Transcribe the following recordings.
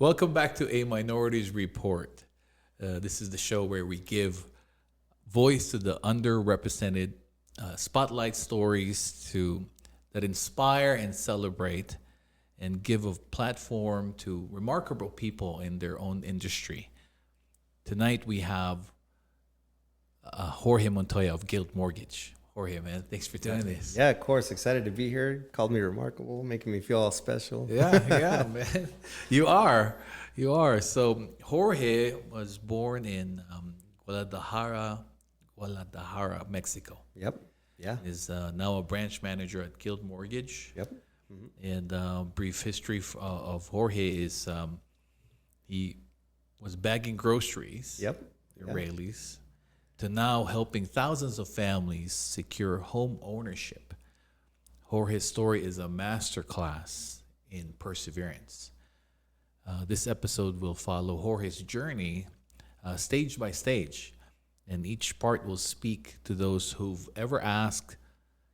Welcome back to A Minorities Report. This is the show where we give voice to the underrepresented, spotlight stories that inspire and celebrate, and give a platform to remarkable people in their own industry. Tonight we have Jorge Montoya of Guild Mortgage. Jorge, man, thanks for doing this. Yeah, of course. Excited to be here. Called me remarkable, making me feel all special. Yeah, man. You are. So Jorge was born in Guadalajara, Mexico. Yep. Yeah. Is now a branch manager at Guild Mortgage. Yep. Mm-hmm. And brief history of Jorge is he was bagging groceries. Yep. The Raley's. To now helping thousands of families secure home ownership. Jorge's story is a masterclass in perseverance. This episode will follow Jorge's journey stage by stage, and each part will speak to those who've ever asked,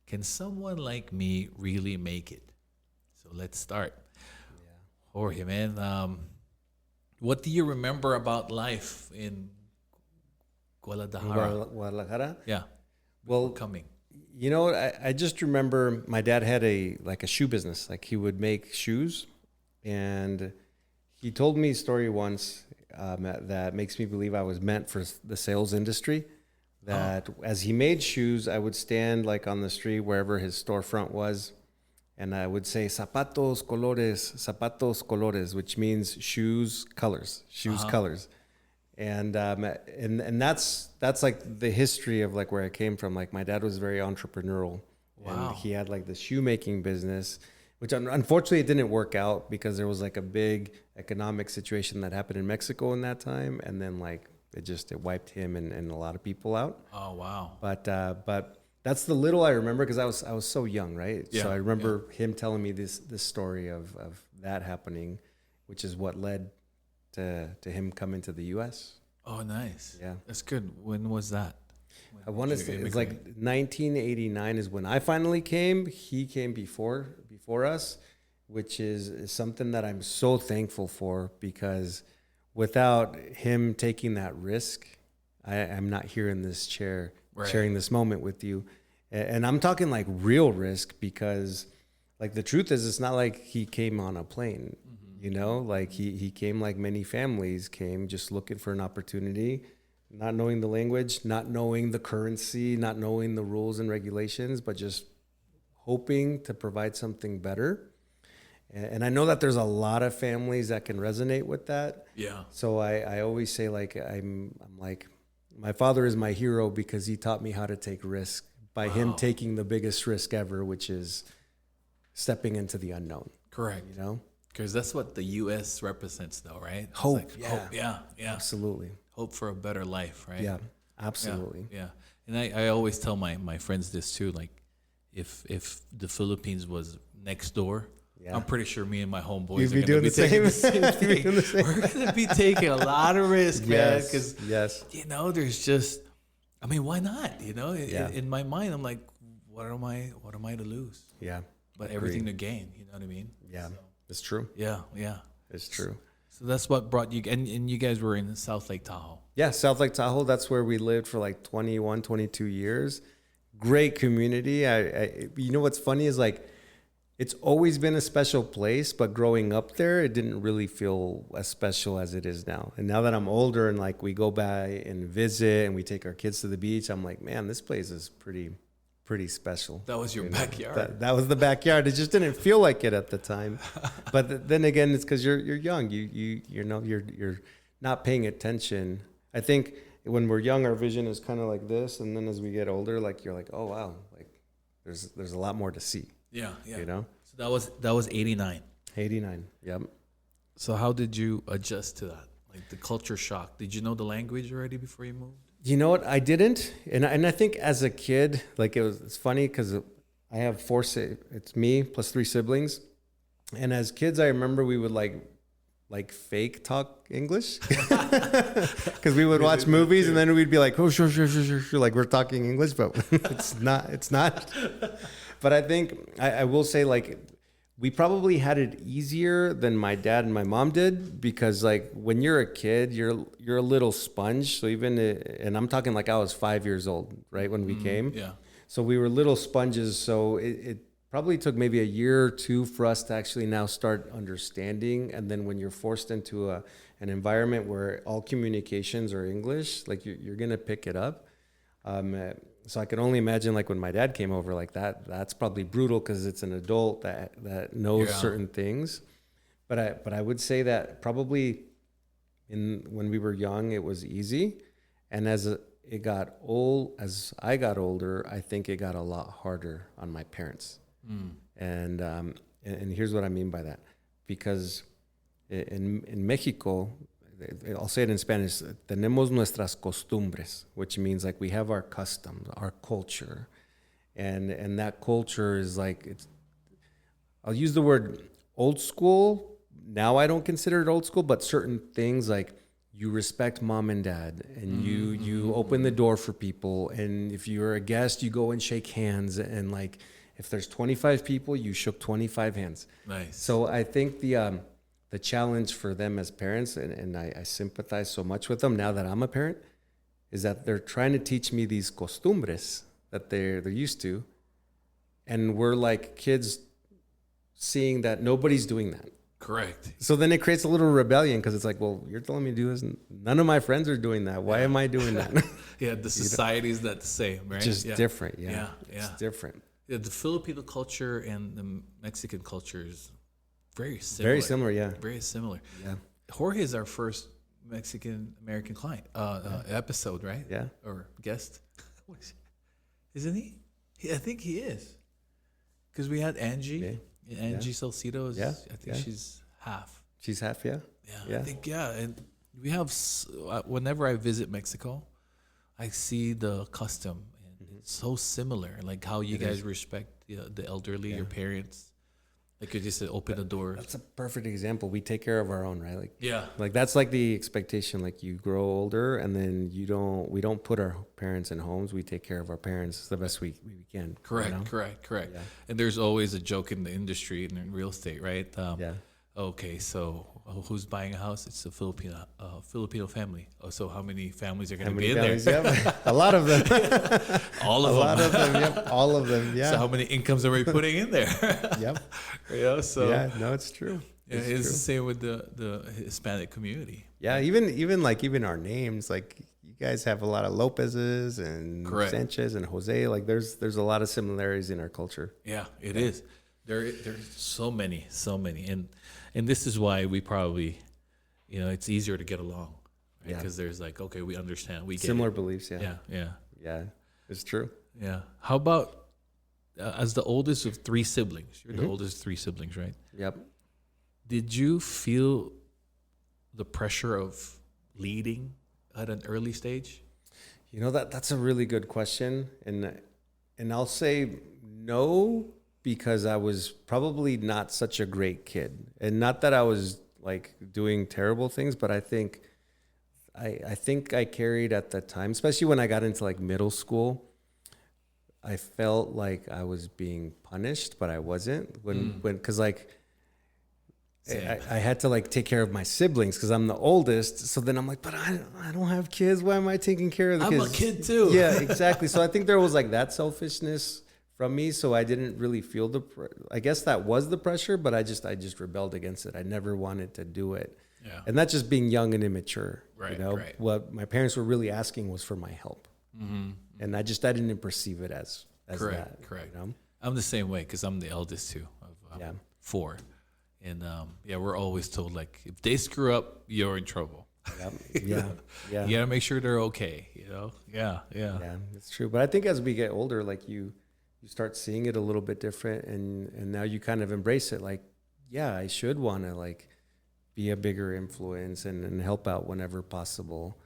can someone like me really make it? So let's start. Yeah. Jorge, man, what do you remember about life in Guadalajara? Yeah. Well, coming. You know, I just remember my dad had a shoe business. Like he would make shoes, and he told me a story once that makes me believe I was meant for the sales industry. That as he made shoes, I would stand like on the street wherever his storefront was, and I would say zapatos colores, which means shoes colors. And that's like the history of like where I came from. Like my dad was very entrepreneurial. Wow. And he had like the shoemaking business, which unfortunately it didn't work out because there was like a big economic situation that happened in Mexico in that time. And then like it wiped him and a lot of people out. Oh, wow. But that's the little I remember because I was so young, right? Yeah, so I remember him telling me this story of that happening, which is what led to him coming to the U.S. Oh, nice. Yeah. That's good. When was that? I want to say it's like 1989 is when I finally came. He came before us, which is something that I'm so thankful for because without him taking that risk, I'm not here in this chair sharing this moment with you. And I'm talking like real risk because like the truth is it's not like he came on a plane. You know, like he came like many families came just looking for an opportunity, not knowing the language, not knowing the currency, not knowing the rules and regulations, but just hoping to provide something better. And I know that there's a lot of families that can resonate with that. Yeah. So I always say like, I'm like, my father is my hero because he taught me how to take risk by him taking the biggest risk ever, which is stepping into the unknown. Correct. You know? Because that's what the U.S. represents, though, right? Hope. Like hope. Yeah. Absolutely. Hope for a better life, right? Yeah, absolutely. Yeah. And I always tell my friends this too. Like, if the Philippines was next door, I'm pretty sure me and my homeboys are going to be taking the same thing. We're going to be taking a lot of risk, man. Because you know, there's just, I mean, why not? You know, in my mind, I'm like, what am I to lose? Yeah. But everything to gain. You know what I mean? Yeah. So. It's true. Yeah. It's true. So that's what brought you, and you guys were in South Lake Tahoe. Yeah, South Lake Tahoe. That's where we lived for like 21, 22 years. Great community. I you know what's funny is like, it's always been a special place, but growing up there, it didn't really feel as special as it is now. And now that I'm older and like we go by and visit and we take our kids to the beach, I'm like, man, this place is pretty special. That was your backyard. That was the backyard. It just didn't feel like it at the time. But then again, it's because you're young. You know you're not paying attention. I think when we're young, our vision is kind of like this, and then as we get older, like you're like, oh wow, like there's a lot more to see. Yeah. You know. So that was 89. 89. Yep. So how did you adjust to that? Like the culture shock. Did you know the language already before you moved? You know what? I didn't, and I think as a kid, like it's funny because I have it's me plus 3 siblings, and as kids, I remember we would like fake talk English because we would watch movies and then we'd be like, oh sure, like we're talking English, but it's not. But I think I will say like we probably had it easier than my dad and my mom did, because like when you're a kid, you're a little sponge. So even and I'm talking like I was 5 years old, right, when we came. Yeah. So we were little sponges. So it probably took maybe a year or two for us to actually now start understanding. And then when you're forced into an environment where all communications are English, like you're gonna pick it up. So I can only imagine like when my dad came over, like that's probably brutal because it's an adult that knows certain things. But I would say that probably when we were young, it was easy. And as I got older, I think it got a lot harder on my parents. And here's what I mean by that. Because in Mexico, I'll say it in Spanish, tenemos nuestras costumbres, which means like we have our customs, our culture. And that culture is like, I'll use the word old school. Now I don't consider it old school, but certain things like you respect mom and dad, and you open the door for people. And if you're a guest, you go and shake hands. And like, if there's 25 people, you shook 25 hands. Nice. So I think the challenge for them as parents, and I sympathize so much with them now that I'm a parent, is that they're trying to teach me these costumbres that they're used to. And we're like kids seeing that nobody's doing that. Correct. So then it creates a little rebellion, because it's like, well, you're telling me to do this, and none of my friends are doing that. Why am I doing that? Yeah, the society's not the same, right? Just different. Yeah. It's different. Yeah, the Filipino culture and the Mexican culture is very similar. Very similar, yeah. Very similar. Yeah. Jorge is our first Mexican American client episode, right? Yeah. Or guest. Isn't he? I think he is. Because we had Angie. Yeah. Angie Salcedo is, Yeah. I think she's half. She's half, yeah. Yeah, I think, and we have, whenever I visit Mexico, I see the custom, and it's so similar, like how you guys respect the elderly, your parents. Like you just open the door. That's a perfect example. We take care of our own, right? Like like that's like the expectation. Like you grow older, and then we don't put our parents in homes. We take care of our parents the best we can. Correct, you know? correct. Yeah. And there's always a joke in the industry and in real estate, right? Yeah. Okay, so who's buying a house? It's a Filipino family. Oh, so how many families are going to be in there? Yep. A lot of them. All of them. A lot of them. Yep. All of them. Yeah. So how many incomes are we putting in there? Yep. So yeah. No, it's true. It's the same with the Hispanic community. Yeah. Even our names, like you guys have a lot of Lopez's and Sanchez and Jose. Like there's a lot of similarities in our culture. Yeah, it is. There's so many, and this is why we probably, it's easier to get along, right? Because there's like, okay, we understand, we get similar beliefs. Yeah. It's true. Yeah. How about as the oldest of three siblings? You're the oldest of three siblings, right? Yep. Did you feel the pressure of leading at an early stage? That's a really good question, and I'll say no, because I was probably not such a great kid. And not that I was like doing terrible things, but I think I carried at that time, especially when I got into like middle school, I felt like I was being punished, but I wasn't because like I had to like take care of my siblings because I'm the oldest. So then I'm like, but I don't have kids. Why am I taking care of the kids? I'm a kid too. Yeah, exactly. So I think there was like that selfishness from me, so I didn't really feel I guess that was the pressure, but I just rebelled against it. I never wanted to do it. Yeah. And that's just being young and immature. Right, right. What my parents were really asking was for my help. Mm-hmm. And I didn't perceive it as correct, that. Correct. I'm the same way because I'm the eldest too of four. And we're always told like, if they screw up, you're in trouble. Yeah. You gotta make sure they're okay, Yeah, it's true. But I think as we get older, like you start seeing it a little bit different, and now you kind of embrace it. Like, yeah, I should want to like be a bigger influence and help out whenever possible.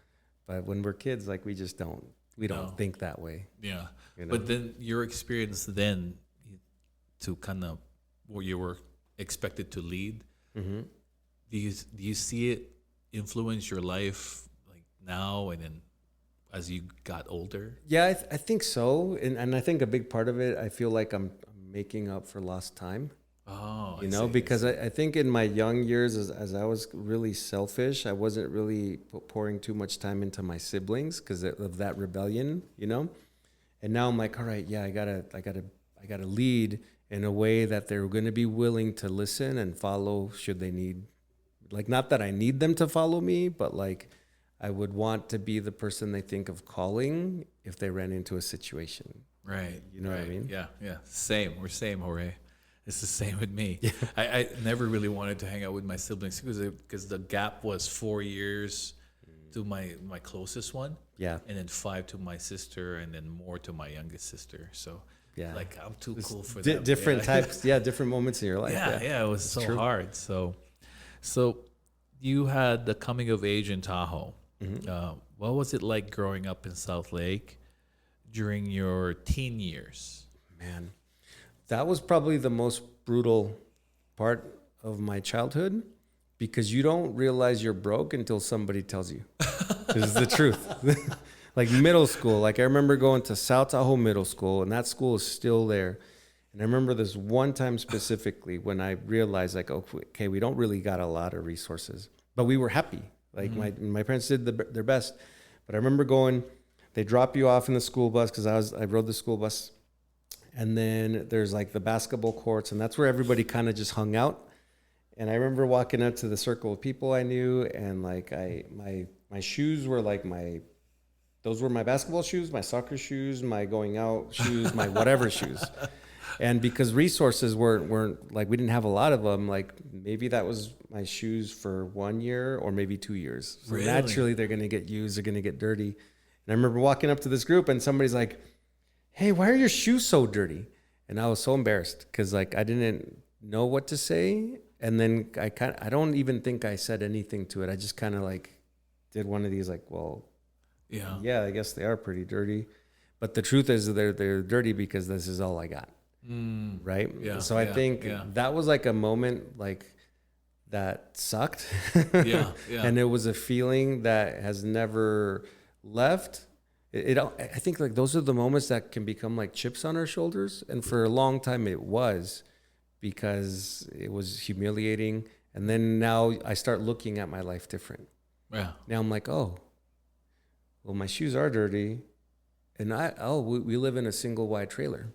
But when we're kids, like we don't think that way. Yeah. But then your experience then to kind of where you were expected to lead, do you see it influence your life like now and then as you got older? Yeah, I think so. And I think a big part of it, I feel like I'm making up for lost time. Oh, You know, because I think in my young years, as I was really selfish, I wasn't really pouring too much time into my siblings because of that rebellion, you know. And now I'm like, all right, yeah, I gotta lead in a way that they're going to be willing to listen and follow should they need, like, not that I need them to follow me, but like I would want to be the person they think of calling if they ran into a situation. Right. You know what I mean? Yeah. Yeah. Same. We're same, Jorge. It's the same with me. Yeah. I never really wanted to hang out with my siblings because the gap was 4 years to my closest one. Yeah. And then 5 to my sister, and then more to my youngest sister. So, Yeah. like, I'm too cool for them. Different types. Yeah. Different moments in your life. Yeah. It was It's so true. hard. So you had the coming of age in Tahoe. What was it like growing up in South Lake during your teen years? Man, that was probably the most brutal part of my childhood because you don't realize you're broke until somebody tells you. This is the truth. Like middle school, like I remember going to South Tahoe Middle School, and that school is still there. And I remember this one time specifically when I realized, like, okay, we don't really got a lot of resources, but we were happy. Like my parents did their best. But I remember going, they drop you off in the school bus because I rode the school bus. And then there's like the basketball courts, and that's where everybody kind of just hung out. And I remember walking up to the circle of people I knew, and like my shoes were like those were my basketball shoes, my soccer shoes, my going out shoes, my whatever shoes. And because resources weren't like, we didn't have a lot of them, like maybe that was my shoes for 1 year or maybe 2 years. So Really? naturally they're going to get used, they're going to get dirty. And I remember walking up to this group and somebody's like, hey, why are your shoes so dirty? And I was so embarrassed because like I didn't know what to say. And then I don't even think I said anything to it. I just kind of like did one of these like, well, yeah, I guess they are pretty dirty. But the truth is they're dirty because this is all I got. Right? Yeah. So I think that was like a moment like that sucked. Yeah. And it was a feeling that has never left. I think like those are the moments that can become like chips on our shoulders. And for a long time it was, because it was humiliating. And then now I start looking at my life different. Yeah. Now I'm like, oh, well, my shoes are dirty. And we live in a single wide trailer.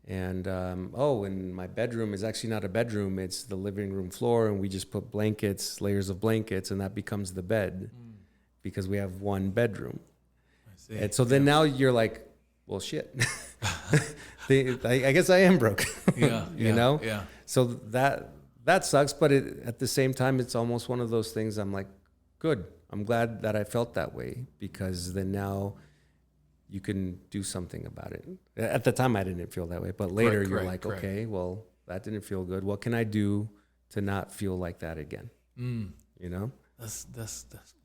And and my bedroom is actually not a bedroom, it's the living room floor, and we just put layers of blankets, and that becomes the bed because we have one bedroom. I see. And so then now you're like, well, shit. I guess I am broke. You know? Yeah. So that sucks, but at the same time, it's almost one of those things I'm like, good. I'm glad that I felt that way, because then now you can do something about it. At the time, I didn't feel that way, but later you're like, okay, well, that didn't feel good. What can I do to not feel like that again? You know? That's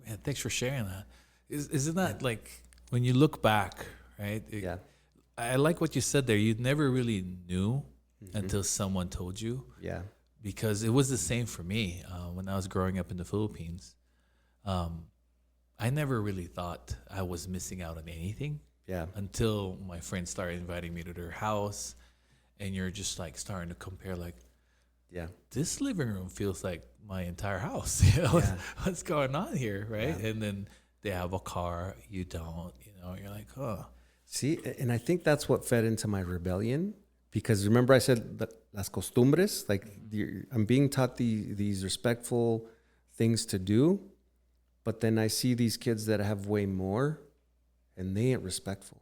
man, thanks for sharing that. Isn't that like when you look back, right? I like what you said there. You never really knew until someone told you. Yeah. Because it was the same for me when I was growing up in the Philippines. I never really thought I was missing out on anything. Yeah. Until my friends started inviting me to their house, and you're just like starting to compare, like, this living room feels like my entire house. You know, what's going on here, right? Yeah. And then they have a car, you don't. You know, you're like, oh. See, and I think that's what fed into my rebellion, because remember I said that las costumbres, like I'm being taught these respectful things to do, but then I see these kids that have way more, and they ain't respectful.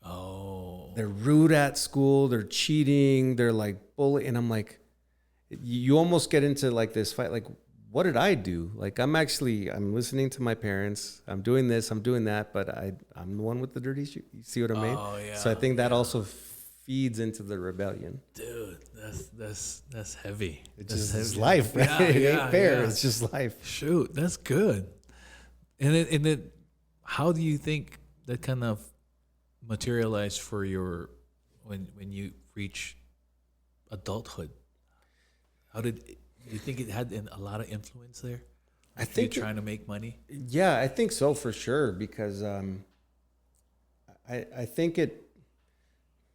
Oh. They're rude at school. They're cheating. They're like bullying. And I'm like, you almost get into like this fight. Like, what did I do? Like, I'm listening to my parents. I'm doing this. I'm doing that. But I'm the one with the dirty shoe. You see what I mean? Oh, yeah. So I think that also feeds into the rebellion. Dude, that's heavy. It's life, right? Yeah, it ain't fair. Yeah. It's just life. Shoot, that's good. And it, how do you think that kind of materialized for your when you reach adulthood? How did you think it had a lot of influence there? I think you're trying to make money. Yeah, I think so, for sure, because I think it.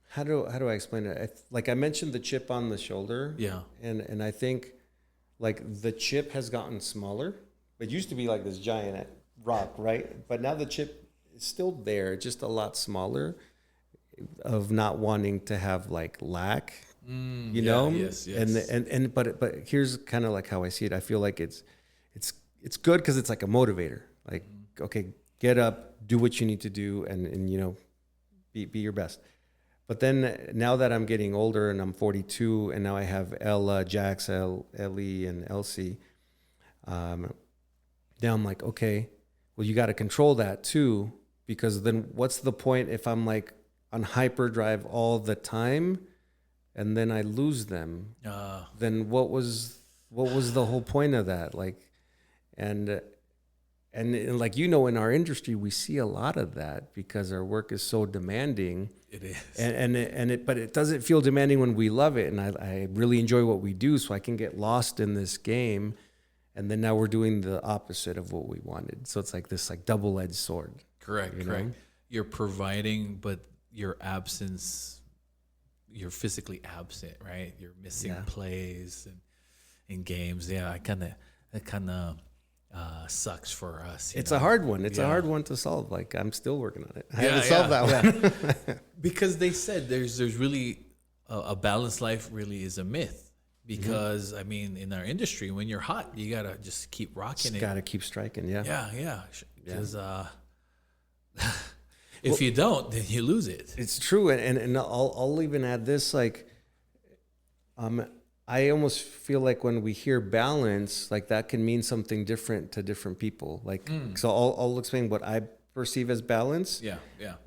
how do I explain it? Like I mentioned the chip on the shoulder. Yeah. And I think like the chip has gotten smaller. It used to be like this giant rock, right? But now the chip is still there, just a lot smaller, of not wanting to have like lack, you know? Yes. But here's kind of like how I see it. I feel like it's good because it's like a motivator. Like, okay, get up, do what you need to do, and you know, be your best. But then now that I'm getting older and I'm 42, and now I have Ella, Jax, Ellie, and Elsie, now I'm like, okay, well, you got to control that too, because then what's the point if I'm like on hyperdrive all the time, and then I lose them? Then what was the whole point of that? Like, and like, you know, in our industry, we see a lot of that because our work is so demanding. It is. But it doesn't feel demanding when we love it. And I really enjoy what we do, so I can get lost in this game. And then now we're doing the opposite of what we wanted. So it's like this like double-edged sword. Correct. You're providing, but your absence, you're physically absent, right? You're missing plays and in games. Yeah, it kind of sucks for us. It's a hard one. It's a hard one to solve. Like, I'm still working on it. I haven't solved that one. Because they said there's really a balanced life really is a myth. Because I mean, in our industry, when you're hot, you gotta just keep rocking it. Gotta keep striking. Yeah. Because if you don't, then you lose it. It's true, and I'll even add this. Like, I almost feel like when we hear balance, like that can mean something different to different people. Like, so I'll explain what I perceive as balance. Yeah.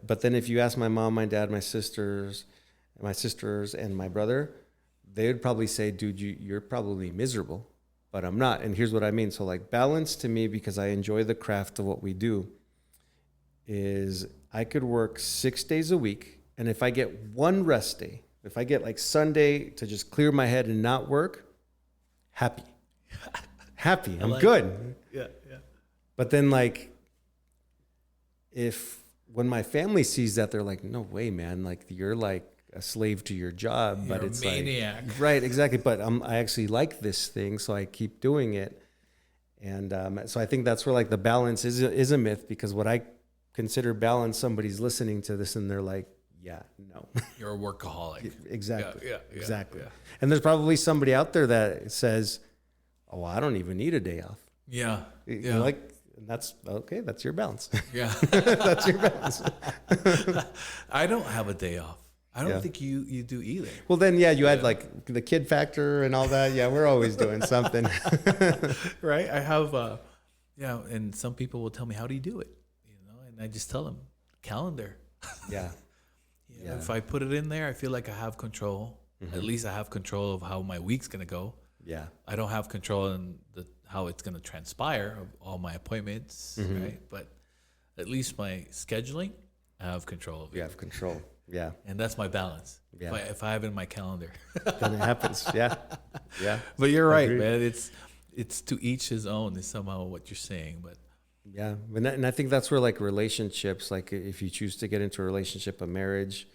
But then if you ask my mom, my dad, my sisters, and my brother, they would probably say, dude, you're probably miserable, but I'm not. And here's what I mean. So like balance to me, because I enjoy the craft of what we do, is I could work 6 days a week. And if I get one rest day, if I get like Sunday to just clear my head and not work, happy. I'm like good. Yeah. But then like, when my family sees that, they're like, no way, man. Like, you're like a slave to your job. You're but it's a maniac. Like, right, exactly. But I actually like this thing, so I keep doing it. And so I think that's where like the balance is a myth, because what I consider balance, somebody's listening to this and they're like, yeah, no. You're a workaholic. Exactly. Yeah. Exactly. Yeah. And there's probably somebody out there that says, oh, I don't even need a day off. Yeah. You're like, that's okay. That's your balance. Yeah. That's your balance. I don't have a day off. I don't think you do either. Well, then, you had like the kid factor and all that. Yeah, we're always doing something. Right? I have, and some people will tell me, how do you do it? And I just tell them, calendar. Yeah. If I put it in there, I feel like I have control. Mm-hmm. At least I have control of how my week's going to go. Yeah. I don't have control in how it's going to transpire of all my appointments, right? But at least my scheduling, I have control of it. You have control. Yeah. And that's my balance. Yeah. If I have it in my calendar. Then it happens. Yeah. Yeah. But you're right, man. It's to each his own is somehow what you're saying. But yeah. And I think that's where like relationships, like if you choose to get into a relationship, a marriage,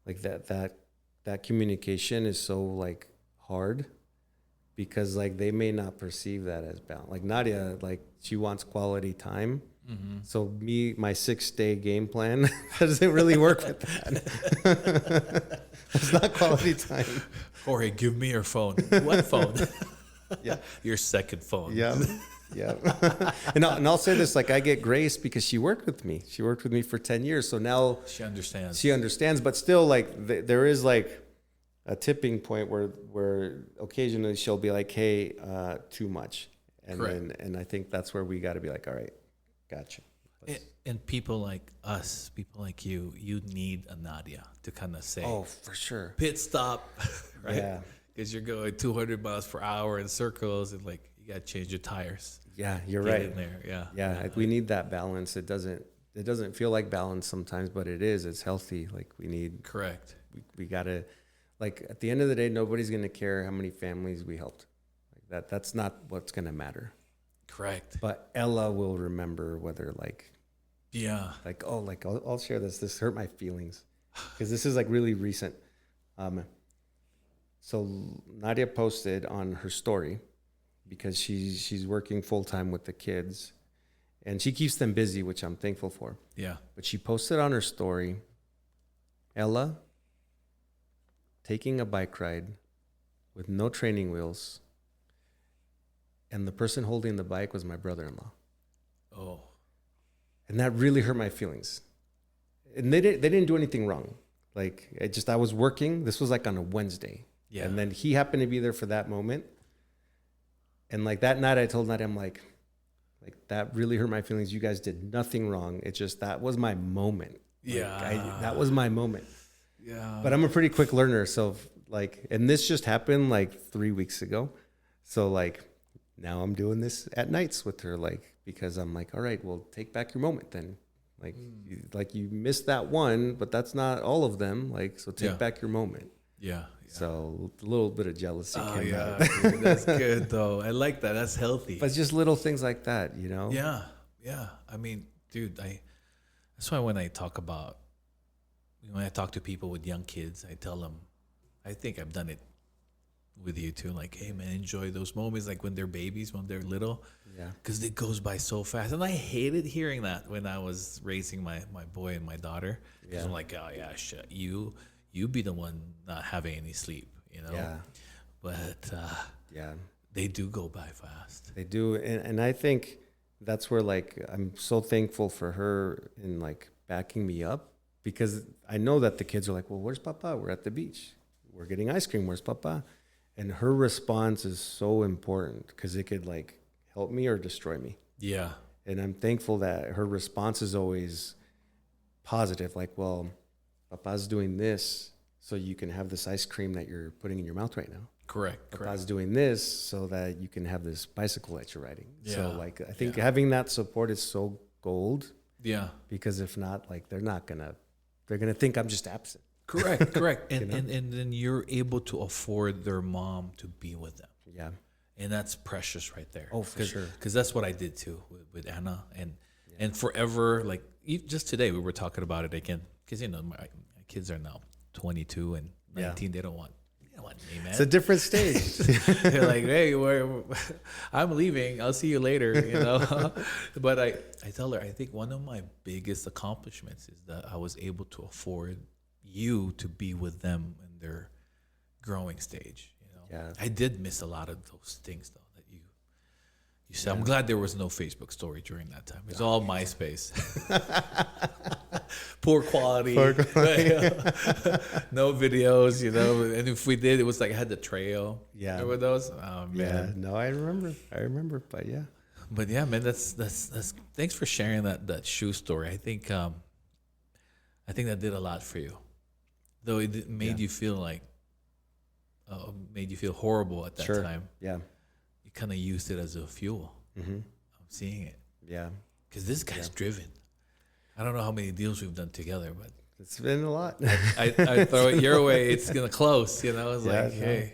like that communication is so like hard, because like they may not perceive that as balance. Like Nadia, like she wants quality time. Mm-hmm. So my 6-day game plan doesn't really work with that. It's not quality time. Jorge, give me your phone. What phone? Yeah. Your second phone. Yeah. Yeah. And I'll say this, like I get grace because she worked with me. She worked with me for 10 years. So now she understands. But still like there is like a tipping point where occasionally she'll be like, hey, too much. And I think that's where we got to be like, all right, gotcha. And people like us, people like you need a Nadia to kind of say, oh, for sure, pit stop, right? Yeah. Because you're going 200 miles per hour in circles, and like you got to change your tires. Yeah, you're right. In there. Yeah. Yeah, we need that balance. It doesn't feel like balance sometimes, but it is. It's healthy. Like we need. Correct. We gotta, like at the end of the day, nobody's gonna care how many families we helped. Like that's not what's gonna matter. Correct. But Ella will remember whether like. Yeah. Like, oh, like I'll share this. This hurt my feelings. because this is like really recent. So Nadia posted on her story because she's working full time with the kids, and she keeps them busy, which I'm thankful for. Yeah. But she posted on her story, Ella taking a bike ride with no training wheels, and the person holding the bike was my brother-in-law. Oh. And that really hurt my feelings. And they didn't do anything wrong. Like, I was working. This was like on a Wednesday. Yeah. And then he happened to be there for that moment. And like that night I told Nadia, I'm like that really hurt my feelings. You guys did nothing wrong. It's just, that was my moment. Yeah. That was my moment. Yeah. But I'm a pretty quick learner. So like, and this just happened like 3 weeks ago. So like, now I'm doing this at nights with her, like, because I'm like, all right, well, take back your moment then. Like, you missed that one, but that's not all of them. Like, so take back your moment. Yeah. So a little bit of jealousy came out. Dude, that's good though. I like that. That's healthy. But just little things like that, you know? Yeah. Yeah. I mean, dude, that's why when I talk to people with young kids, I tell them, I think I've done it with you too. Like, hey man, enjoy those moments, like when they're babies, when they're little. Yeah. Because it goes by so fast. And I hated hearing that when I was raising my boy and my daughter. Because I'm like, oh yeah, shit, you be the one not having any sleep, you know? Yeah. But they do go by fast. They do. And I think that's where, like, I'm so thankful for her in like backing me up, because I know that the kids are like, well, where's Papa? We're at the beach. We're getting ice cream. Where's Papa? And her response is so important, because it could like help me or destroy me. Yeah. And I'm thankful that her response is always positive. Like, well, Papa's doing this so you can have this ice cream that you're putting in your mouth right now. Correct. Papa's doing this so that you can have this bicycle that you're riding. Yeah. So like, I think having that support is so gold. Yeah. Because if not, like, they're gonna think I'm just absent. Correct. And then you're able to afford their mom to be with them. Yeah. And that's precious right there. Oh, for sure. Because that's what I did too with Anna. And forever, like, just today we were taling about it again. Because, you know, my kids are now 22 and 19. They don't want me, man. It's a different stage. They're like, hey, I'm leaving. I'll see you later, you know. But I tell her, I think one of my biggest accomplishments is that I was able to afford you to be with them in their growing stage. You know, I did miss a lot of those things though that you said. I'm glad there was no Facebook story during that time. It was all MySpace. Poor quality. No videos, you know. And if we did, it was like I had the trail. Yeah. Remember those? Oh man. Yeah. No, I remember. But yeah. But yeah, man, that's thanks for sharing that shoe story. I think that did a lot for you. Though it made you feel like, made you feel horrible at that time. Yeah. You kind of used it as a fuel. Mm-hmm. I'm seeing it. Yeah. Because this guy's driven. I don't know how many deals we've done together, but it's been a lot. I throw it your way, it's gonna close. You know, it's like, hey,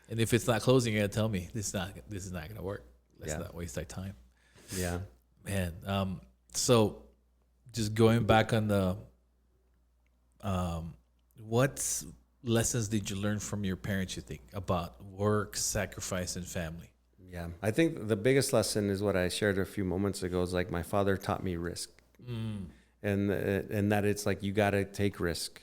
and if it's not closing, you're gonna tell me this is not gonna work. Let's not waste our time. Yeah, man. So just going back on the, what lessons did you learn from your parents, you think, about work, sacrifice, and family? Yeah, I think the biggest lesson is what I shared a few moments ago. Is like my father taught me risk, and that it's like you got to take risk,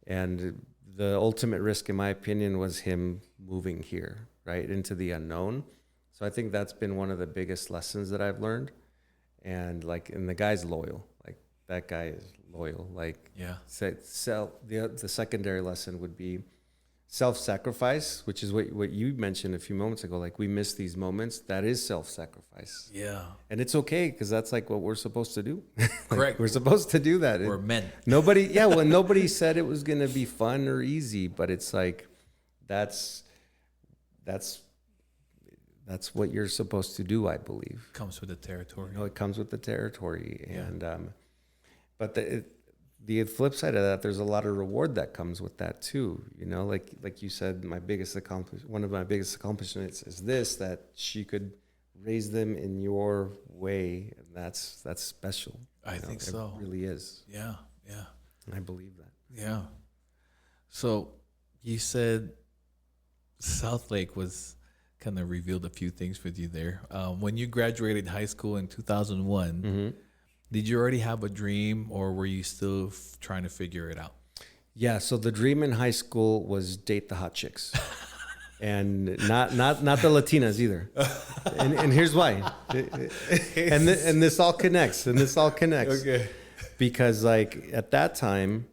and the ultimate risk, in my opinion, was him moving here, right, into the unknown. So I think that's been one of the biggest lessons that I've learned, and the guy's loyal. Like, that guy is loyal. Like, yeah. The secondary lesson would be self-sacrifice, which is what you mentioned a few moments ago. Like, we miss these moments. That is self-sacrifice. Yeah. And it's okay, because that's like what we're supposed to do. Correct. We're supposed to do that. We're men. Nobody said it was going to be fun or easy, but it's like, that's what you're supposed to do, I believe. Comes with the territory. You know, it comes with the territory. Yeah. And but the flip side of that, there's a lot of reward that comes with that too. You know, like you said, one of my biggest accomplishments is this, that she could raise them in your way, and that's special. I think so. It really is. Yeah, yeah. I believe that. Yeah. So you said South Lake was kind of revealed a few things with you there. When you graduated high school in 2001, did you already have a dream, or were you still trying to figure it out? Yeah. So the dream in high school was date the hot chicks. And not the Latinas either, and here's why, and this all connects, Okay. because like at that time,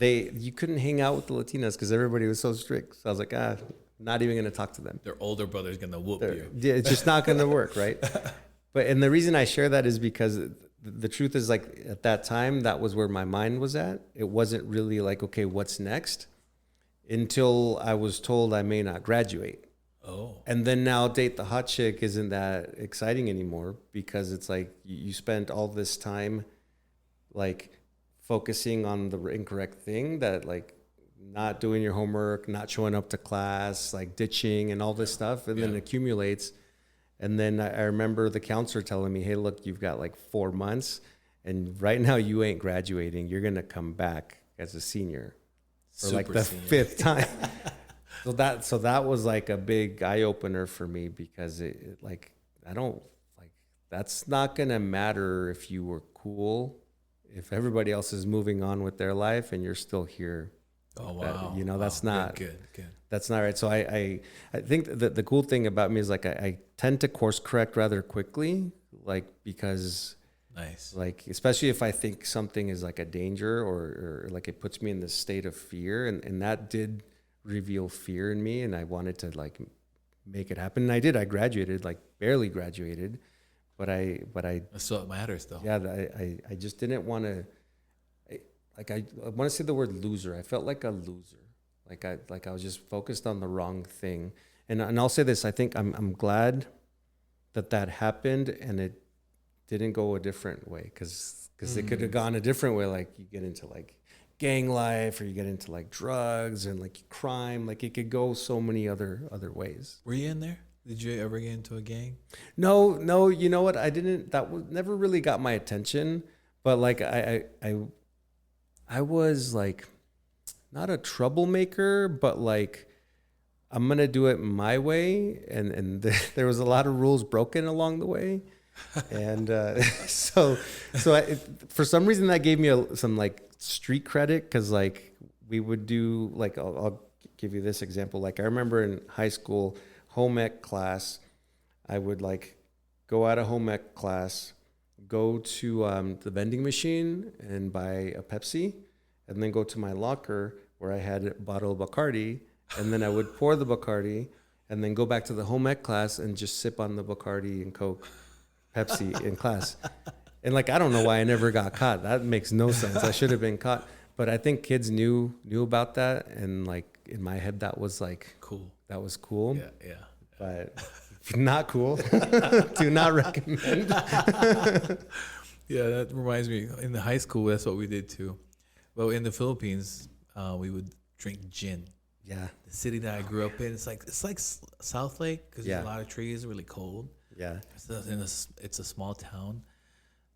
you couldn't hang out with the Latinas because everybody was so strict. So I was like, not even gonna talk to them. Their older brother's gonna whoop you. Yeah, it's just not gonna work, right? And the reason I share that is because the truth is, like, at that time, that was where my mind was at. It wasn't really like, okay, what's next? Until I was told I may not graduate. Oh. And then now date the hot chick isn't that exciting anymore, because it's like you spent all this time like focusing on the incorrect thing, that like not doing your homework, not showing up to class, like ditching and all this stuff, and then it accumulates. And then I remember the counselor telling me, hey, look, you've got like 4 months, and right now you ain't graduating. You're going to come back as a senior. For like the fifth time. So that was like a big eye opener for me, because it like, I don't like, that's not going to matter if you were cool, if everybody else is moving on with their life and you're still here. Oh, wow. That's not good. That's not right. So I think that the cool thing about me is like, I tend to course correct rather quickly, like, because nice. Like, especially if I think something is like a danger, or like it puts me in this state of fear, and that did reveal fear in me, and I wanted to like make it happen. And I did. I graduated, like barely graduated, but I That's what matters, though. Yeah, I just didn't want to. I want to say the word loser. I felt like a loser. Like I was just focused on the wrong thing. And I'll say this. I think I'm glad that happened, and it didn't go a different way, because it could have gone a different way. Like you get into like gang life, or you get into like drugs and like crime. Like it could go so many other ways. Were you in there? Did you ever get into a gang? No. You know what? I didn't. Never really got my attention. But like I was like not a troublemaker, but like I'm gonna do it my way, and there was a lot of rules broken along the way. And so for some reason that gave me some like street credit, because like we would do like, I'll give you this example. Like I remember in high school home ec class, I would like go out of home ec class, go to the vending machine and buy a Pepsi, and then go to my locker where I had a bottle of Bacardi, and then I would pour the Bacardi, and then go back to the home ec class and just sip on the Bacardi and Coke, Pepsi in class. And like, I don't know why I never got caught. That makes no sense. I should have been caught. But I think kids knew about that. And like in my head, that was like cool. That was cool. Yeah. But not cool. Do not recommend. Yeah, that reminds me. In the high school, that's what we did too. Well, in the Philippines, we would drink gin. Yeah. The city that I grew up in, it's like South Lake, because there's a lot of trees, really cold. Yeah. It's a small town.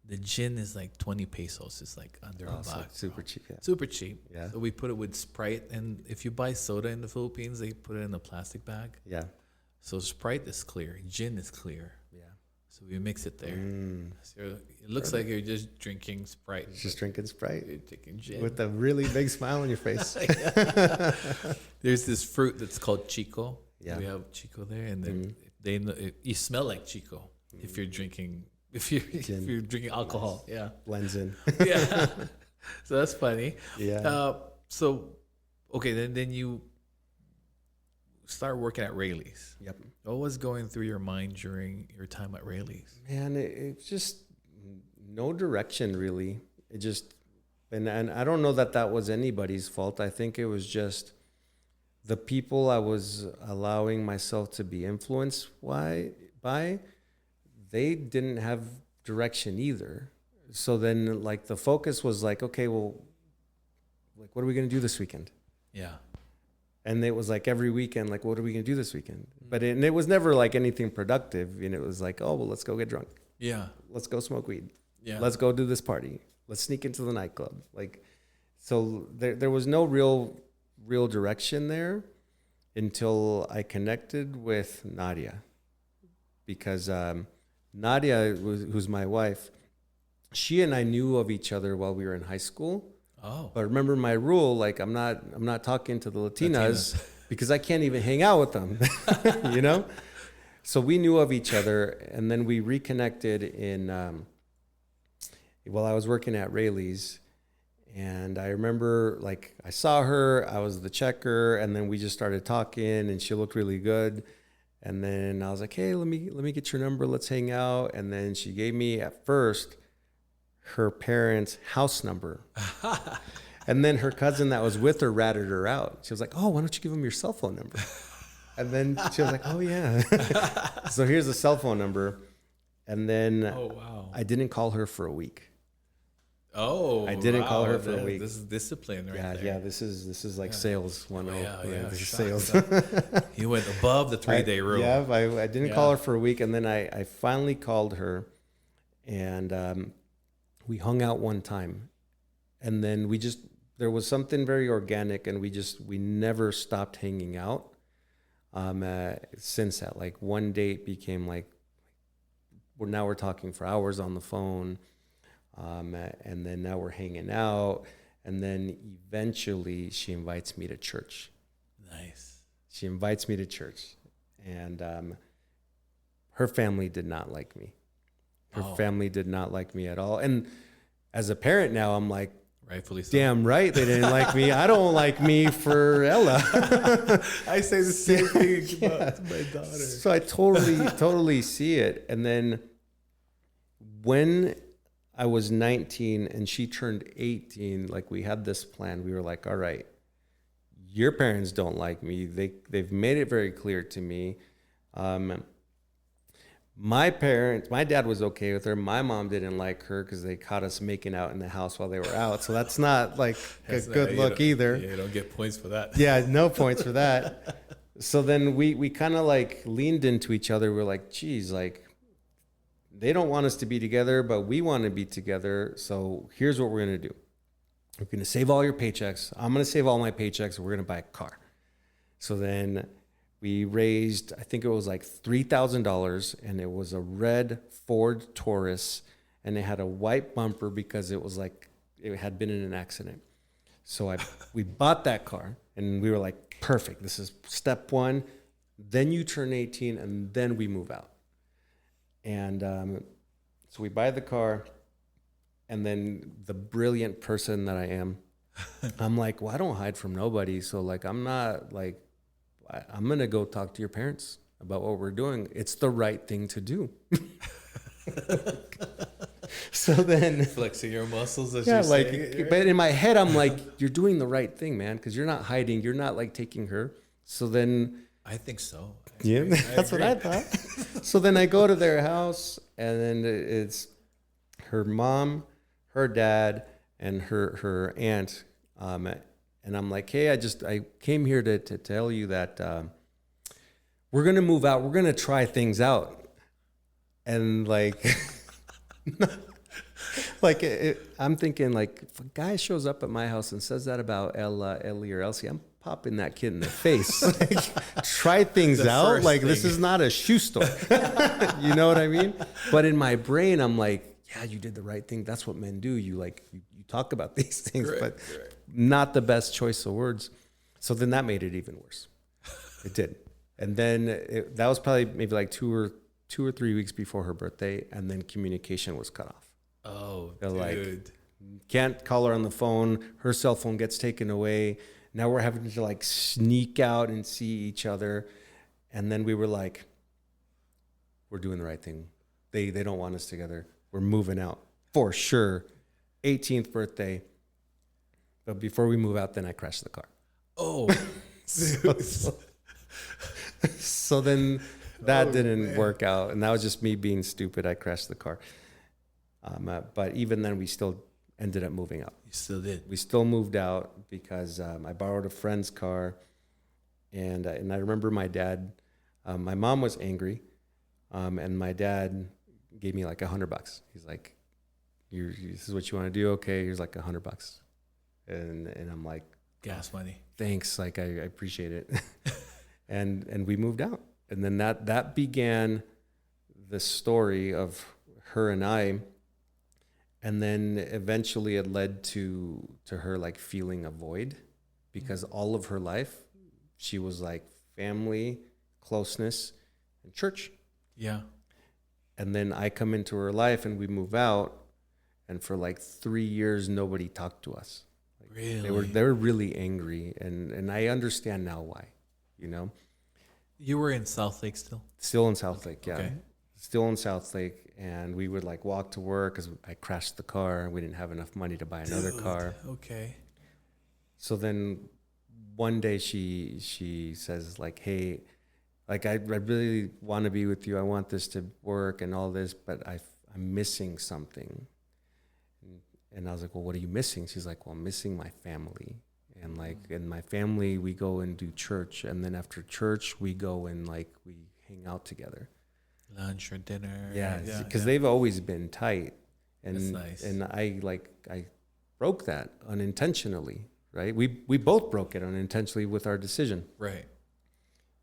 The gin is like 20 pesos. It's like under a buck. Super cheap. Yeah. Super cheap. Yeah. So we put it with Sprite, and if you buy soda in the Philippines, they put it in a plastic bag. Yeah. So Sprite is clear, gin is clear. Yeah. So we mix it there. So it looks like you're just drinking Sprite. Just drinking Sprite. You're drinking gin. With a really big smile on your face. There's this fruit that's called chico. Yeah. We have chico there, and then you smell like chico if you're drinking. If you're drinking alcohol, nice. Yeah, blends in. Yeah, so that's funny. Yeah. So, okay, then you start working at Raley's. Yep. What was going through your mind during your time at Raley's? Man, it's just no direction really. It just, and I don't know that was anybody's fault. I think it was just the people I was allowing myself to be influenced by. They didn't have direction either. So then like the focus was like, okay, well, like, what are we going to do this weekend? Yeah. And it was like every weekend, like, what are we going to do this weekend? But it was never like anything productive. And it was like, oh, well, let's go get drunk. Yeah. Let's go smoke weed. Yeah. Let's go do this party. Let's sneak into the nightclub. Like, So there was no real direction there until I connected with Nadia, because Nadia, who's my wife, she and I knew of each other while we were in high school. Oh. But remember my rule, like I'm not talking to the Latinas because I can't even hang out with them, you know? So we knew of each other, and then we reconnected while I was working at Raley's. And I remember, like, I saw her, I was the checker, and then we just started talking, and she looked really good. And then I was like, hey, let me get your number, let's hang out. And then she gave me, at first, her parents' house number. And then her cousin that was with her ratted her out. She was like, oh, why don't you give them your cell phone number? And then she was like, oh, yeah. So here's the cell phone number. And then I didn't call her for a week. Oh, I didn't call her for a week. This is discipline right there. Yeah, this is like sales 101. Yeah. This is sales. You went above the 3-day rule. I didn't call her for a week, and then I finally called her, and we hung out one time, and then there was something very organic, and we never stopped hanging out. Since that, like, one date became like, we're talking for hours on the phone. And then now we're hanging out, and then eventually she invites me to church. Nice. She invites me to church, and her family did not like me. Her family did not like me at all. And as a parent now, I'm like, rightfully so. Damn right they didn't like me. I don't like me for Ella. I say the same thing about my daughter. So I totally see it. And then when I was 19 and she turned 18, like, we had this plan. We were like, all right, your parents don't like me. They've made it very clear to me. My dad was okay with her. My mom didn't like her because they caught us making out in the house while they were out. So that's not like a good look either. Yeah, you don't get points for that. Yeah, no points for that. So then we kind of like leaned into each other. We're like, geez, like, they don't want us to be together, but we want to be together. So here's what we're going to do. We're going to save all your paychecks. I'm going to save all my paychecks. We're going to buy a car. So then we raised, I think it was like $3,000, and it was a red Ford Taurus, and it had a white bumper because it was like, it had been in an accident. So we bought that car, and we were like, perfect. This is step one. Then you turn 18, and then we move out. And so we buy the car, and then the brilliant person that I am, I'm like, well, I don't hide from nobody. So, like, I'm not like, I'm going to go talk to your parents about what we're doing. It's the right thing to do. So then, flexing your muscles as yeah, you're like, saying it, right? But in my head, I'm like, you're doing the right thing, man, because you're not hiding. You're not like taking her. So then, I think so. Yeah, that's what I thought. So then I go to their house, and then it's her mom, her dad, and her aunt. And I'm like, hey, I came here to tell you that we're gonna move out. We're gonna try things out. And like, I'm thinking, like, if a guy shows up at my house and says that about Ellie or Elsie, I'm popping that kid in the face. Like, try things out. Like, this is not a shoe store. You know what I mean? But in my brain, I'm like, yeah, you did the right thing. That's what men do. You talk about these things, but not the best choice of words. So then that made it even worse. It did. And then that was probably maybe like 2 or 3 weeks before her birthday, and then communication was cut off. Oh, They're dude. like, can't call her on the phone. Her cell phone gets taken away. Now we're having to like sneak out and see each other. And then we were like, we're doing the right thing. They don't want us together. We're moving out for sure. 18th birthday. But before we move out, then I crashed the car. Oh, so then that didn't work out. And that was just me being stupid. I crashed the car. But even then, we still ended up moving out. You still did. We still moved out because I borrowed a friend's car, and I remember my dad. My mom was angry, and my dad gave me like $100. He's like, "This is what you want to do? Okay, here's like $100." And I'm like, gas money. thanks. Like, I appreciate it. and we moved out. And then that began the story of her and I. And then eventually it led to her like feeling a void, because all of her life she was like family, closeness, and church. Yeah. And then I come into her life and we move out, and for like 3 years nobody talked to us. Like, really? They were really angry, and I understand now why, you know. You were in South Lake still? Still in South Lake, yeah. Okay. Still in South Lake, and we would like walk to work because I crashed the car. We didn't have enough money to buy another car. Okay. So then one day she says like, hey, like I really want to be with you. I want this to work and all this, but I'm missing something. And I was like, well, what are you missing? She's like, well, I'm missing my family. And like in my family, we go and do church. And then after church, we go and like we hang out together. Lunch or dinner. Yeah, because they've always been tight. And that's nice. And I broke that unintentionally, right? We both broke it unintentionally with our decision. Right.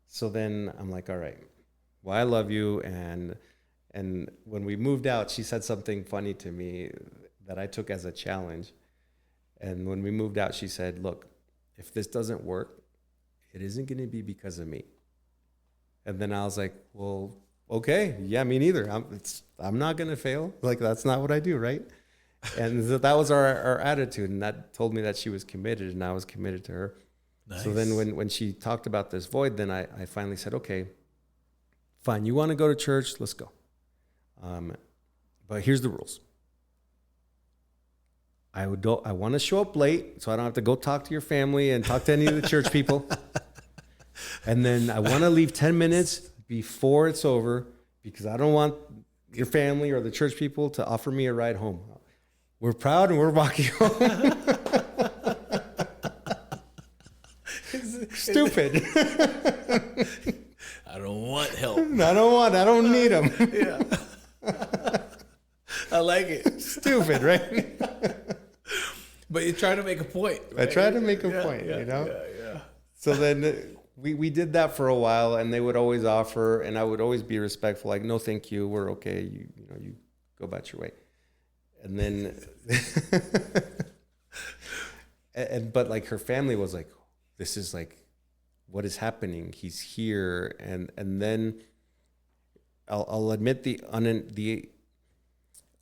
So then I'm like, all right, well, I love you. And when we moved out, she said something funny to me that I took as a challenge. And when we moved out, she said, look, if this doesn't work, it isn't going to be because of me. And then I was like, well, okay, yeah, me neither. I'm not going to fail. Like, that's not what I do, right? And that was our attitude. And that told me that she was committed, and I was committed to her. Nice. So then when she talked about this void, then I finally said, okay, fine. You want to go to church? Let's go. But here's the rules. I want to show up late so I don't have to go talk to your family and talk to any of the church people. And then I want to leave 10 minutes before it's over, because I don't want your family or the church people to offer me a ride home. We're proud and we're walking home. Stupid. I don't want help. I don't need them. Yeah. I like it. Stupid, right? But you're trying to make a point. Right? I try to make a point, you know? Yeah. So then we did that for a while, and they would always offer, and I would always be respectful, like, no, thank you. We're okay. You go about your way. And then, but like her family was like, this is like, what is happening? He's here. And then I'll admit the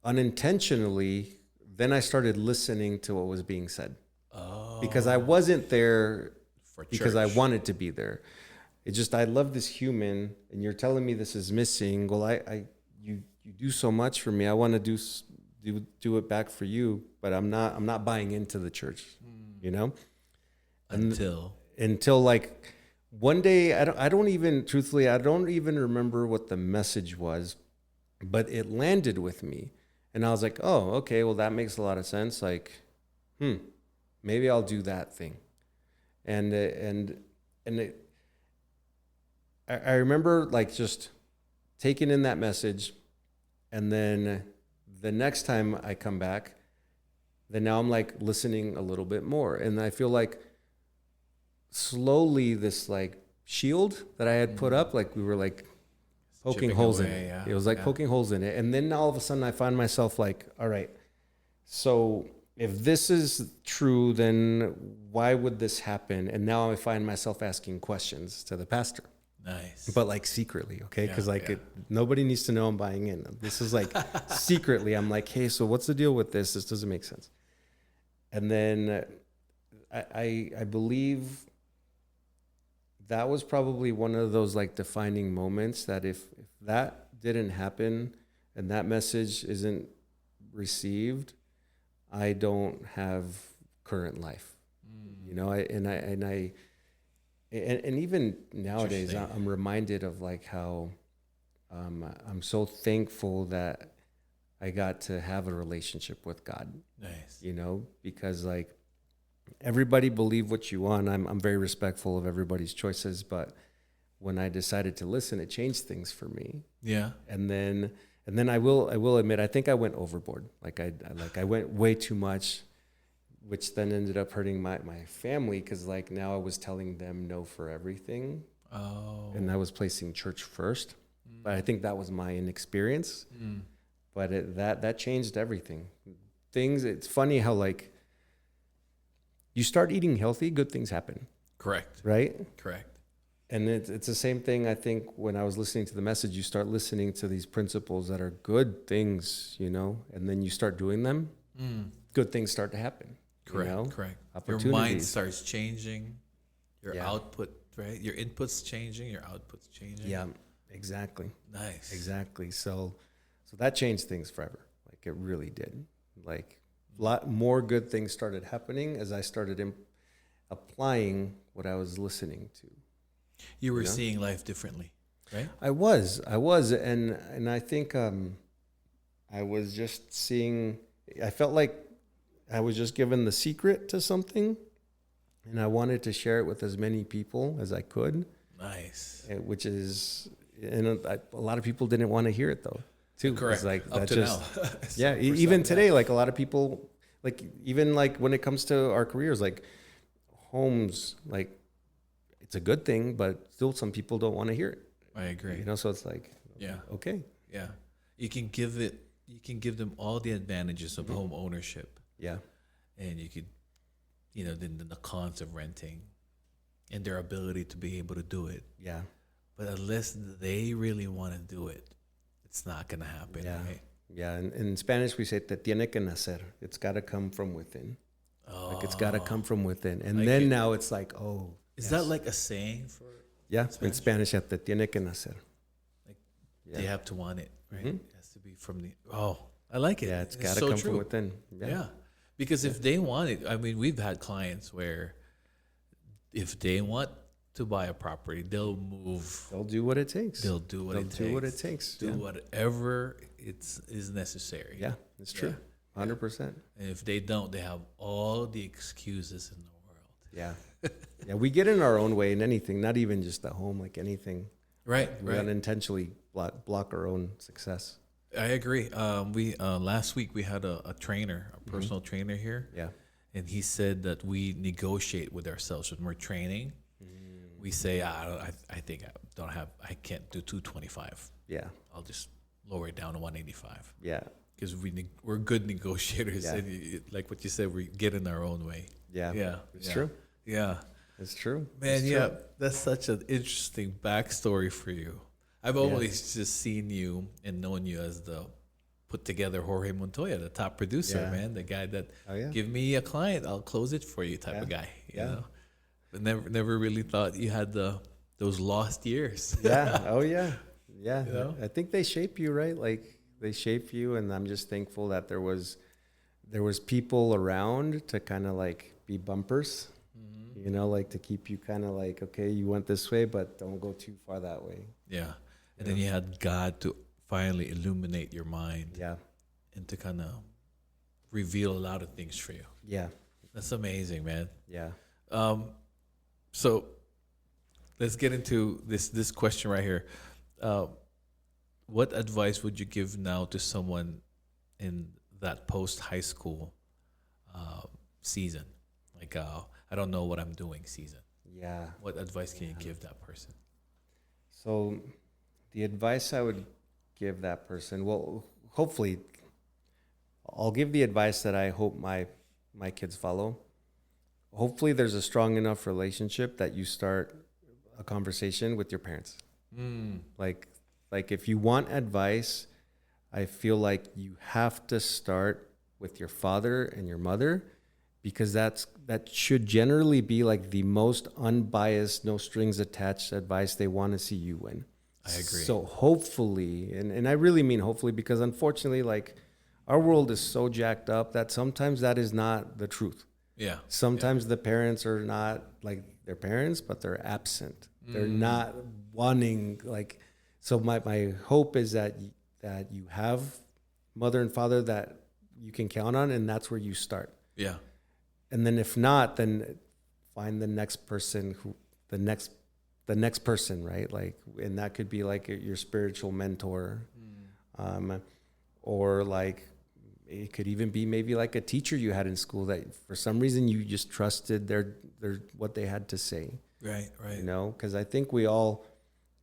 unintentionally, then I started listening to what was being said. Oh. Because I wasn't there because I wanted to be there. It's just, I love this human, and you're telling me this is missing. Well, you do so much for me. I want to do it back for you, but I'm not buying into the church, you know? Until like one day, I don't even remember what the message was, but it landed with me. And I was like, oh, okay, well, that makes a lot of sense. Like, maybe I'll do that thing. And I remember like just taking in that message, and then the next time I come back, then now I'm like listening a little bit more, and I feel like slowly this like shield that I had put up, like we were like poking holes in it. Yeah. It was like poking holes in it, and then all of a sudden I find myself like, all right, so if this is true, then why would this happen? And now I find myself asking questions to the pastor. Nice. But like secretly, okay? Because nobody needs to know I'm buying in. This is like secretly, I'm like, hey, so what's the deal with this? This doesn't make sense. And then I believe that was probably one of those like defining moments that if that didn't happen and that message isn't received, I don't have current life, you know. And even nowadays, I'm reminded of like how I'm so thankful that I got to have a relationship with God. Nice, you know, because like everybody believe what you want. I'm very respectful of everybody's choices, but when I decided to listen, it changed things for me. Yeah, and then I will admit, I think I went overboard. Like I went way too much which then ended up hurting my family, because like now I was telling them no for everything. Oh. And I was placing church first. But I think that was my inexperience. But that changed everything. It's funny how like you start eating healthy, good things happen. Correct. Right? Correct. And it's the same thing, I think, when I was listening to the message. You start listening to these principles that are good things, you know, and then you start doing them. Good things start to happen. Correct. You know? Correct. Opportunities. Your mind starts changing. Your Yeah. output, right? Your input's changing. Your output's changing. Yeah, exactly. Nice. Exactly. So that changed things forever. Like it really did. Like a lot more good things started happening as I started applying what I was listening to. You were seeing life differently, right? I was, and I think I was just seeing. I felt like I was just given the secret to something, and I wanted to share it with as many people as I could. Nice. Which is, and a lot of people didn't want to hear it though. Too. Correct. It's like Up that to just, now. yeah. Even today, like a lot of people, like even like when it comes to our careers, like homes, like it's a good thing, but still some people don't want to hear it. I agree. You know, so it's like, Yeah. okay. Yeah. You can give them all the advantages of home ownership. Yeah. And you could, then the cons of renting and their ability to be able to do it. Yeah. But unless they really want to do it, it's not going to happen. Yeah. Right? Yeah. And in Spanish, we say, te tiene que nacer. It's got to come from within. Oh, Like it's got to come from within. And like then it. now it's like, oh. Is that like a saying for? Yeah. Spanish? In Spanish, te tiene que nacer. Like Yeah. they have to want it, right? Mhm. It has to be from the. Oh, I like it. Yeah. It's got to so come true. from within. Yeah. Because if they want it, I mean, we've had clients where if they want to buy a property, they'll move. They'll do what it takes. They'll do what it takes. Do what it takes. Do whatever is necessary. Yeah, it's true. 100%. And if they don't, they have all the excuses in the world. Yeah. Yeah, we get in our own way in anything, not even just at home, like anything. Right, We unintentionally block our own success. I agree. We last week we had a trainer, a personal trainer here. Yeah. And he said that we negotiate with ourselves when we're training. We say, I think I can't do 225. Yeah. I'll just lower it down to 185. Yeah. Because we're good negotiators. Yeah. And like what you said, we get in our own way. Yeah. Yeah. It's true. Yeah. It's true. Man, It's yeah, true. that's such an interesting backstory for you. I've always just seen you and known you as the put together Jorge Montoya, the top producer, Yeah. man, the guy that yeah. give me a client, I'll close it for you type of guy. You know? But never really thought you had those lost years. Yeah. Oh yeah. Yeah. You know? I think they shape you, right? Like they shape you, and I'm just thankful that there was people around to kind of like be bumpers. You know, like to keep you kind of like, okay, you went this way, but don't go too far that way. Yeah. And then you had God to finally illuminate your mind. Yeah. And to kind of reveal a lot of things for you. Yeah. That's amazing, man. Yeah. So let's get into this question right here. What advice would you give now to someone in that post high school season? Like, I don't know what I'm doing season. Yeah. What advice can you give that person? So the advice I would give that person, well, hopefully I'll give the advice that I hope my kids follow. Hopefully there's a strong enough relationship that you start a conversation with your parents. Like if you want advice, I feel like you have to start with your father and your mother, because that should generally be like the most unbiased, no strings attached advice they want to see you win. I agree. So hopefully, and I really mean hopefully, because unfortunately, like our world is so jacked up that sometimes that is not the truth. Yeah. Sometimes the parents are not like their parents, but they're absent. They're not wanting like. So my hope is that you have mother and father that you can count on, and that's where you start. Yeah. And then if not, then find the next person the next person, right? Like, and that could be like your spiritual mentor, or like it could even be maybe like a teacher you had in school that for some reason you just trusted their what they had to say. Right. You know, because I think we all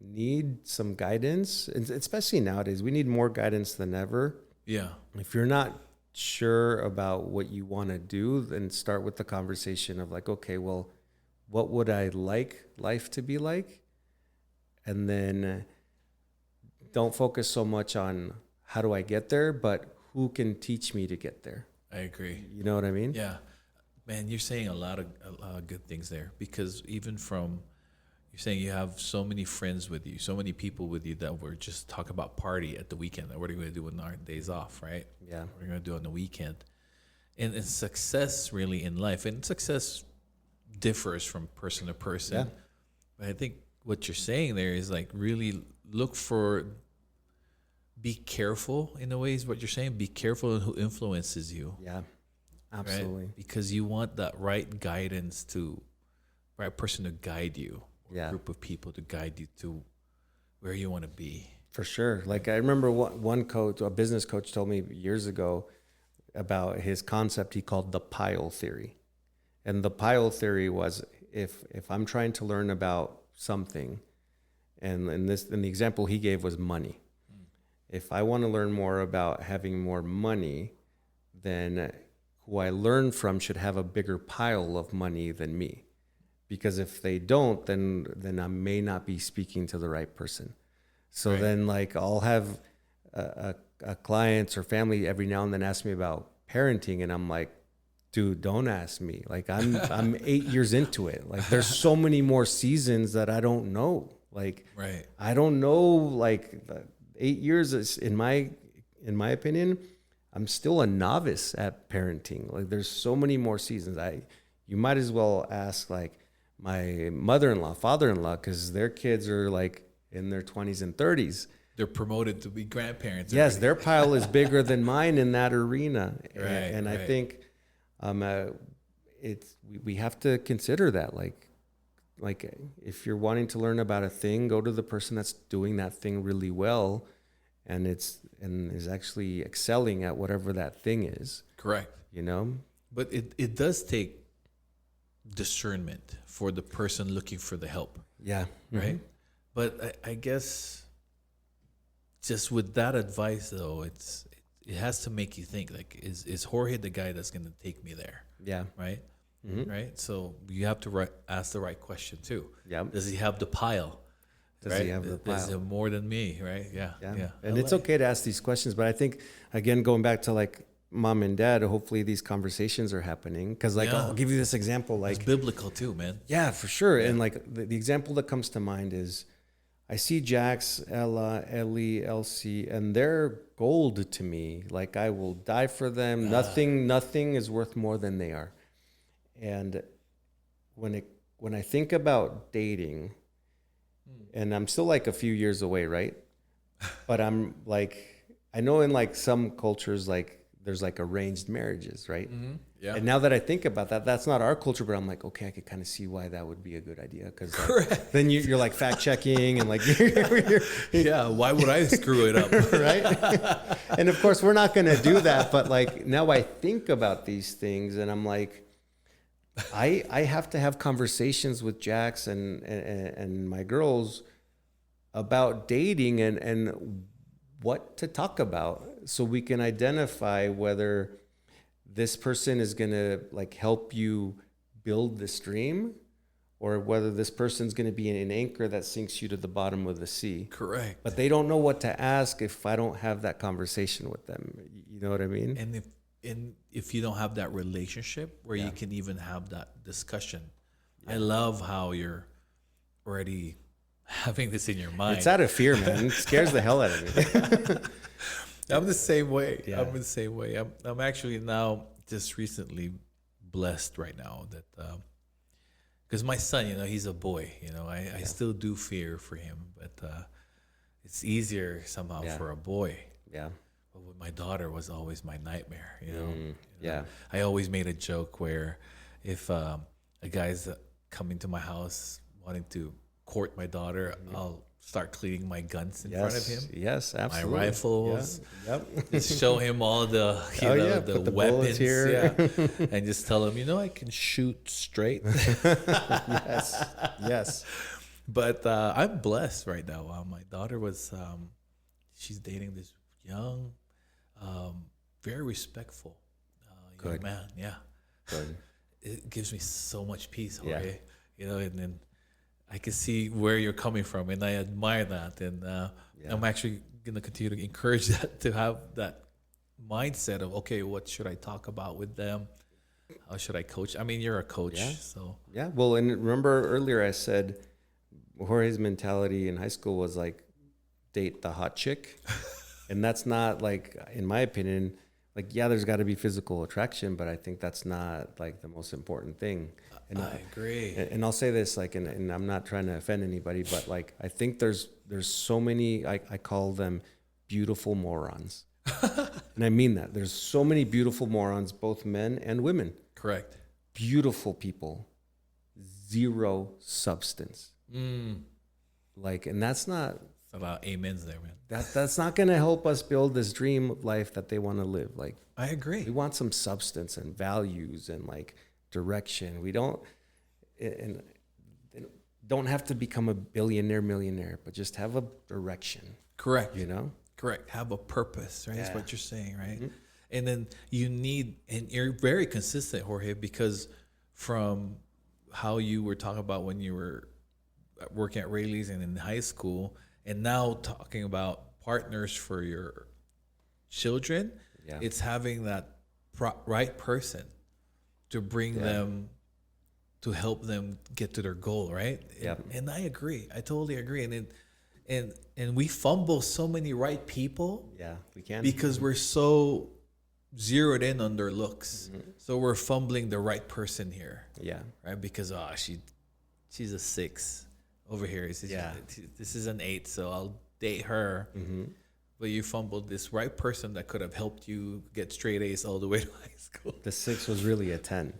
need some guidance, and especially nowadays, we need more guidance than ever. Yeah. If you're not sure about what you want to do, then start with the conversation of like, okay, well, what would I like life to be like? And then don't focus so much on how do I get there, but who can teach me to get there? I agree. You know what I mean? Yeah. Man, you're saying a lot of good things there, because even from, you're saying you have so many friends with you, so many people with you that were just talk about party at the weekend. What are we going to do on our days off, right? Yeah. What are we going to do on the weekend? And success really in life, and success differs from person to person. Yeah. But I think what you're saying there is like really look for, be careful in a way is what you're saying. Be careful in who influences you. Yeah. Absolutely. Right? Because you want that right guidance right person to guide you. Yeah. Group of people to guide you to where you want to be. For sure. Like I remember one coach, a business coach, told me years ago about his concept he called the pile theory. And the pile theory was if I'm trying to learn about something, and the example he gave was money. If I want to learn more about having more money, then who I learn from should have a bigger pile of money than me. Because if they don't, then I may not be speaking to the right person. So right. Then like I'll have a clients or family every now and then ask me about parenting, and I'm like, dude, don't ask me. Like I'm 8 years into it. Like there's so many more seasons that I don't know. Like right. I don't know. Like 8 years is in my opinion, I'm still a novice at parenting. Like there's so many more seasons. You might as well ask like my mother-in-law, father-in-law, because their kids are like in their 20s and 30s. They're promoted to be grandparents. Yes, already. their pile is bigger than mine in that arena. Right, and right. I think we have to consider that. Like if you're wanting to learn about a thing, go to the person that's doing that thing really well, and is actually excelling at whatever that thing is. Correct. You know? But it does take discernment for the person looking for the help. Yeah. Right. Mm-hmm. But I guess just with that advice though, it has to make you think like, is Jorge the guy that's going to take me there? Yeah. Right. Mm-hmm. Right. So you have to ask the right question too. Yeah. Does he have the pile? Does he have the pile? Is it more than me? Right. Yeah. Yeah. And it's okay to ask these questions, but I think again, going back to like mom and dad, hopefully these conversations are happening. Because like I'll give you this example. Like it's biblical too, man. Yeah, for sure. Yeah. And like the example that comes to mind is I see Jax, Ella, Ellie, Elsie, and they're gold to me. Like I will die for them. Nothing is worth more than they are. And when I think about dating, and I'm still like a few years away, right? But I'm like, I know in like some cultures, like there's like arranged marriages, right? Mm-hmm. Yeah. And now that I think about that, that's not our culture, but I'm like, okay, I could kind of see why that would be a good idea. Because like, then you're like fact checking and like, yeah, why would I screw it up? Right? And of course, we're not going to do that. But like now I think about these things and I'm like, I have to have conversations with Jax and my girls about dating and what to talk about so we can identify whether this person is going to like help you build the stream or whether this person's going to be an anchor that sinks you to the bottom of the sea. Correct. But they don't know what to ask if I don't have that conversation with them. You know what I mean? And if you don't have that relationship where you can even have that discussion, I love how you're already having this in your mind. It's out of fear, man. It scares the hell out of me. I'm the same way. Yeah. I'm the same way. I'm actually now just recently blessed right now that because my son, he's a boy. I still do fear for him, but it's easier somehow for a boy. Yeah. But with my daughter was always my nightmare. Yeah. I always made a joke where if a guy's coming to my house wanting to court my daughter, I'll start cleaning my guns in front of him. Yes, absolutely. My rifles. Yeah. Yep. Just show him all the the weapons here. and just tell him, I can shoot straight. Yes. But I'm blessed right now. My daughter she's dating this young, very respectful young man. Yeah. Good. It gives me so much peace, Jorge. And then I can see where you're coming from, and I admire that. And I'm actually going to continue to encourage that, to have that mindset of, okay, what should I talk about with them? How should I coach? I mean, you're a coach, so. Yeah, well, and remember earlier I said Jorge's mentality in high school was like, date the hot chick. And that's not like, in my opinion, like, there's got to be physical attraction, but I think that's not like the most important thing. And I agree. And I'll say this, like, and I'm not trying to offend anybody, but like, I think there's so many, I call them beautiful morons. And I mean that. There's so many beautiful morons, both men and women. Correct. Beautiful people, zero substance. Like, and that's not a lot of amens there, man. That's not going to help us build this dream life that they want to live. Like, I agree. We want some substance and values and like direction. We don't have to become a millionaire, but just have a direction. Correct. Correct. Have a purpose, right? That's what you're saying, right? Mm-hmm. And then and you're very consistent, Jorge, because from how you were talking about when you were working at Raley's and in high school, and now talking about partners for your children, it's having that right person to bring them, to help them get to their goal, right? Yeah. And I agree. I totally agree. And we fumble so many right people. Yeah, we can. Because we're so zeroed in on their looks. So we're fumbling the right person here. Yeah. Right? Because she's a 6 over here. This is an 8, so I'll date her. But you fumbled this right person that could have helped you get straight A's all the way to high school. The 6 was really a 10.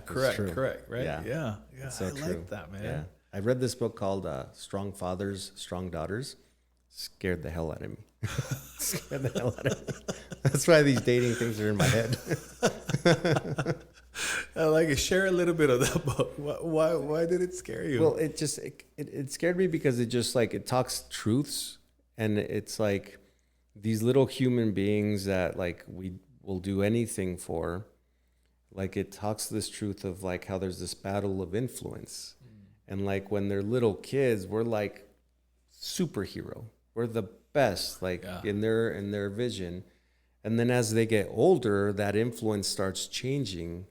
Correct, right? Yeah. So I true. like that, man. Yeah. I read this book called Strong Fathers, Strong Daughters. Scared the hell out of me. Scared the hell out of me. That's why these dating things are in my head. I like it. Share a little bit of that book. Why did it scare you? Well, it scared me because it just like, it talks truths, and it's like these little human beings that like we will do anything for. Like, it talks this truth of like how there's this battle of influence. And like when they're little kids, we're like superhero. We're the best, like in their vision. And then as they get older, that influence starts changing.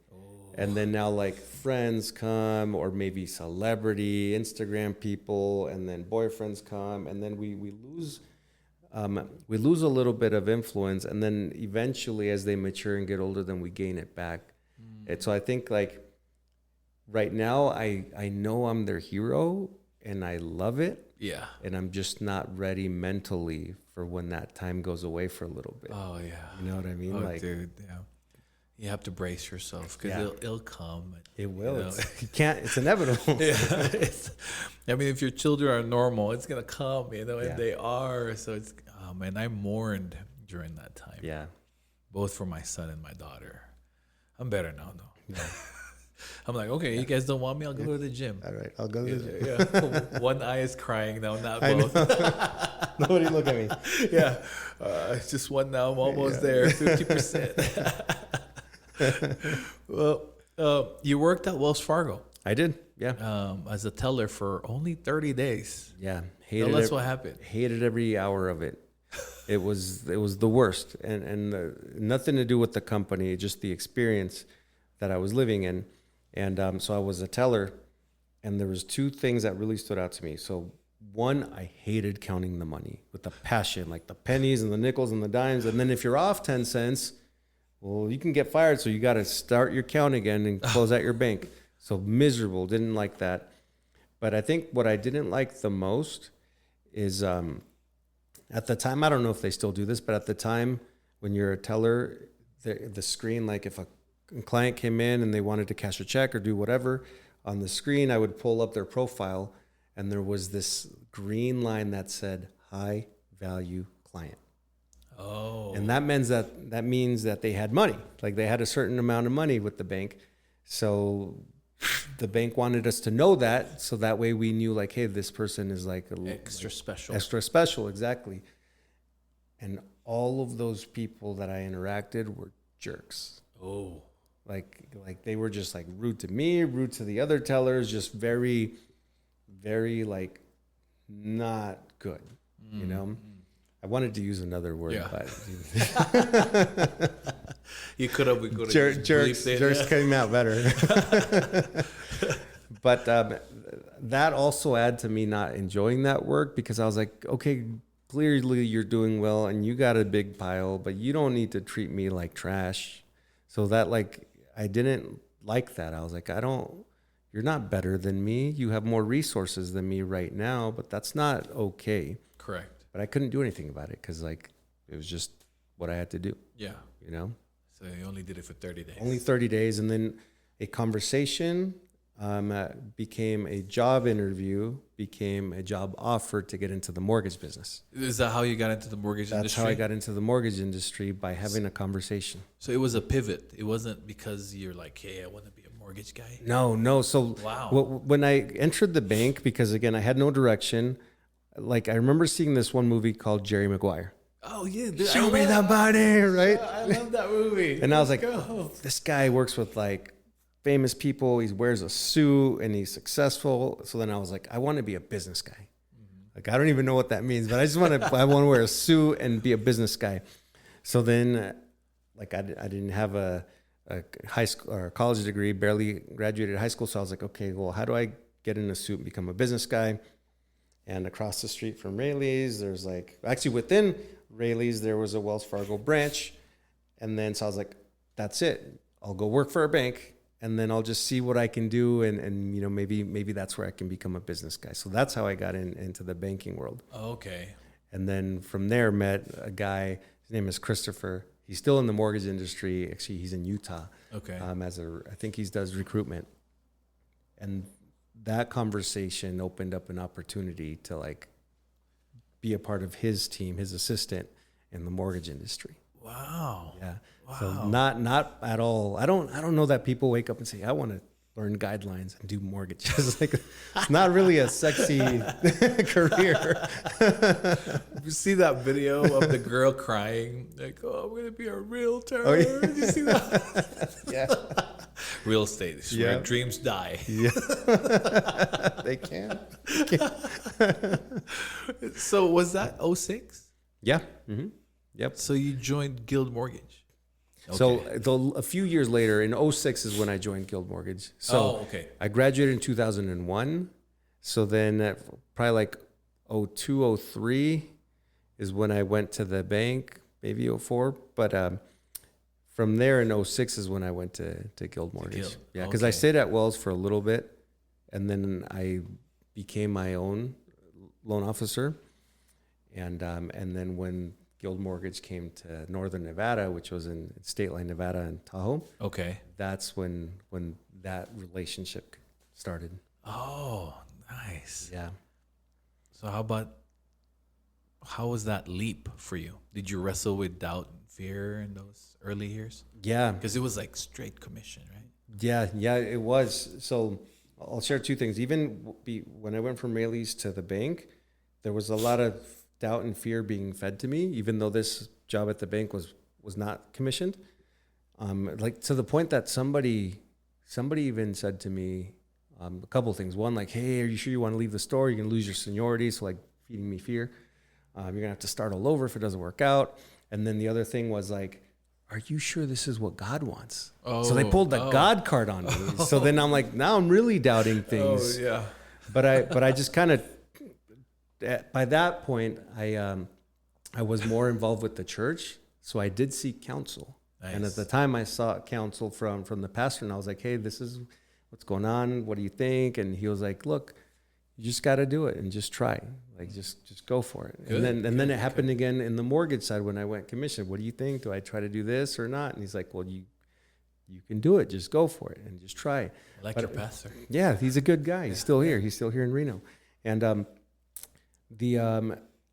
And then now like friends come, or maybe celebrity, Instagram people, and then boyfriends come, and then we lose a little bit of influence. And then eventually, as they mature and get older, then we gain it back. And so I think like right now, I know I'm their hero and I love it. Yeah. And I'm just not ready mentally for when that time goes away for a little bit. Oh, yeah. You know what I mean? Oh, like, dude, yeah. You have to brace yourself because it'll come. It will. You can't. It's inevitable. I mean, if your children are normal, it's going to come, and they are. So it's, man, I mourned during that time. Yeah. Both for my son and my daughter. I'm better now, though. Yeah. I'm like, okay, you guys don't want me? I'll go to the gym. All right, I'll go to the gym. Yeah. One eye is crying now, not both. Nobody look at me. Yeah. It's just one now. I'm almost there, 50%. Well, you worked at Wells Fargo. I did, yeah. As a teller for only 30 days. Yeah. Tell us what happened. Hated every hour of it. It was the worst, and nothing to do with the company, just the experience that I was living in. And so I was a teller, and there was 2 things that really stood out to me. So one, I hated counting the money with a passion, like the pennies and the nickels and the dimes. And then if you're off 10 cents, well, you can get fired. So you got to start your count again and close out your bank. So miserable, didn't like that. But I think what I didn't like the most is at the time, I don't know if they still do this, but at the time when you're a teller, the screen, like if a client came in and they wanted to cash a check or do whatever on the screen, I would pull up their profile, and there was this green line that said high value client. Oh. And that means that they had money. Like they had a certain amount of money with the bank. So the bank wanted us to know that, so that way we knew like, hey, this person is like Special. Extra special, exactly. And all of those people that I interacted were jerks. Oh. Like they were just like rude to me, rude to the other tellers, just very, very like not good, you know? I wanted to use another word, but you could have. Jerks came out better. But that also added to me not enjoying that work, because I was like, okay, clearly you're doing well and you got a big pile, but you don't need to treat me like trash. So that like, I didn't like that. I was like, you're not better than me. You have more resources than me right now, but that's not okay. Correct. But I couldn't do anything about it because like it was just what I had to do. Yeah. You know? So you only did it for 30 days. Only 30 days. And then a conversation became a job interview, became a job offer to get into the mortgage business. Is that how you got into the mortgage industry? That's how I got into the mortgage industry, by having a conversation. So it was a pivot. It wasn't because you're like, hey, I want to be a mortgage guy. No. So wow. When I entered the bank, because again, I had no direction. Like I remember seeing this one movie called Jerry Maguire. Oh yeah, dude, Show me the money, right? I love that movie. And I was like, this guy works with like famous people. He wears a suit and he's successful. So then I was like, I want to be a business guy. Mm-hmm. Like I don't even know what that means, but I want to wear a suit and be a business guy. So then, like I didn't have a high school or a college degree, barely graduated high school. So I was like, okay, well, how do I get in a suit and become a business guy? And across the street from Raley's, there's like, actually within Raley's, there was a Wells Fargo branch. And then, so I was like, that's it. I'll go work for a bank and then I'll just see what I can do. And you know, maybe that's where I can become a business guy. So that's how I got into the banking world. Okay. And then from there, met a guy, his name is Christopher. He's still in the mortgage industry. Actually, he's in Utah. Okay. I think he does recruitment. And that conversation opened up an opportunity to like be a part of his team, his assistant in the mortgage industry. Wow. Yeah. Wow. So not at all. I don't know that people wake up and say, I want to learn guidelines and do mortgages. Like it's not really a sexy career. You see that video of the girl crying, like, "Oh, I'm gonna be a realtor." Oh, yeah. Did you see that? Yeah. Real estate is where dreams die. Yeah. They can. So was that 06? Yeah. Mm-hmm. Yep. So you joined Guild Mortgage. Okay. So a few years later, in 06 is when I joined Guild Mortgage. So okay. I graduated in 2001. So then probably like 02, 03 is when I went to the bank, maybe 04. But from there in 06 is when I went to Guild Mortgage. Yeah, because I stayed at Wells for a little bit. And then I became my own loan officer. And then when Guild Mortgage came to Northern Nevada, which was in State Line, Nevada and Tahoe. Okay. That's when that relationship started. Oh, nice. Yeah. So how was that leap for you? Did you wrestle with doubt and fear in those early years? Yeah. Because it was like straight commission, right? Yeah, it was. So I'll share two things. Even when I went from Raley's to the bank, there was a lot of doubt and fear being fed to me, even though this job at the bank was not commissioned. Like to the point that somebody even said to me a couple of things. One, like, hey, are you sure you want to leave the store? You're going to lose your seniority. So like feeding me fear. You're going to have to start all over if it doesn't work out. And then the other thing was like, are you sure this is what God wants? So they pulled the God card on me. So then I'm like, now I'm really doubting things. Oh, yeah. But I just kind of, by that point, I was more involved with the church, so I did seek counsel. Nice. And at the time, I sought counsel from the pastor, and I was like, "Hey, this is what's going on. What do you think?" And he was like, "Look, you just got to do it and just try. Like, just go for it." Good, and then it happened again in the mortgage side when I went commission. What do you think? Do I try to do this or not? And he's like, "Well, you can do it. Just go for it and just try." Your pastor. Yeah, he's a good guy. He's still here. He's still here in Reno, and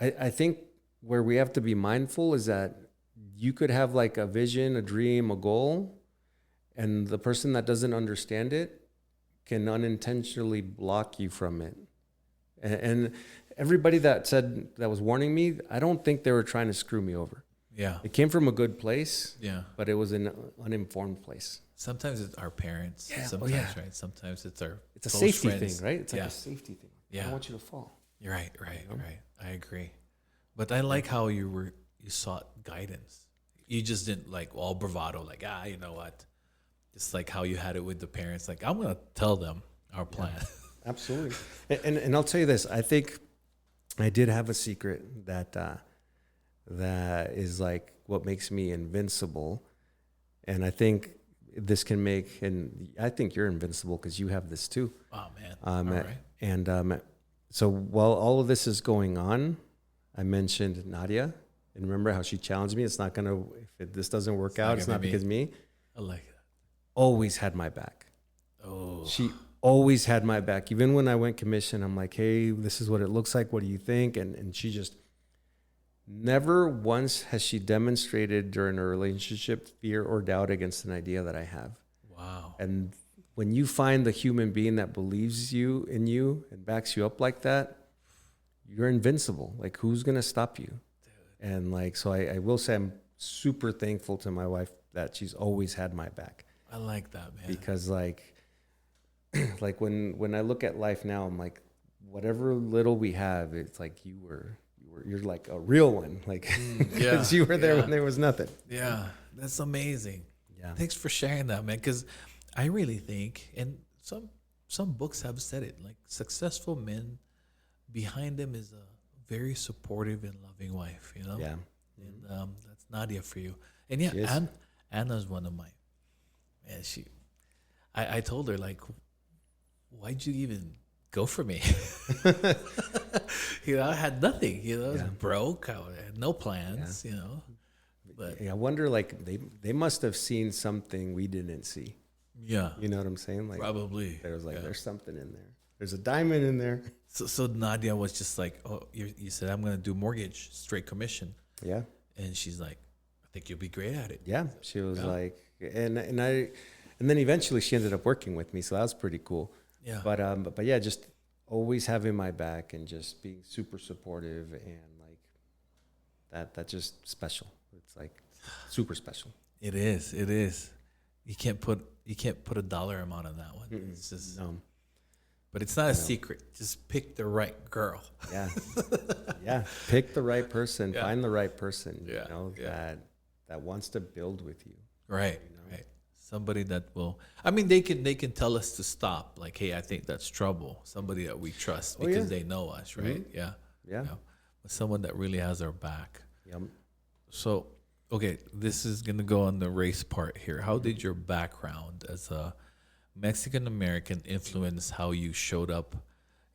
I think where we have to be mindful is that you could have like a vision, a dream, a goal, and the person that doesn't understand it can unintentionally block you from it. And everybody that was warning me, I don't think they were trying to screw me over. Yeah. It came from a good place. Yeah. But it was an uninformed place. Sometimes it's our parents. Yeah. Sometimes, right? Sometimes it's our It's a close safety friends. thing, right? It's like a safety thing. I don't want you to fall. You're right. I agree. But I like how you sought guidance. You just didn't like all bravado, like, you know what? Just like how you had it with the parents, like, I'm gonna tell them our plan. Yeah, absolutely. And I'll tell you this, I think I did have a secret that is like what makes me invincible. And I think this can make, and I think you're invincible because you have this too. Oh man. All right. And so while all of this is going on, I mentioned Nadia. And remember how she challenged me? It's not going to, this doesn't work out, it's not because of me. I like that. Always had my back. Oh. She always had my back. Even when I went commission, I'm like, hey, this is what it looks like. What do you think? And she just never once has she demonstrated during a relationship fear or doubt against an idea that I have. Wow. And when you find the human being that believes in you and backs you up like that, you're invincible. Like, who's going to stop you? And like, so I will say I'm super thankful to my wife that she's always had my back. I like that, man. Because like when I look at life now, I'm like, whatever little we have, it's like you're like a real one. Like, because you were there when there was nothing. Yeah, that's amazing. Yeah. Thanks for sharing that, man. Because I really think, and some books have said it, like successful men, behind them is a very supportive and loving wife, you know? Yeah. And that's Nadia for you. And yeah, Anna's one of mine. And I told her, like, why'd you even go for me? You know, I had nothing, you know, I was broke, I had no plans, you know. But I wonder, like, they must have seen something we didn't see. Yeah. You know what I'm saying? Like, probably. there was like, there's something in there. There's a diamond in there. So Nadia was just like, oh, you said I'm going to do mortgage, straight commission. Yeah. And she's like, I think you'll be great at it. Yeah. She was like, and then eventually she ended up working with me. So that was pretty cool. Yeah. But yeah, just always having my back and just being super supportive and like that's just special. It's like super special. It is. You can't put a dollar amount on that one. It's just but it's not a secret. Just pick the right girl. Yeah. Yeah. Pick the right person. Yeah. Find the right person, you know, that wants to build with you. Right. You know? Right. Somebody that will, I mean, they can tell us to stop. Like, hey, I think that's trouble. Somebody that we trust because they know us, right? Mm-hmm. Yeah. Yeah. But someone that really has our back. Yep. So, okay, this is going to go on the race part here. How did your background as a Mexican American influence how you showed up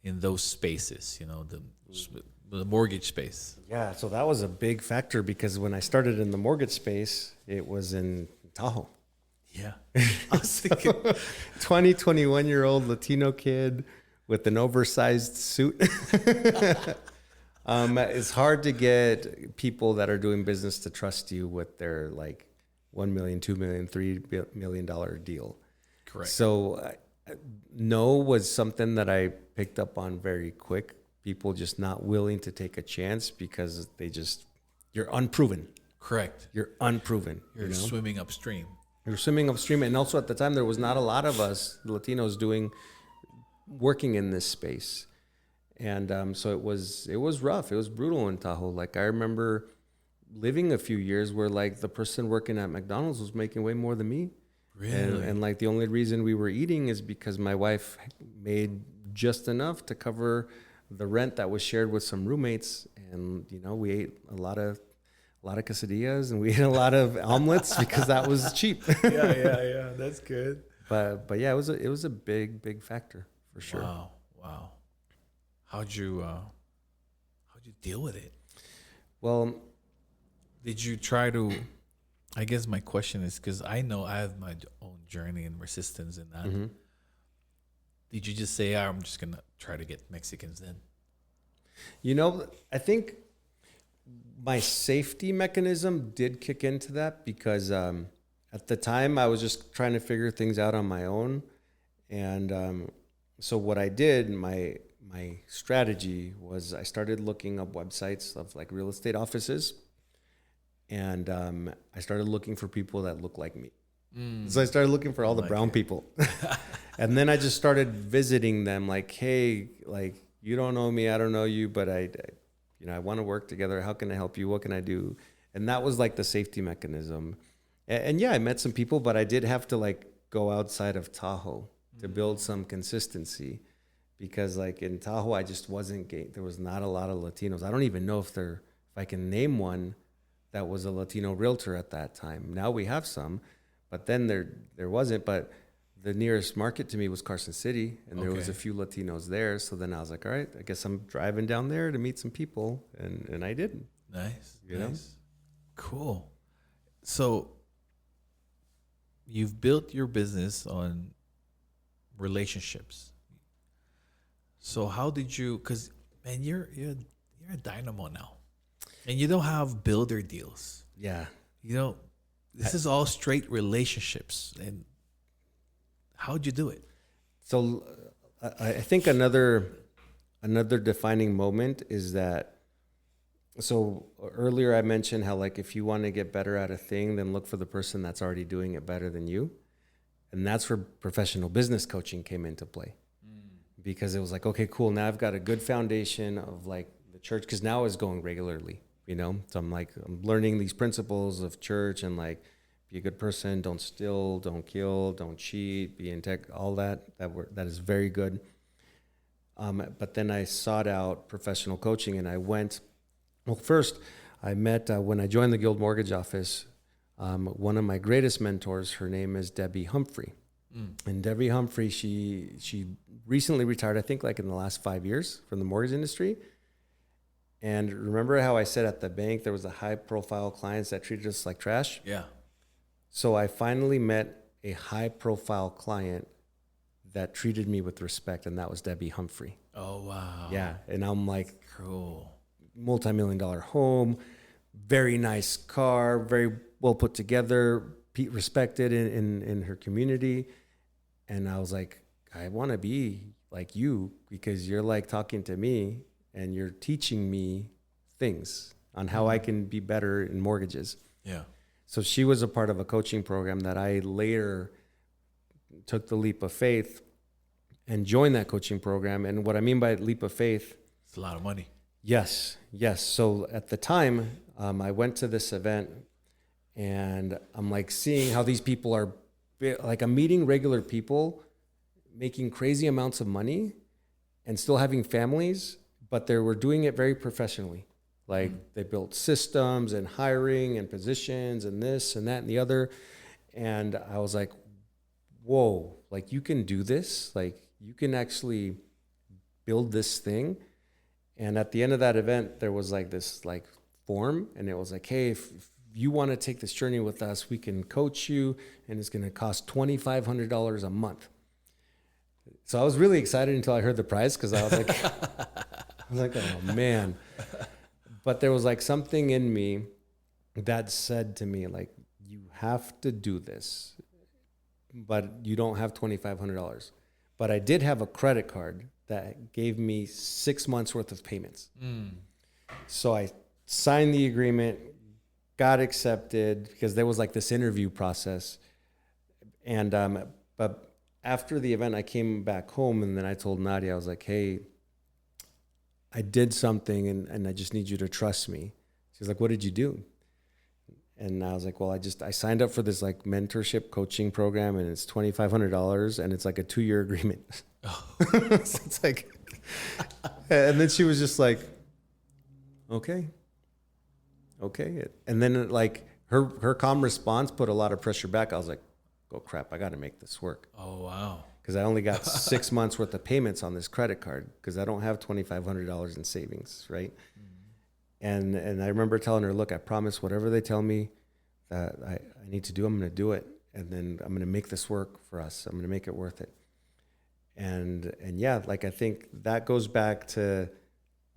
in those spaces, you know, the mortgage space? Yeah, so that was a big factor because when I started in the mortgage space, it was in Tahoe. Yeah. I was thinking 21-year-old Latino kid with an oversized suit. It's hard to get people that are doing business to trust you with their like $1 million, $2 million, $3 million deal. Correct. So no was something that I picked up on very quick. People just not willing to take a chance because you're unproven. Correct. You're unproven. You're swimming upstream. You're swimming upstream. And also at the time, there was not a lot of us Latinos working in this space. And so it was rough. It was brutal in Tahoe. Like I remember living a few years where like the person working at McDonald's was making way more than me. Really? And like the only reason we were eating is because my wife made just enough to cover the rent that was shared with some roommates. And, you know, we ate a lot of quesadillas and we ate a lot of omelets because that was cheap. Yeah. That's good. But yeah, it was a big factor for sure. Wow. How'd you deal with it? Well, did you try to, I guess my question is, because I know I have my own journey and resistance in that. Mm-hmm. Did you just say, I'm just going to try to get Mexicans in? I think my safety mechanism did kick into that because at the time I was just trying to figure things out on my own. And so what I did, my strategy was I started looking up websites of like real estate offices. And I started looking for people that look like me. So I started looking for all the brown people. And then I just started visiting them like, hey, like, you don't know me, I don't know you, but I want to work together. How can I help you? What can I do? And that was like the safety mechanism. And yeah, I met some people, but I did have to like go outside of Tahoe to build some consistency, because like in Tahoe, I just wasn't there was not a lot of Latinos. I don't even know if I can name one that was a Latino realtor at that time. Now we have some, but then there wasn't. But the nearest market to me was Carson City, and there was a few Latinos there. So then I was like, all right, I guess I'm driving down there to meet some people, and I did. Nice. You know? Cool. So you've built your business on relationships. So how did you? Because man, you're a dynamo now, and you don't have builder deals. Yeah. This is all straight relationships. And how'd you do it? So I think another defining moment is that, so earlier I mentioned how like if you want to get better at a thing, then look for the person that's already doing it better than you. And that's where professional business coaching came into play. Because it was like, okay, cool. Now I've got a good foundation of like the church, because now it's going regularly, So I'm learning these principles of church and like, be a good person, don't steal, don't kill, don't cheat, be in tech, all that is very good. But then I sought out professional coaching, and I went, first I met, when I joined the Guild Mortgage office, one of my greatest mentors, her name is Debbie Humphrey. And Debbie Humphrey, she recently retired, I think like in the last 5 years from the mortgage industry. And remember how I said at the bank, there was a high profile clients that treated us like trash? Yeah. So I finally met a high profile client that treated me with respect, and that was Debbie Humphrey. Oh, wow. Yeah. And I'm like, cool. Multi-million-dollar home, very nice car, very well put together, respected in her community. And I was like, I want to be like you, because you're like talking to me and you're teaching me things on how I can be better in mortgages. Yeah. So she was a part of a coaching program that I later took the leap of faith and joined that coaching program. And what I mean by leap of faith, it's a lot of money. Yes. So at the time, I went to this event, and I'm like seeing how these people are, like I'm meeting regular people making crazy amounts of money and still having families, but they were doing it very professionally. Like they built systems and hiring and positions and this and that and the other. And I was like, whoa, like you can do this. Like you can actually build this thing. And at the end of that event, there was like this like form, and it was like, hey, if you want to take this journey with us, we can coach you, and it's going to cost $2,500 a month. So I was really excited until I heard the price, because I was like, oh man. But there was like something in me that said to me, like, you have to do this, but you don't have $2,500. But I did have a credit card that gave me 6 months worth of payments. So I signed the agreement, got accepted, because there was like this interview process. And, but after the event, I came back home, and then I told Nadia, I was like, hey, I did something, and I just need you to trust me. She's like, what did you do? And I was like, well, I signed up for this like mentorship coaching program, and it's $2,500, and it's like a 2-year agreement. Oh. So it's like, and then she was just like, okay. And then like her calm response put a lot of pressure back. I was like, oh crap, I got to make this work. Oh, wow. Because I only got 6 months worth of payments on this credit card, because I don't have $2,500 in savings, right? And I remember telling her, look, I promise whatever they tell me that I need to do, I'm going to do it. And then I'm going to make this work for us. I'm going to make it worth it. And yeah, like I think that goes back to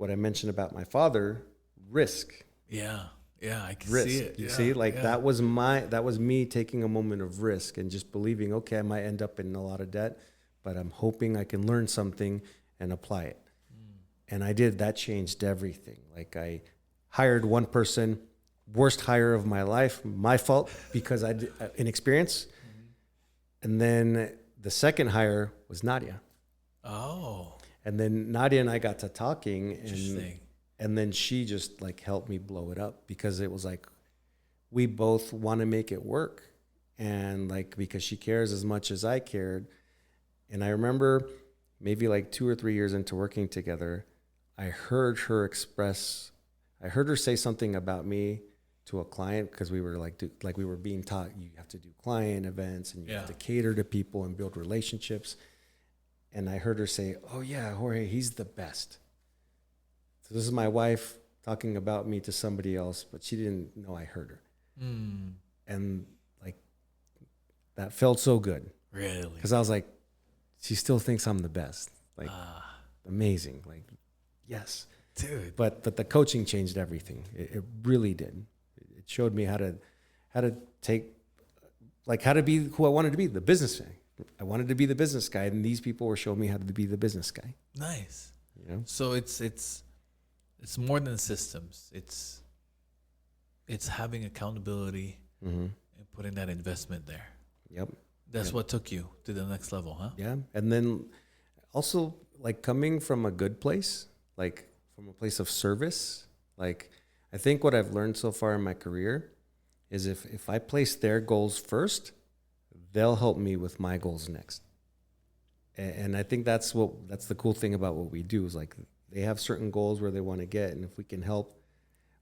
what I mentioned about my father, risk. Yeah. Yeah, I can Risk. see it. You Yeah, see, like yeah. that was me taking a moment of risk and just believing, okay, I might end up in a lot of debt, but I'm hoping I can learn something and apply it. And I did. That changed everything. Like I hired one person, worst hire of my life, my fault because I did inexperience. And then the second hire was Nadia. Oh, And then Nadia and I got to talking, interesting. and then she just like helped me blow it up because it was like we both want to make it work, and like because she cares as much as I cared. And I remember maybe like 2 or 3 years into working together, I heard her say something about me to a client because we were like we were being taught you have to do client events and you have to cater to people and build relationships. And I heard her say, "Oh yeah, Jorge, he's the best." So this is my wife talking about me to somebody else, but she didn't know I heard her. And like that felt so good. Really? Because I was like, she still thinks I'm the best. Like amazing. Like, yes. Dude. But the coaching changed everything. It really did. It showed me how to take, like how to be who I wanted to be, the business guy. I wanted to be the business guy, and these people were showing me how to be the business guy. Nice. You know? So it's more than systems. It's having accountability and putting that investment there. Yep. That's what took you to the next level, huh? Yeah. And then also like coming from a good place, like from a place of service, like I think what I've learned so far in my career is if I place their goals first, they'll help me with my goals next. And I think that's the cool thing about what we do is like they have certain goals where they want to get. And if we can help,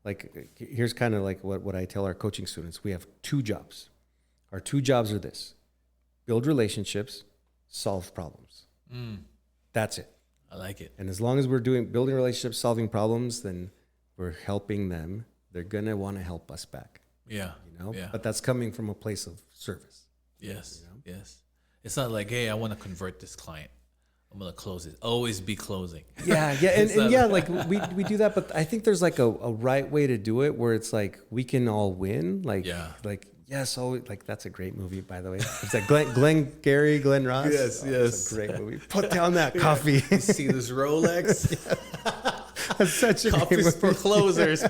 like here's kind of like what I tell our coaching students. We have 2 jobs. Our 2 jobs are this: build relationships, solve problems. That's it. I like it. And as long as we're building relationships, solving problems, then we're helping them. They're going to want to help us back. Yeah. You know? Yeah. But that's coming from a place of service. Yes. You know? Yes. It's not like, hey, I want to convert this client. I'm going to close it. Always be closing. Yeah. Yeah. And yeah, like we do that, but I think there's like a right way to do it where it's like we can all win. Like, yes, always, like that's a great movie, by the way. It's like Glenn Ross. Yes, yes. It's a great movie. Put down that coffee. You see this Rolex? That's such a great Coffee's movie. for closers.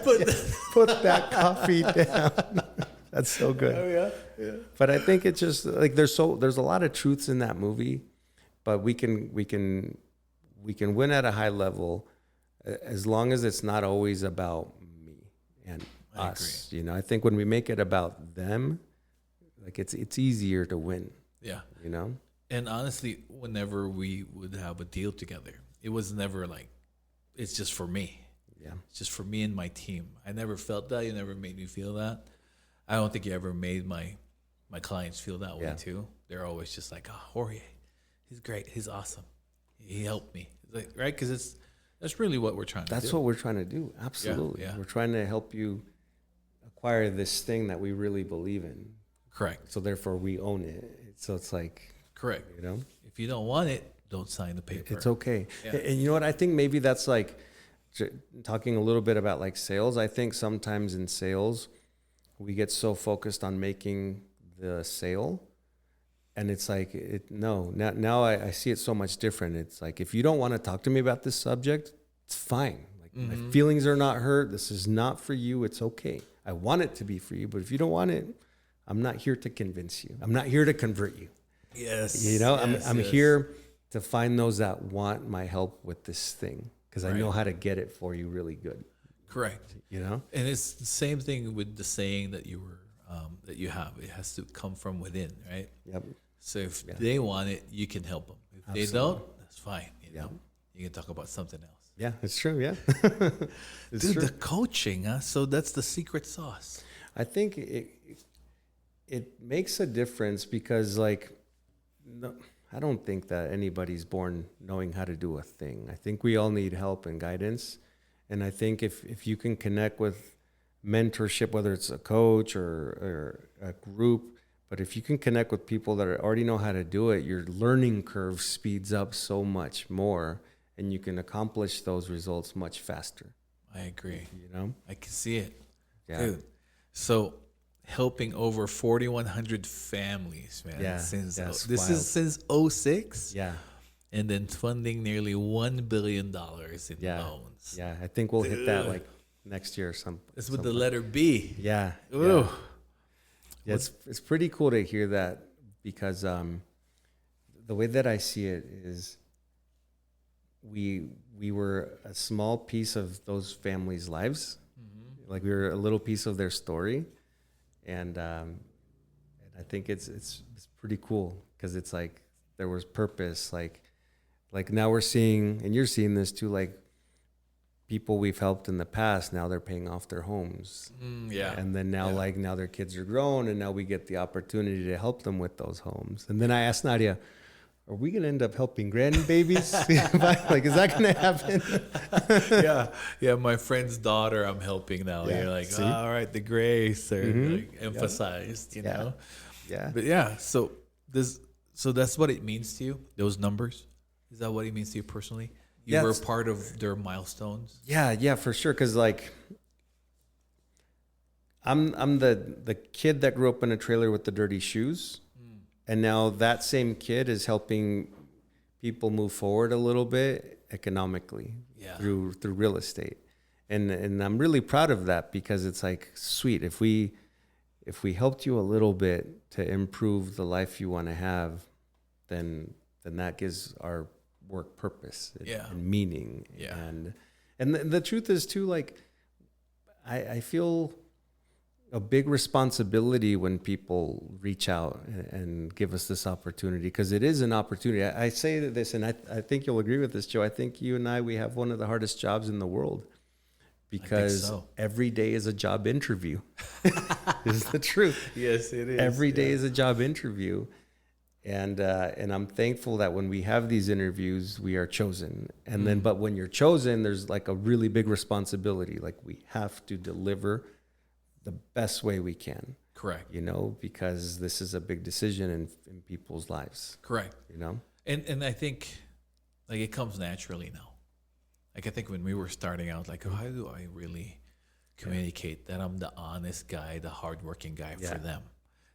Put that coffee down. That's so good. Oh yeah, yeah. But I think it's just like there's a lot of truths in that movie, but we can win at a high level as long as it's not always about me and us. You know, I think when we make it about them, like it's easier to win. Yeah. You know? And honestly, whenever we would have a deal together, it was never like it's just for me. Yeah. It's just for me and my team. I never felt that. You never made me feel that. I don't think you ever made my clients feel that way too. They're always just like, oh, Jorge, he's great. He's awesome. He helped me. Like, right? Because that's really what we're trying to do. That's what we're trying to do. Absolutely. Yeah. We're trying to help you acquire this thing that we really believe in. Correct. So therefore we own it. So it's like, correct. You know, if you don't want it, don't sign the paper. it's okay. Yeah. And you know what? I think maybe that's like talking a little bit about like sales. I think sometimes in sales, we get so focused on making the sale. And it's like, now I see it so much different. It's like, if you don't want to talk to me about this subject, it's fine. Like my feelings are not hurt. This is not for you. It's okay. I want it to be for you, but if you don't want it, I'm not here to convince you. I'm not here to convert you. Yes. You know, yes, I'm yes. here to find those that want my help with this thing because I know how to get it for you really good. Correct. You know? And it's the same thing with the saying that you were that you have. It has to come from within, right? Yep. So if they want it, you can help them. If they don't, that's fine. You know? You can talk about something else. Yeah, it's true. Yeah. It's Dude, true. the coaching, huh? So that's the secret sauce. I think it makes a difference because, like, no, I don't think that anybody's born knowing how to do a thing. I think we all need help and guidance. And I think if you can connect with mentorship, whether it's a coach or a group, but if you can connect with people that already know how to do it, your learning curve speeds up so much more. and you can accomplish those results much faster. I agree. You know, I can see it. yeah. Dude. So helping over 4,100 families, man. Yeah, Since that's this wild. is since '06. Yeah. And then funding nearly $1 billion in Yeah. loans. Yeah. I think we'll hit that like next year or something. It's with the letter B. Yeah. Ooh. Yeah, it's pretty cool to hear that because the way that I see it is we were a small piece of those families' lives. Mm-hmm. Like we were a little piece of their story. And I think it's pretty cool because it's like there was purpose. Like now we're seeing, and you're seeing this too, like people we've helped in the past, now they're paying off their homes. Yeah. And then now, like now their kids are grown and now we get the opportunity to help them with those homes. And then I asked Nadia, are we going to end up helping grandbabies? Like, is that going to happen? Yeah. My friend's daughter, I'm helping now. Yeah. You're like, See? all right, the grace are like emphasized, you know? Yeah. But yeah, so that's what it means to you, those numbers? Is that what it means to you personally? You were part of their milestones? Yeah, for sure. Because like, I'm the kid that grew up in a trailer with the dirty shoes, and now that same kid is helping people move forward a little bit economically through real estate, and I'm really proud of that because it's like sweet if we helped you a little bit to improve the life you want to have, then that gives our work purpose and meaning. And the truth is too, like I feel a big responsibility when people reach out and give us this opportunity, because it is an opportunity. I say this, and I think you'll agree with this, Joe. I think you and we have one of the hardest jobs in the world, because every day is a job interview. Is the truth. Yes, it is. Every day is a job interview. And I'm thankful that when we have these interviews, we are chosen. And then, but when you're chosen, there's like a really big responsibility. Like we have to deliver the best way we can. Correct. You know, because this is a big decision in people's lives. Correct. You know? And I think like it comes naturally now. Like I think when we were starting out, like how do I really communicate that I'm the honest guy, the hardworking guy for them?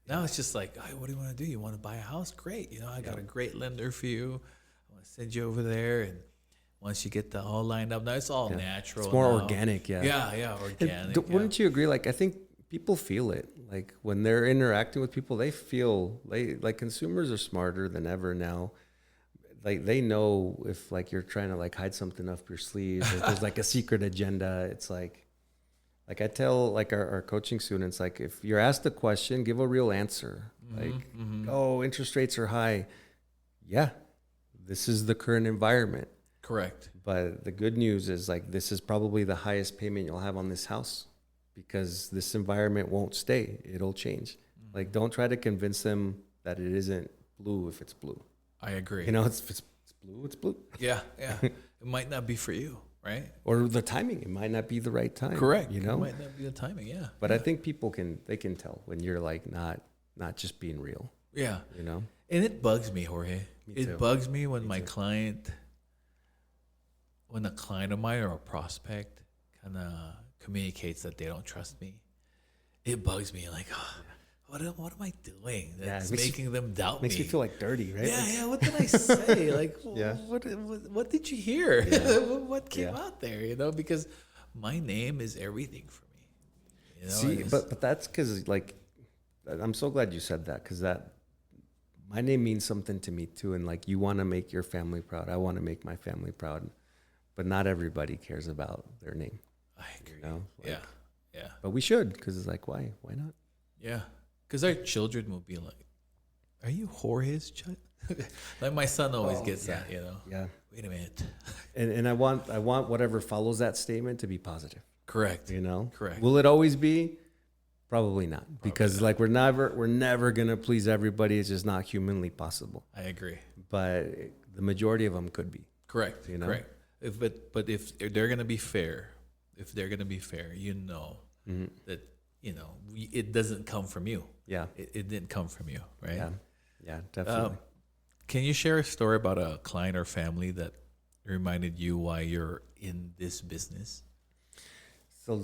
Now it's just like, hey, what do you want to do? You want to buy a house? Great. You know, I got a great lender for you. I want to send you over there. And once you get that all lined up, now it's all natural. It's more now. organic. Yeah, organic. Wouldn't you agree? Like, I think people feel it. Like when they're interacting with people, they feel like consumers are smarter than ever now. Like they know if like you're trying to like hide something up your sleeve, or there's like a secret agenda. It's like I tell like our coaching students, like if you're asked a question, give a real answer. Oh, interest rates are high. Yeah, this is the current environment. Correct. But the good news is like this is probably the highest payment you'll have on this house, because this environment won't stay. It'll change. Like don't try to convince them that it isn't blue if it's blue. I agree. You know, if it's blue, it's blue. Yeah. It might not be for you. Right. Or the timing. It might not be the right time. Correct. You know, it might not be the timing. Yeah. But I think people can tell when you're like not just being real. Yeah. You know, and it bugs me, Jorge. Me too. It bugs me when when a client of mine or a prospect kind of communicates that they don't trust me. It bugs me. Like, what am I doing that's making them doubt me? Makes you feel like dirty, right? Yeah. What did I say? Like, what did you hear? What came out there? You know, because my name is everything for me. You know, See, but that's because like, I'm so glad you said that, because my name means something to me too. And like, you want to make your family proud. I want to make my family proud, but not everybody cares about their name. I agree. You know? Like, yeah. But we should, because it's like, why not? Yeah. Because our children will be like, are you Jorge's child? Like my son always gets that, you know? Yeah. Wait a minute. And I want whatever follows that statement to be positive. Correct. You know? Correct. Will it always be? Probably not. Because like we're never going to please everybody. It's just not humanly possible. I agree. But the majority of them could be. Correct. You know? Correct. But if they're going to be fair, you know that, you know, it doesn't come from you. Yeah. It didn't come from you, right? Yeah, definitely. Can you share a story about a client or family that reminded you why you're in this business? So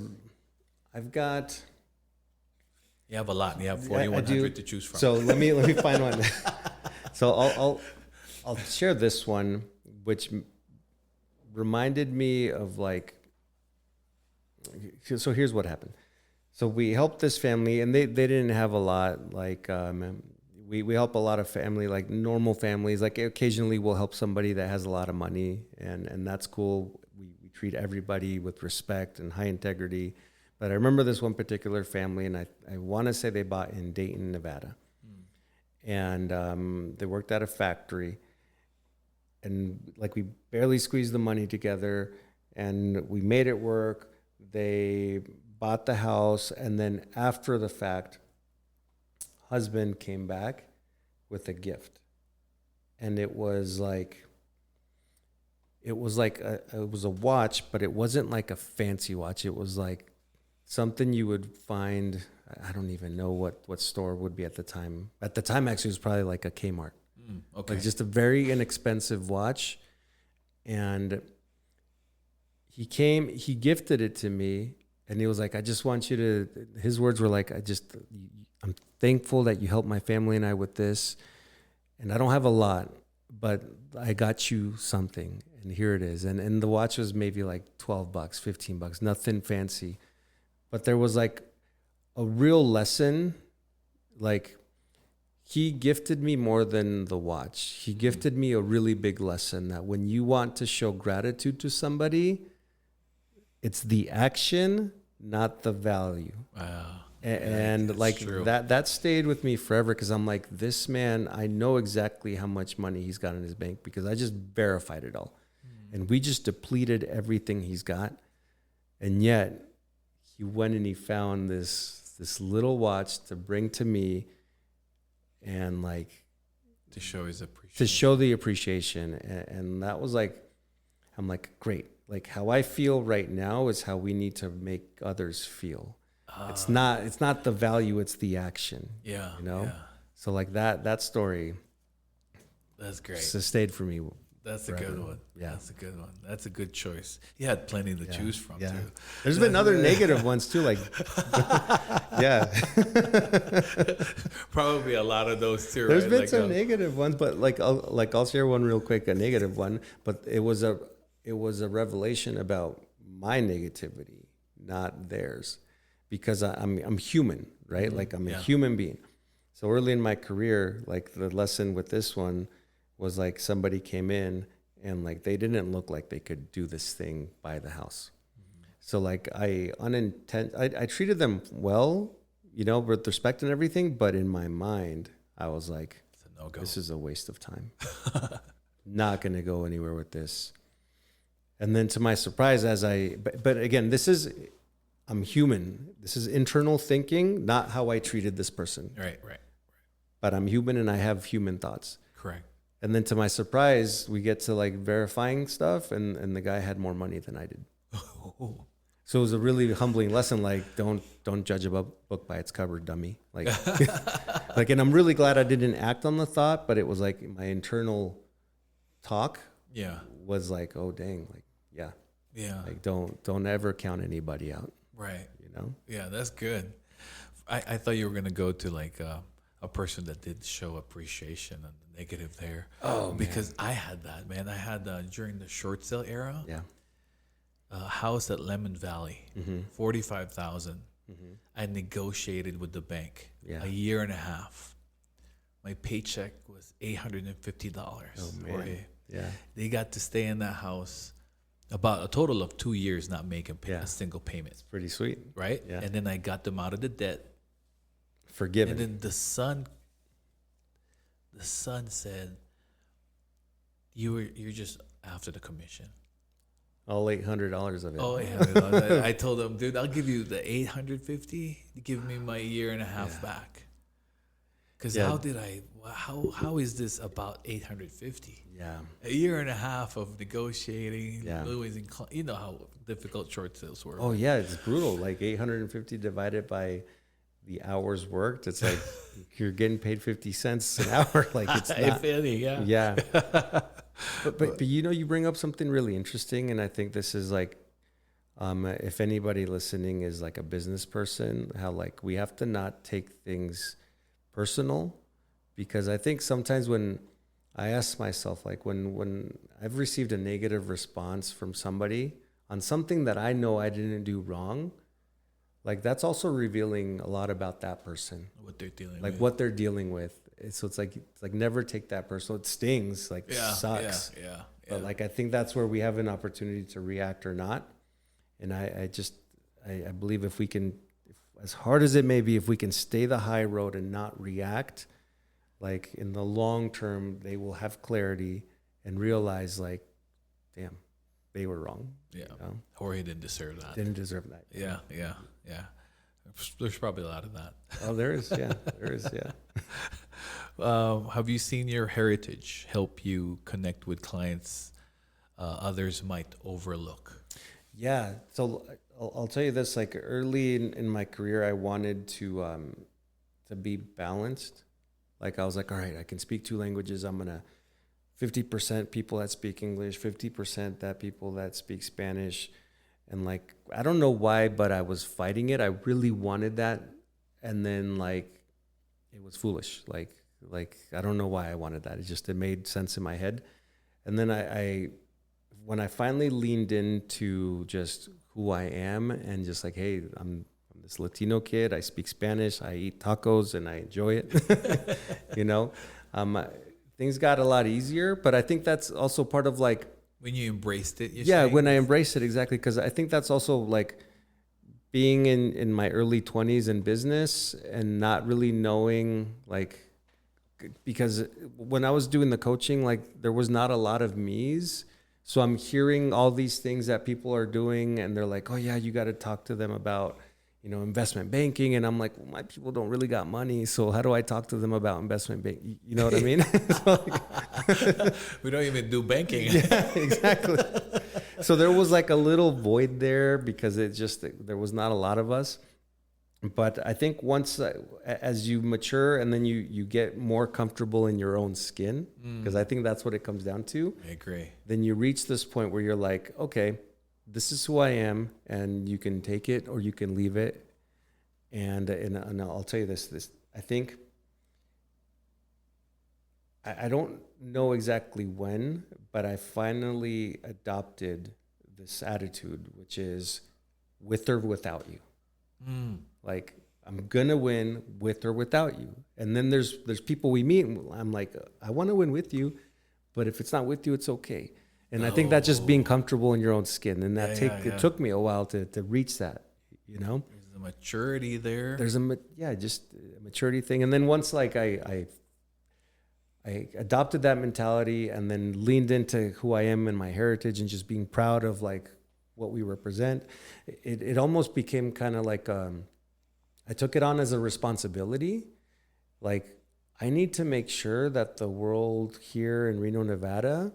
I've got. You have a lot. You have 4,100 to choose from. So let me find one. So I'll share this one, which reminded me of like. So here's what happened. So we helped this family, and they didn't have a lot. Like we help a lot of family, like normal families. Like occasionally we'll help somebody that has a lot of money, and that's cool. We treat everybody with respect and high integrity. But I remember this one particular family, and I want to say they bought in Dayton, Nevada. And they worked at a factory. And like we barely squeezed the money together, and we made it work. They bought the house, and then after the fact, husband came back with a gift. And it was a watch, but it wasn't like a fancy watch. It was like something you would find, I don't even know what store would be at the time. At the time, actually, it was probably like a Kmart. Okay. Like just a very inexpensive watch. And he gifted it to me, and he was like, I just want you to, his words were like, I'm thankful that you helped my family and I with this. And I don't have a lot, but I got you something, and here it is. And the watch was maybe like $12, $15, nothing fancy. But there was like a real lesson. Like he gifted me more than the watch. He gifted me a really big lesson that when you want to show gratitude to somebody, it's the action, not the value. Wow. And like true. that stayed with me forever, because I'm like, this man, I know exactly how much money he's got in his bank because I just verified it all. And we just depleted everything he's got. And yet he went and he found this little watch to bring to me, and like to show his appreciation. To show the appreciation. And that was like, I'm like, great. Like how I feel right now is how we need to make others feel. It's not the value, it's the action. Yeah. You know? Yeah. So like that story. That's great. Stayed for me. That's forever. a good one. Yeah. That's a good one. That's a good choice. You had plenty to choose from too. There's been other negative ones too, like yeah. Probably a lot of those too. There's right? been like some negative ones, but I'll share one real quick, a negative one. But it was a revelation about my negativity, not theirs. Because I'm human, right? Like I'm a human being. So early in my career, like the lesson with this one was like somebody came in and like they didn't look like they could do this thing by the house. So like I treated them well, you know, with respect and everything. But in my mind, I was like, it's a no-go. This is a waste of time. Not going to go anywhere with this. And then to my surprise, but again, I'm human. This is internal thinking, not how I treated this person. Right. But I'm human and I have human thoughts. Correct. And then to my surprise, we get to like verifying stuff, and the guy had more money than I did. So it was a really humbling lesson. Like, don't judge a book by its cover, dummy. Like, and I'm really glad I didn't act on the thought, but it was like my internal talk. Yeah. Was like, oh dang, like yeah. Like don't ever count anybody out. Right. You know? Yeah, that's good. I thought you were going to go to like a person that did show appreciation and the negative there. Oh, because I had that, man. I had during the short sale era. Yeah. A house at Lemon Valley, $45,000. I negotiated with the bank a year and a half. My paycheck was $850. Oh man. Yeah. They got to stay in that house about a total of 2 years, not making a single payment. It's pretty sweet. Right? Yeah. And then I got them out of the debt. Forgiven. And then the son said, you're just after the commission. All $800 of it. Oh, $800. I told him, dude, I'll give you the $850. Give me my year and a half back. Because how is this about $850? Yeah. A year and a half of negotiating. Yeah. You know how difficult short sales were. Oh yeah, it's brutal. Like 850 divided by the hours worked. It's like you're getting paid 50 cents an hour. Like it's not. If any, Yeah. But you bring up something really interesting, and I think this is like, if anybody listening is like a business person, how like we have to not take things personal, because I think sometimes when I ask myself, like when I've received a negative response from somebody on something that I know I didn't do wrong, like that's also revealing a lot about that person, what they're dealing like with. what they're dealing with. So it's like never take that personal. It stings, like sucks. Yeah. But like I think that's where we have an opportunity to react or not. And I believe if we can, as hard as it may be, if we can stay the high road and not react, like in the long term, they will have clarity and realize like, damn, they were wrong. Yeah. You know? Jorge didn't deserve that. Didn't deserve that. Yeah. There's probably a lot of that. Oh, there is. Yeah. There is. Yeah. Have you seen your heritage help you connect with clients others might overlook? Yeah. So I'll tell you this, like early in my career, I wanted to be balanced. Like I was like, all right, I can speak 2 languages. I'm going to 50% people that speak English, 50% that people that speak Spanish. And like, I don't know why, but I was fighting it. I really wanted that. And then like, it was foolish. Like, I don't know why I wanted that. It made sense in my head. And then when I finally leaned into just who I am and just like, hey, I'm this Latino kid. I speak Spanish. I eat tacos and I enjoy it. You know, things got a lot easier, but I think that's also part of like, when you embraced it. When I embraced it, exactly. Cause I think that's also like being in my early 20s in business and not really knowing like, because when I was doing the coaching, like there was not a lot of me's. So I'm hearing all these things that people are doing and they're like, oh yeah, you got to talk to them about, investment banking. And I'm like, well, my people don't really got money. So how do I talk to them about investment banking? You know what I mean? So like, we don't even do banking. Yeah, exactly. So there was like a little void there because there was not a lot of us. But I think once, as you mature and then you get more comfortable in your own skin, because I think that's what it comes down to. I agree. Then you reach this point where you're like, okay, this is who I am, and you can take it or you can leave it. And I'll tell you this I think, I don't know exactly when, but I finally adopted this attitude, which is with or without you. Like, I'm gonna win with or without you. And then there's people we meet and I'm like, I want to win with you, but if it's not with you, it's okay. And I think that's just being comfortable in your own skin. And it took me a while to reach that, There's a maturity there. There's just a maturity thing. And then once like I adopted that mentality and then leaned into who I am and my heritage and just being proud of like what we represent, it almost became kind of like, I took it on as a responsibility. Like, I need to make sure that the world here in Reno, Nevada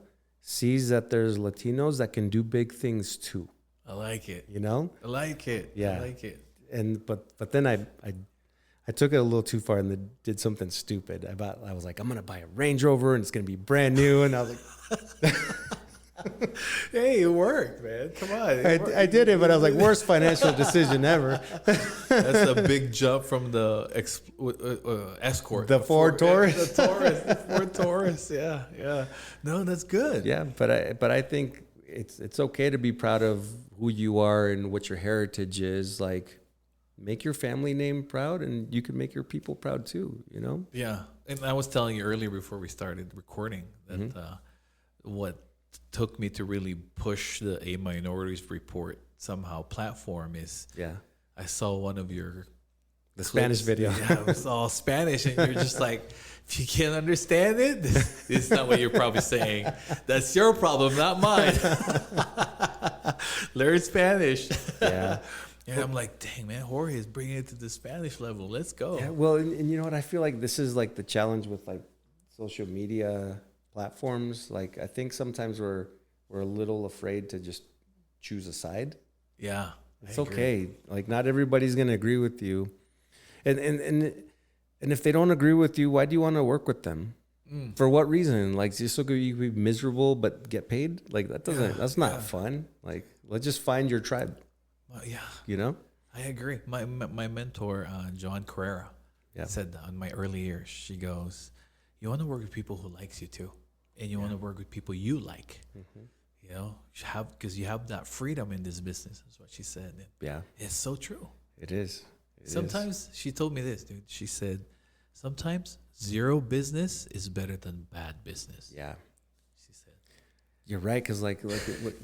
sees that there's Latinos that can do big things too. I like it. I like it. Yeah. I like it. And but then I took it a little too far and then did something stupid. I was like, I'm gonna buy a Range Rover and it's gonna be brand new. And I was like, hey, it worked, man. Come on. I did it, but I was like, worst financial decision ever. That's a big jump from the Escort. The Ford Taurus. The Ford Taurus. Yeah. No, that's good. Yeah, but I think it's okay to be proud of who you are and what your heritage is. Like, make your family name proud, and you can make your people proud too. Yeah, and I was telling you earlier before we started recording that what took me to really push the A Minorities Report somehow platform is I saw one of your the Spanish video. Yeah, it was all Spanish, and you're just like, if you can't understand it, this is not what you're probably saying. That's your problem, not mine. Learn Spanish. Yeah. And I'm like, dang, man, Jorge is bringing it to the Spanish level. Let's go. Yeah, well, and you know what? I feel like this is like the challenge with like social media platforms. Like, I think sometimes we're a little afraid to just choose a side. Yeah, it's okay. Like, not everybody's gonna agree with you, and if they don't agree with you, why do you want to work with them? For what reason? Like, just so you could be miserable but get paid? Like, that's not fun. Like, let's just find your tribe. Yeah. You know? I agree. My mentor, John Carrera, said that in my early years. She goes, "You want to work with people who likes you too, and you want to work with people you like. You know, because you have that freedom in this business." That's what she said. And it's so true. It is. Sometimes she told me this, dude. She said, "Sometimes zero business is better than bad business." Yeah. She said, "You're right," because like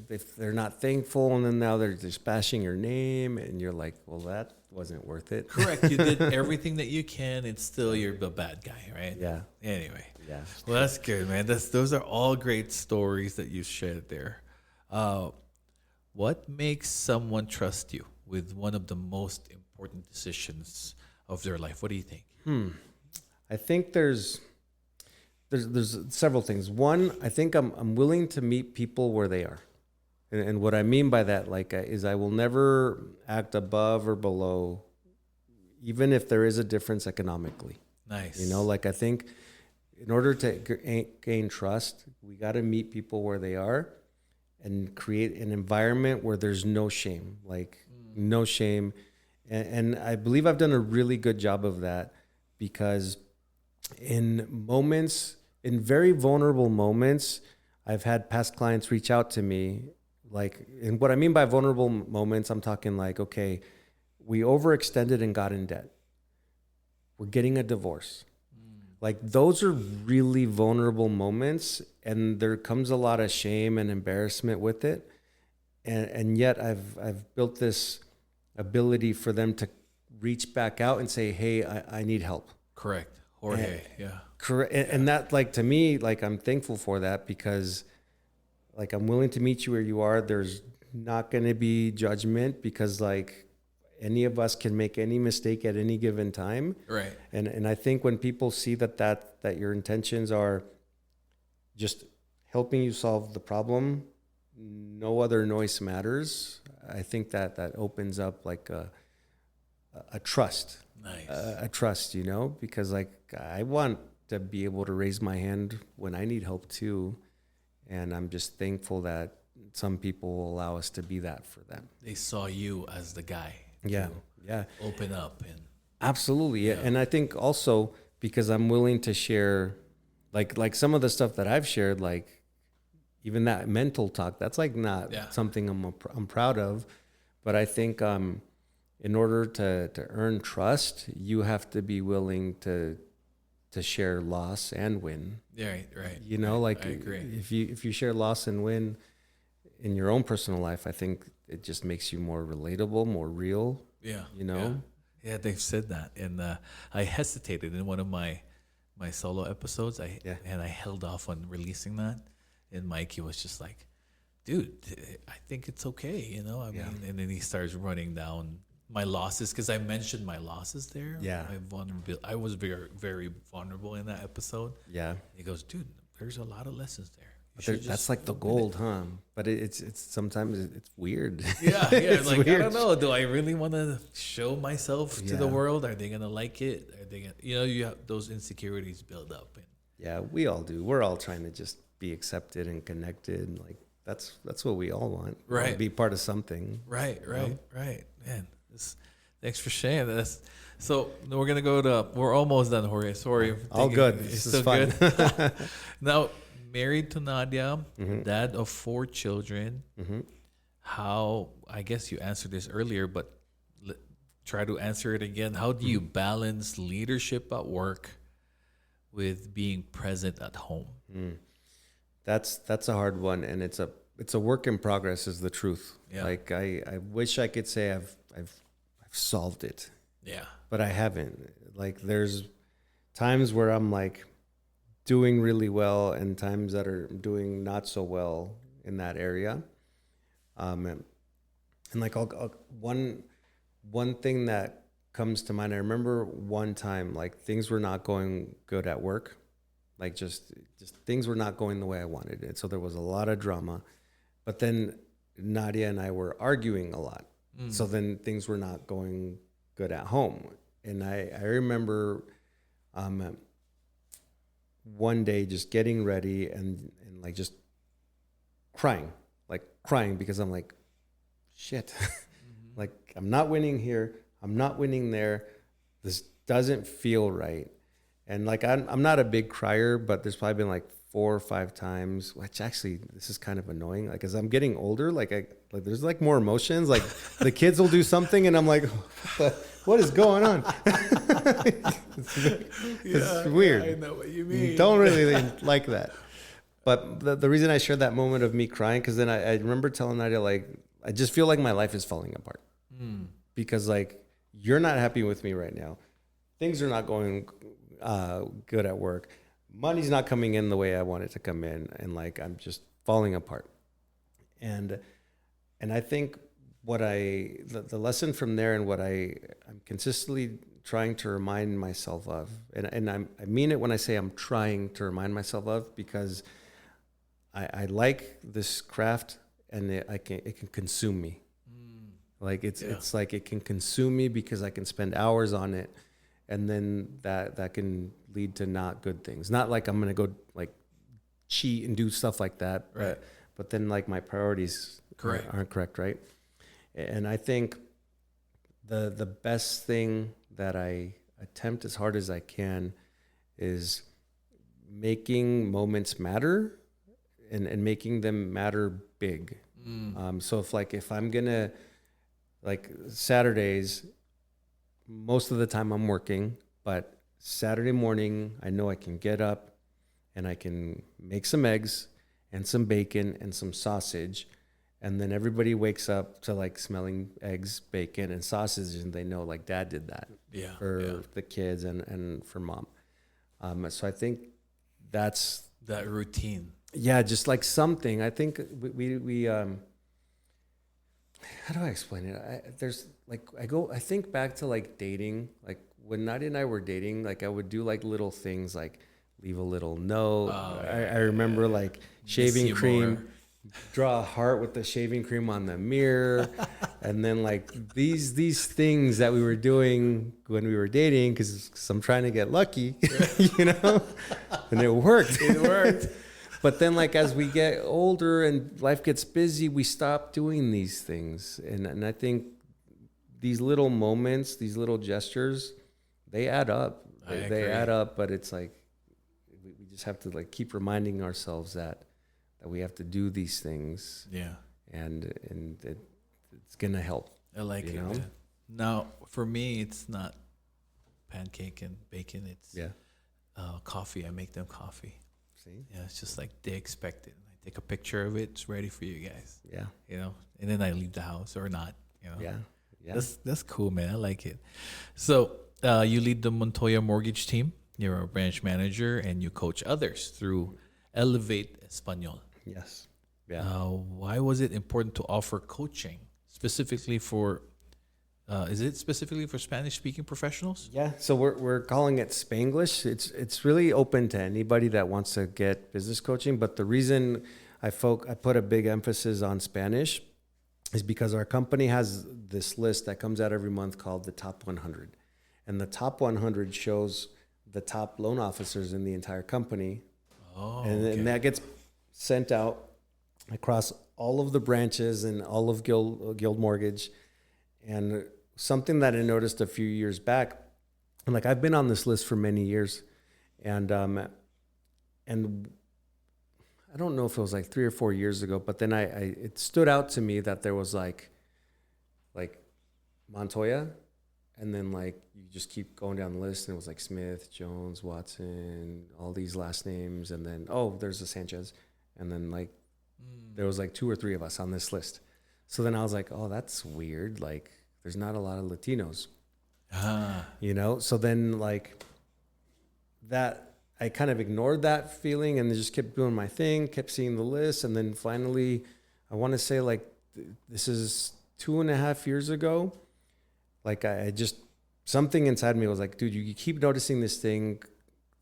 if they're not thankful, and then now they're just bashing your name, and you're like, well, that wasn't worth it. correct. You did everything that you can, and still you're the bad guy, right? Yeah. Anyway. Yeah. Well, that's good, man. Those are all great stories that you shared there. What makes someone trust you with one of the most important decisions of their life? What do you think? I think there's several things. One, I think I'm willing to meet people where they are, and what I mean by that, like, is I will never act above or below, even if there is a difference economically. Nice. You know, like, I think in order to gain trust, we got to meet people where they are, and create an environment where there's no shame, like no shame, and I believe I've done a really good job of that, because in very vulnerable moments, I've had past clients reach out to me, like, and what I mean by vulnerable moments, I'm talking like, okay, we overextended and got in debt. We're getting a divorce. Like, those are really vulnerable moments, and there comes a lot of shame and embarrassment with it. And yet I've built this ability for them to reach back out and say, hey, I need help. Correct. Jorge, Correct. And that, like, to me, like, I'm thankful for that, because like, I'm willing to meet you where you are. There's not going to be judgment, because like, any of us can make any mistake at any given time. Right. And I think when people see that your intentions are just helping you solve the problem, no other noise matters. I think that opens up like a trust. Nice. A trust, you know, because like, I want to be able to raise my hand when I need help too. And I'm just thankful that some people will allow us to be that for them. They saw you as the guy. Yeah. Open up and absolutely. Yeah. And I think also because I'm willing to share, like some of the stuff that I've shared, like even that mental talk, that's like not something I'm proud of, but I think in order to earn trust, you have to be willing to share loss and win. Yeah, right. You know, like, I agree. If you share loss and win in your own personal life, I think it just makes you more relatable, more real. Yeah. You know? Yeah, they've said that. And I hesitated in one of my solo episodes. And I held off on releasing that. And Mikey was just like, dude, I think it's okay, you know? I mean, and then he starts running down my losses, because I mentioned my losses there. Yeah. I was very, very vulnerable in that episode. Yeah. He goes, dude, there's a lot of lessons there. That's like the gold, huh? But it's sometimes it's weird. Yeah, it's like, weird. I don't know. Do I really want to show myself to the world? Are they gonna like it? Are they gonna, you have those insecurities build up. Yeah, we all do. We're all trying to just be accepted and connected. Like that's what we all want. Right. Be part of something. Right. Man, thanks for sharing this. So we're gonna we're almost done, Jorge. Sorry. All good. It's this still is fun. good. Now, married to Nadia, dad of 4 children. How, I guess you answered this earlier, but try to answer it again. How do you balance leadership at work with being present at home? That's a hard one, and it's a work in progress, is the truth. Yeah. Like I wish I could say I've solved it. Yeah. But I haven't. Like, there's times where I'm like doing really well, and times that are doing not so well in that area. And like one thing that comes to mind, I remember one time, like, things were not going good at work. Like, just things were not going the way I wanted it. So there was a lot of drama. But then Nadia and I were arguing a lot. So then things were not going good at home. And I remember one day just getting ready and like just crying because I'm like, shit, like I'm not winning here. I'm not winning there. This doesn't feel right. And like, I'm not a big crier, but there's probably been like 4 or 5 times, which actually, this is kind of annoying. Like, as I'm getting older, like there's like more emotions. Like the kids will do something and I'm like, what is going on? It's weird. I know what you mean. Don't really like that. But the reason I shared that moment of me crying, because then I remember telling Nadia, like, I just feel like my life is falling apart. Because like, you're not happy with me right now. Things are not going good at work. Money's not coming in the way I want it to come in. And like, I'm just falling apart. And I think the lesson from there and what I'm consistently trying to remind myself of, and I mean it when I say I'm trying to remind myself of, because I like this craft and it can consume me. Like it's like it can consume me because I can spend hours on it, and then that can lead to not good things. Not like I'm gonna go like cheat and do stuff like that, right? But then like my priorities aren't correct, right? And I think the best thing that I attempt as hard as I can is making moments matter and making them matter big. So if I'm gonna, like, Saturdays, most of the time I'm working, but Saturday morning I know I can get up and I can make some eggs and some bacon and some sausage, and then everybody wakes up to like smelling eggs, bacon, and sausage, and they know like Dad did that for the kids and for Mom. So I think that's that routine. Yeah, just like something. I think we how do I explain it? I think back to like dating, like when Nadia and I were dating, like I would do like little things like leave a little note. I remember like shaving cream, draw a heart with the shaving cream on the mirror. And then like these things that we were doing when we were dating, because I'm trying to get lucky, you know, and it worked. It worked. But then, like, as we get older and life gets busy, we stop doing these things. And I think these little moments, these little gestures, they add up. They add up, but it's like we just have to like keep reminding ourselves that we have to do these things. Yeah. And it's gonna help. I like it. Man. Now, for me, it's not pancake and bacon. It's coffee. I make them coffee. See? Yeah, it's just like they expect it. I take a picture of it. It's ready for you guys. Yeah. You know, and then I leave the house or not. You know. Yeah. Yeah. That's cool, man. I like it. So you lead the Montoya mortgage team. You're a branch manager and you coach others through Elevate Espanol. Yes. Yeah. Why was it important to offer coaching specifically for? Is it specifically for Spanish-speaking professionals? Yeah, so we're calling it Spanglish. It's really open to anybody that wants to get business coaching. But the reason I put a big emphasis on Spanish is because our company has this list that comes out every month called the Top 100, and the Top 100 shows the top loan officers in the entire company, and that gets sent out across all of the branches and all of Guild Mortgage. And something that I noticed a few years back, and like I've been on this list for many years, and I don't know if it was like 3 or 4 years ago, but then it stood out to me that there was like Montoya, and then like you just keep going down the list, and it was like Smith, Jones, Watson, all these last names, and then there's a Sanchez, and then like there was like 2 or 3 of us on this list. So then I was like, that's weird. Like, there's not a lot of Latinos, you know? So then, like, that, I kind of ignored that feeling and just kept doing my thing, kept seeing the list. And then finally, I want to say, like, this is 2.5 years ago. Like, I just, something inside me was like, dude, you keep noticing this thing.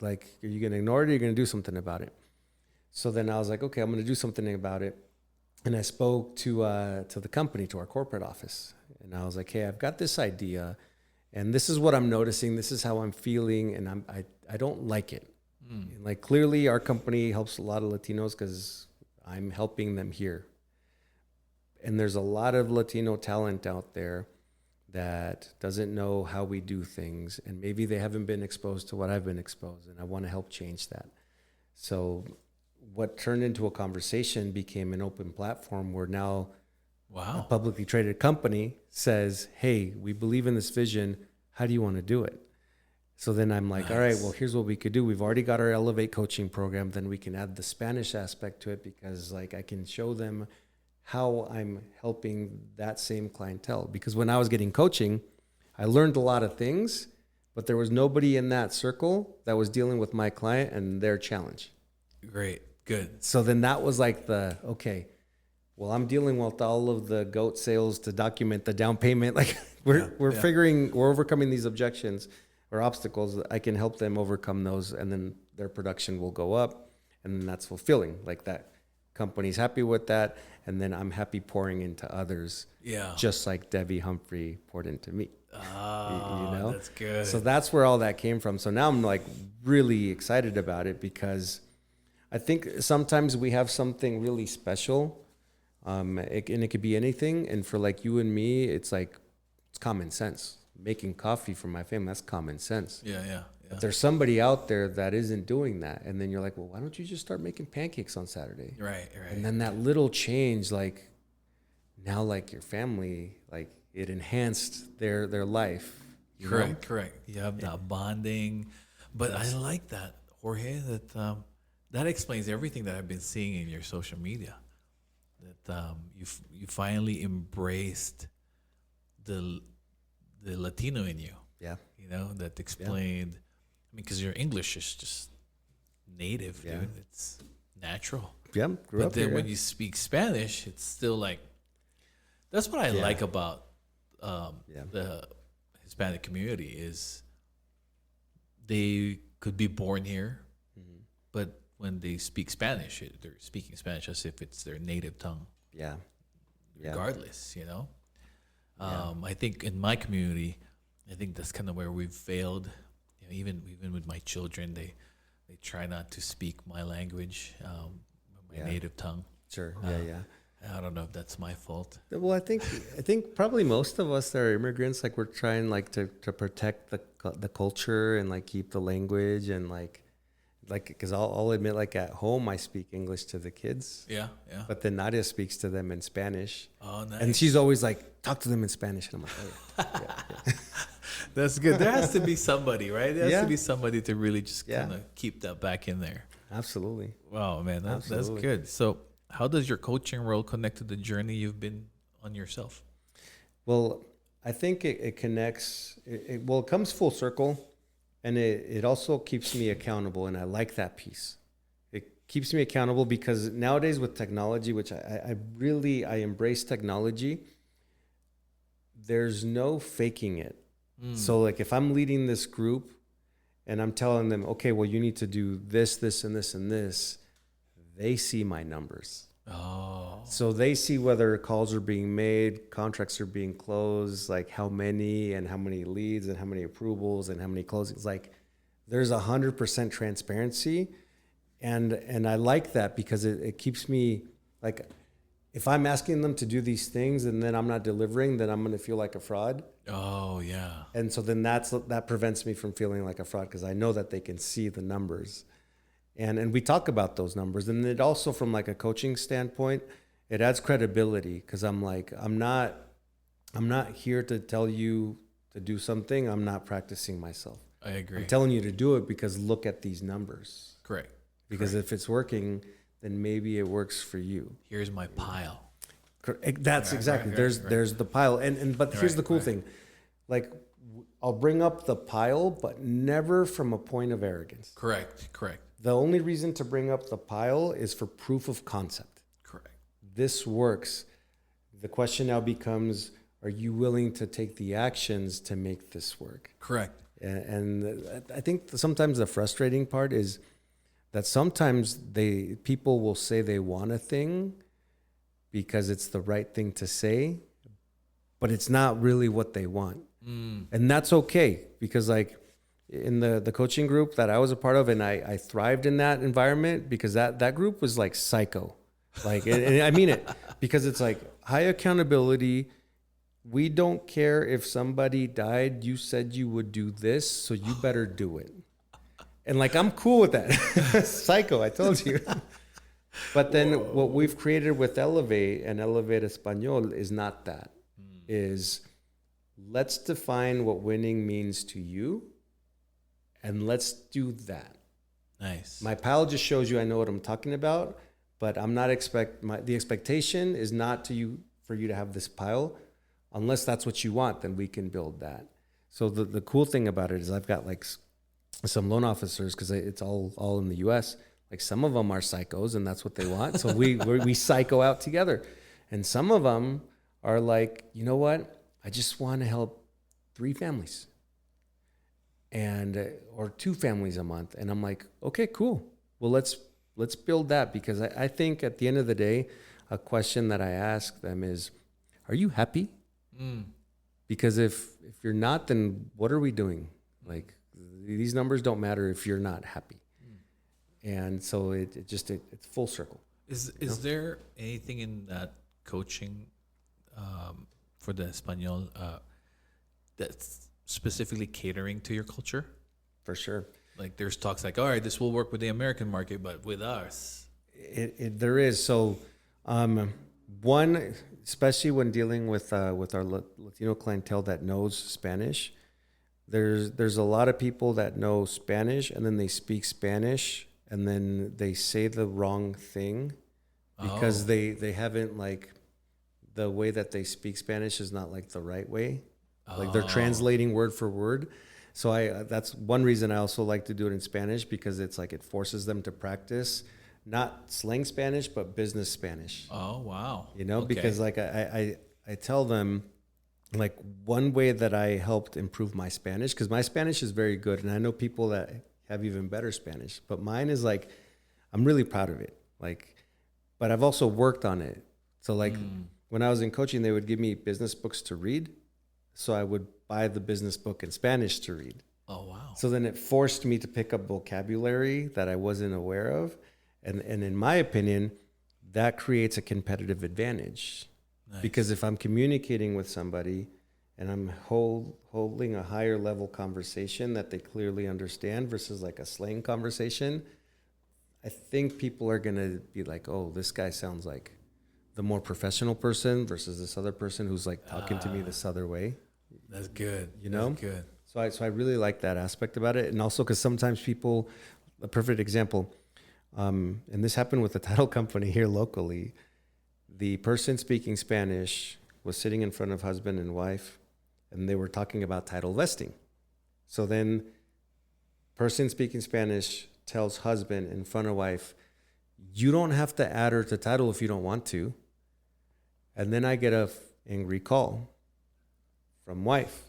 Like, are you going to ignore it or are you going to do something about it? So then I was like, okay, I'm going to do something about it. And I spoke to the company, to our corporate office. And I was like, hey, I've got this idea, and this is what I'm noticing. This is how I'm feeling, and I don't like it. And like clearly our company helps a lot of Latinos because I'm helping them here. And there's a lot of Latino talent out there that doesn't know how we do things. And maybe they haven't been exposed to what I've been exposed. And I want to help change that. So what turned into a conversation became an open platform where now a publicly traded company says, hey, we believe in this vision. How do you want to do it? So then I'm like, all right, well, here's what we could do. We've already got our Elevate coaching program. Then we can add the Spanish aspect to it because like I can show them how I'm helping that same clientele. Because when I was getting coaching, I learned a lot of things, but there was nobody in that circle that was dealing with my client and their challenge. Great. Good. So then that was like okay, well, I'm dealing with all of the goat sales to document the down payment. Like we're overcoming these objections or obstacles. I can help them overcome those, and then their production will go up, and then that's fulfilling. Like that company's happy with that, and then I'm happy pouring into others. Yeah. Just like Debbie Humphrey poured into me. Oh, you know? That's good. So that's where all that came from. So now I'm like really excited about it because I think sometimes we have something really special. And it could be anything. And for like you and me, it's like, it's common sense. Making coffee for my family, that's common sense. Yeah. But there's somebody out there that isn't doing that. And then you're like, well, why don't you just start making pancakes on Saturday? Right. And then that little change, like now, like your family, like it enhanced their life. Correct. You have that bonding. But I like that, Jorge, that explains everything that I've been seeing in your social media. That you finally embraced the Latino in you. Yeah. You know, that explained. Yeah. I mean, because your English is just native, dude. It's natural. Yeah. But then when you speak Spanish, it's still like. That's what I like about the Hispanic community is they could be born here, but when they speak Spanish, they're speaking Spanish as if it's their native tongue. Yeah. Regardless, you know. I think in my community, I think that's kind of where we've failed. You know, even with my children, they try not to speak my language, my native tongue. Sure. I don't know if that's my fault. Well, I think probably most of us that are immigrants, like we're trying like to protect the culture and like keep the language and like because I'll admit, like at home I speak English to the kids. Yeah. But then Nadia speaks to them in Spanish. Oh, nice. And she's always like, talk to them in Spanish, and I'm like, oh yeah. That's good. There has to be somebody, right? There has to be somebody to really just kind of keep that back in there. Absolutely. Wow, man, that's good. So, how does your coaching role connect to the journey you've been on yourself? Well, I think it connects. It comes full circle. And it also keeps me accountable, and I like that piece. It keeps me accountable because nowadays with technology, which I embrace technology, there's no faking it. So like if I'm leading this group and I'm telling them, okay, well, you need to do this, this, and this, and this, they see my numbers. Oh. So they see whether calls are being made, contracts are being closed, like how many leads and how many approvals and how many closings. Like there's 100% transparency. And I like that because it keeps me like, if I'm asking them to do these things and then I'm not delivering, then I'm going to feel like a fraud. Oh, yeah. And so then that prevents me from feeling like a fraud because I know that they can see the numbers. And we talk about those numbers. And it also, from like a coaching standpoint, it adds credibility because I'm like, I'm not here to tell you to do something. I'm not practicing myself. I agree. I'm telling you to do it because look at these numbers. Correct. Because if it's working, then maybe it works for you. Here's my pile. That's exactly. There's the pile. But here's the cool thing. Like, I'll bring up the pile, but never from a point of arrogance. Correct. The only reason to bring up the pile is for proof of concept. Correct. This works. The question now becomes, are you willing to take the actions to make this work? Correct. And I think sometimes the frustrating part is that sometimes people will say they want a thing because it's the right thing to say, but it's not really what they want. And that's okay because like in the coaching group that I was a part of, and I thrived in that environment because that group was like psycho. Like, and I mean it, because it's like high accountability. We don't care if somebody died. You said you would do this, so you better do it. And like, I'm cool with that. Psycho, I told you. But then what we've created with Elevate and Elevate Español is not that. Is let's define what winning means to you, and let's do that. Nice. My pal just shows you I know what I'm talking about, but I'm not the expectation is not for you to have this pile. Unless that's what you want, then we can build that. So the cool thing about it is I've got like some loan officers, because it's all in the U.S. Like some of them are psychos, and that's what they want. So we psycho out together. And some of them are like, you know what? I just want to help 3 families, or 2 families a month. And I'm like, okay, cool. Well, let's build that, because I think at the end of the day, a question that I ask them is, are you happy? Because if you're not, then what are we doing? Like, these numbers don't matter if you're not happy. And so it's full circle. Is there anything in that coaching for the Espanol that's specifically catering to your culture? For sure. Like there's talks like, all right, this will work with the American market, but with us. There is. So one, especially when dealing with our Latino clientele that knows Spanish, there's a lot of people that know Spanish and then they speak Spanish and then they say the wrong thing because they haven't, like, the way that they speak Spanish is not like the right way. Like they're translating word for word. So that's one reason I also like to do it in Spanish, because it's like it forces them to practice not slang Spanish, but business Spanish. Oh, wow. You know, Okay. because like I tell them, like, one way that I helped improve my Spanish, because my Spanish is very good. And I know people that have even better Spanish, but mine is like, I'm really proud of it. Like, but I've also worked on it. So like when I was in coaching, they would give me business books to read. So I would buy the business book in Spanish to read. Oh, wow. So then it forced me to pick up vocabulary that I wasn't aware of. And in my opinion, that creates a competitive advantage. Nice. Because if I'm communicating with somebody and I'm holding a higher level conversation that they clearly understand versus like a slang conversation, I think people are going to be like, oh, this guy sounds like the more professional person versus this other person who's like talking to me this other way. That's good. You know? That's good. So I really like that aspect about it. And also because sometimes people, a perfect example, and this happened with the title company here locally, the person speaking Spanish was sitting in front of husband and wife, and they were talking about title vesting. So then person speaking Spanish tells husband in front of wife, you don't have to add her to title if you don't want to. And then I get a angry call from wife.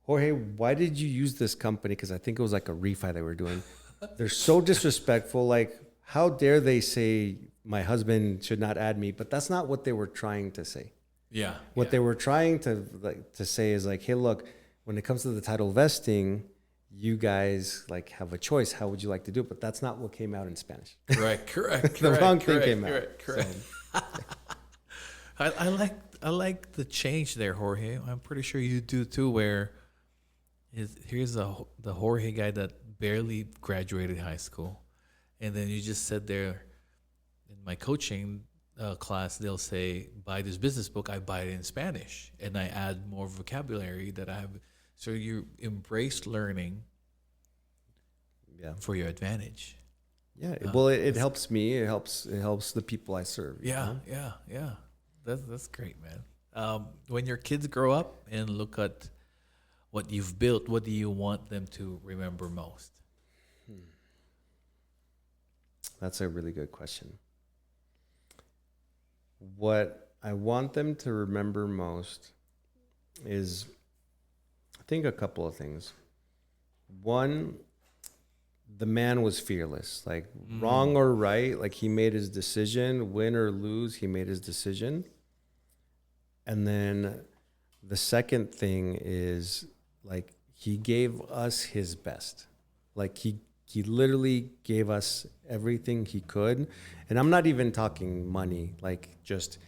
Jorge, why did you use this company? Because I think it was like a refi they were doing. They're so disrespectful. Like, how dare they say my husband should not add me? But that's not what they were trying to say. Yeah. What they were trying to say is like, hey, look, when it comes to the title vesting, you guys like have a choice. How would you like to do it? But that's not what came out in Spanish. Right. Correct. The wrong thing came out. Correct. So. I like the change there, Jorge. I'm pretty sure you do too. Where here's the Jorge guy that barely graduated high school, and then you just said there in my coaching class, they'll say, buy this business book. I buy it in Spanish, and I add more vocabulary that I have. So you embrace learning, for your advantage. Yeah. Well, it helps me. It helps the people I serve. Yeah. That's great, man. When your kids grow up and look at what you've built, what do you want them to remember most? That's a really good question. What I want them to remember most is, I think, a couple of things. One, the man was fearless. Like, wrong or right, like, he made his decision. Win or lose, he made his decision. And then the second thing is, like, he gave us his best. Like he literally gave us everything he could. And I'm not even talking money, like just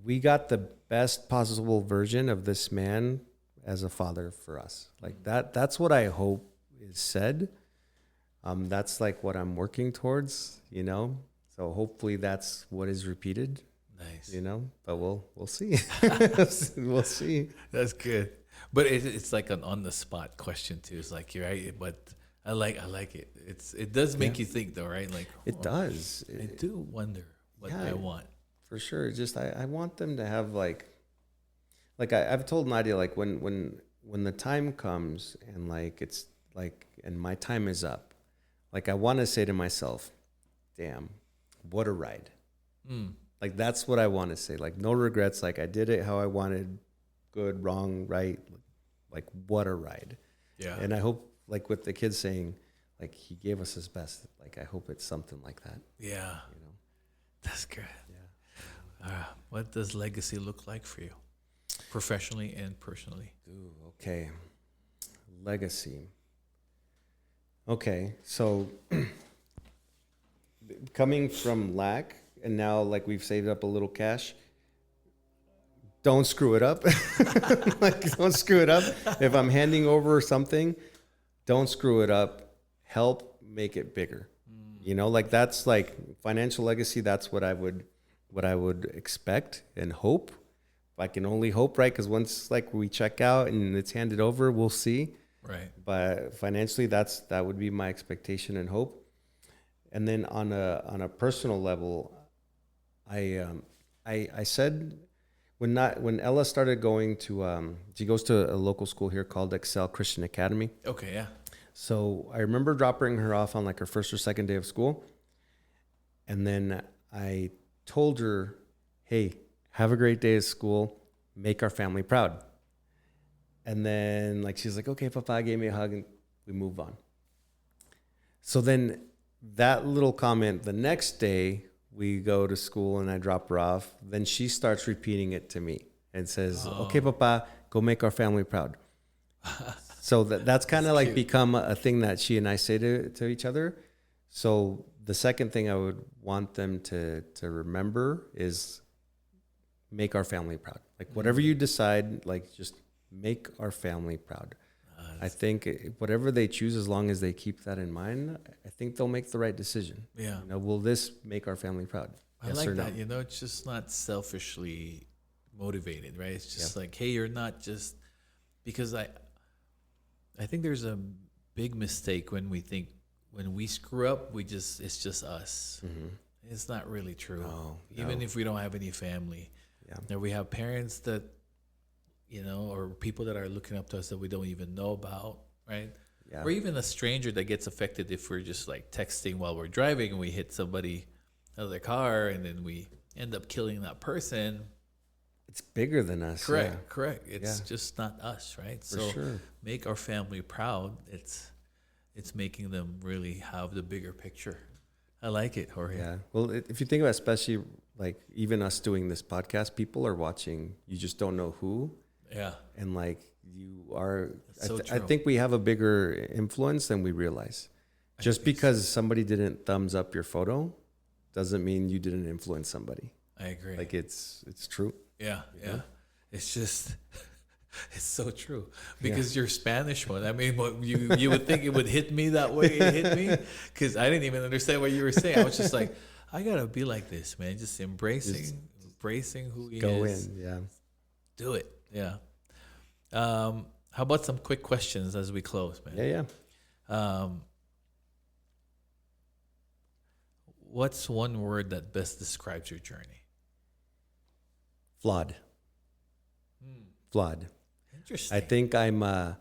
we got the best possible version of this man as a father for us. Like that's what I hope is said. That's like what I'm working towards, you know? So hopefully that's what is repeated. Nice. You know, but we'll see. We'll see. That's good. But it's like an on the spot question too. It's like, you're right, but I like it. It does make you think though, right? Like it does. I do wonder what I want. For sure. Just I want them to have like I've told Nadia, like when the time comes and like it's like and my time is up, like I want to say to myself, damn, what a ride. Like that's what I want to say. Like no regrets. Like I did it how I wanted. Good, wrong, right. Like what a ride. Yeah. And I hope like with the kids saying like he gave us his best. Like I hope it's something like that. Yeah. You know. That's good. Yeah. What does legacy look like for you, professionally and personally? Ooh, okay. Legacy. Okay, so coming from lack, and now like we've saved up a little cash. Don't screw it up. Like don't screw it up. If I'm handing over something, don't screw it up. Help make it bigger. You know, like that's like financial legacy. That's what I would expect and hope. I can only hope, right? Because once like we check out and it's handed over, we'll see. Right. But financially, that would be my expectation and hope. And then on a personal level, I said when Ella started going to she goes to a local school here called Excel Christian Academy. Okay. Yeah. So I remember dropping her off on like her first or second day of school. And then I told her, hey, have a great day at school. Make our family proud. And then like she's like, okay, Papa, gave me a hug and we move on. So then that little comment, the next day we go to school and I drop her off. Then she starts repeating it to me and says, okay, Papa, go make our family proud. So that's kind of like cute. Become a thing that she and I say to each other. So the second thing I would want them to remember is make our family proud. Like whatever you decide, like just make our family proud. I think whatever they choose, as long as they keep that in mind, I think they'll make the right decision. Yeah. You know, will this make our family proud? I like that. No? You know, it's just not selfishly motivated, right? It's just like, hey, you're not just because I think there's a big mistake when we think when we screw up, it's just us. Mm-hmm. It's not really true. Even if we don't have any family, or we have parents that, you know, or people that are looking up to us that we don't even know about, right? Yeah. Or even a stranger that gets affected if we're just like texting while we're driving and we hit somebody out of their car and then we end up killing that person. It's bigger than us. Correct. It's just not us, right? For sure. Make our family proud. It's making them really have the bigger picture. I like it, Jorge. Yeah. Well, if you think about, especially like even us doing this podcast, people are watching. You just don't know who. Yeah. And like you are, I think we have a bigger influence than we realize. Just because somebody didn't thumbs up your photo doesn't mean you didn't influence somebody. I agree. Like it's true. Yeah. It's just, it's so true because you're Spanish one. I mean, what you would think it would hit me that way. It hit me because I didn't even understand what you were saying. I was just like, I gotta be like this, man. Just embracing who he go is. Go in, yeah. Do it, yeah. How about some quick questions as we close, man? Yeah. What's one word that best describes your journey? Flawed. Flawed. Interesting. I think I'm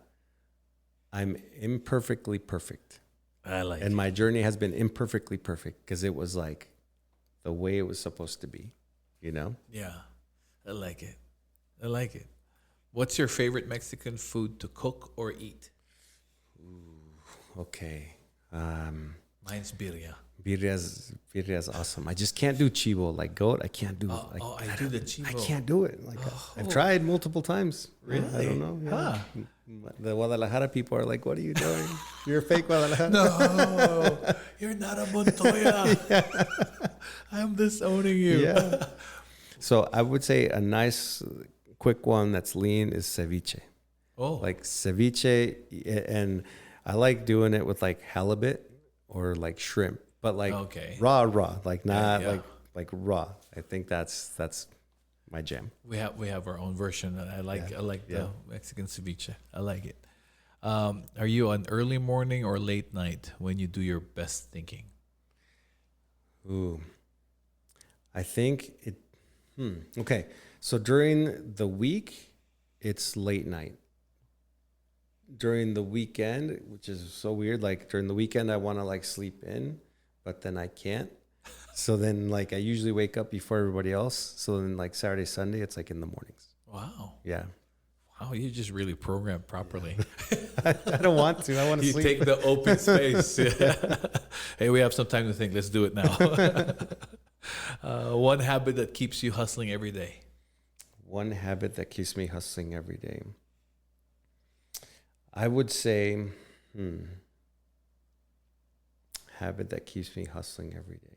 imperfectly perfect. I like and my journey has been imperfectly perfect because it was like the way it was supposed to be, you know? Yeah. I like it. What's your favorite Mexican food to cook or eat? Ooh, okay. Mine's birria. Birria's awesome. I just can't do chivo, like goat. I can't do. I do the chivo. I can't do it. Like I've tried multiple times. Really? I don't know. Yeah. The Guadalajara people are like, what are you doing? You're a fake Guadalajara. No, you're not a Montoya. Yeah. I'm disowning you. Yeah. So I would say a nice, quick one that's lean is ceviche. Oh. Like ceviche, and I like doing it with like halibut or like shrimp, but like raw, like not like raw. I think that's my jam. We have our own version. I like the Mexican ceviche. I like it. Are you an early morning or late night when you do your best thinking? Ooh, I think it. Okay, so during the week, it's late night. During the weekend, which is so weird, like during the weekend, I want to like sleep in, but then I can't. So then like I usually wake up before everybody else. So then like Saturday, Sunday, it's like in the mornings. Wow. Yeah. Wow, you just really programmed properly. I don't want to. I want to sleep. You take the open space. Hey, we have some time to think. Let's do it now. One habit that keeps you hustling every day. One habit that keeps me hustling every day. I would say, habit that keeps me hustling every day.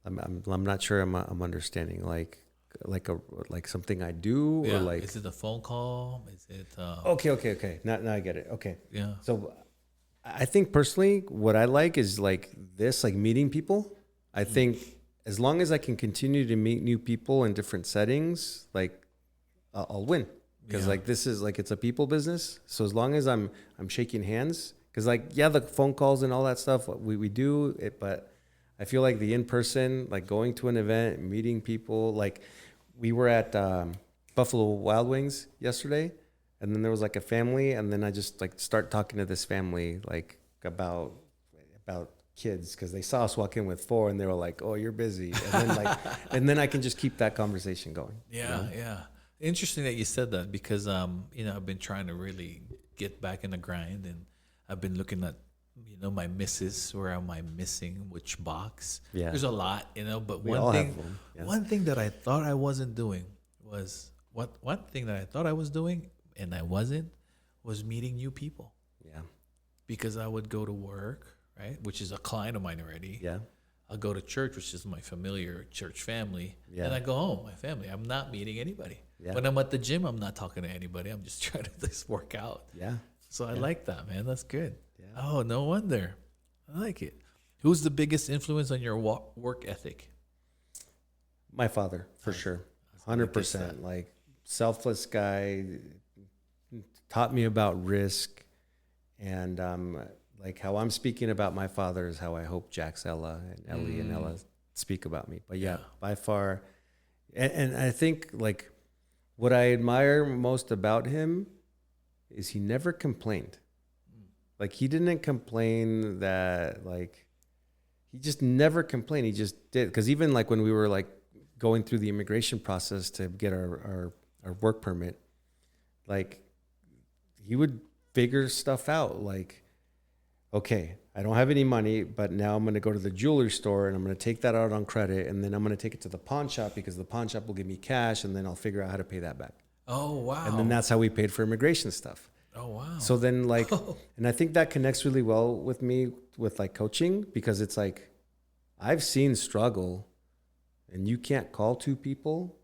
I'm not sure I'm understanding like something I do or like. Is it a phone call? Is it? Okay. Now I get it. Okay. Yeah. So I think personally, what I like is like this, like meeting people. I think as long as I can continue to meet new people in different settings, like I'll win. Because like this is like it's a people business. So as long as I'm shaking hands, because like the phone calls and all that stuff we do it, but I feel like the in person, like going to an event, meeting people, like we were at Buffalo Wild Wings yesterday, and then there was like a family, and then I just like start talking to this family like about kids because they saw us walk in with 4, and they were like, "Oh, you're busy," and then and then I can just keep that conversation going. Yeah. Interesting that you said that because I've been trying to really get back in the grind, and I've been looking at my misses. Where am I missing? Which box? Yeah, there's a lot, But one thing that I thought I wasn't doing was one thing that I thought I was doing and I wasn't was meeting new people. Yeah, because I would go to work, right, which is a client of mine already. Yeah. I'll go to church, which is my familiar church family, and I go home, my family. I'm not meeting anybody. Yeah. When I'm at the gym, I'm not talking to anybody. I'm just trying to just work out. Yeah. So I like that, man. That's good. Yeah. Oh, no wonder. I like it. Who's the biggest influence on your work ethic? My father, for sure. 100%. Like selfless guy, taught me about risk, and like how I'm speaking about my father is how I hope Jax, Ella, and Ellie and Ella speak about me. But yeah, by far. And I think like what I admire most about him is he never complained. Like he didn't complain that like, he just never complained. He just did. Because even like when we were like going through the immigration process to get our work permit, like he would figure stuff out. Like, okay, I don't have any money, but now I'm going to go to the jewelry store and I'm going to take that out on credit. And then I'm going to take it to the pawn shop because the pawn shop will give me cash, and then I'll figure out how to pay that back. Oh, wow. And then that's how we paid for immigration stuff. Oh, wow. So then like, and I think that connects really well with me with like coaching, because it's like, I've seen struggle and you can't call 2 people.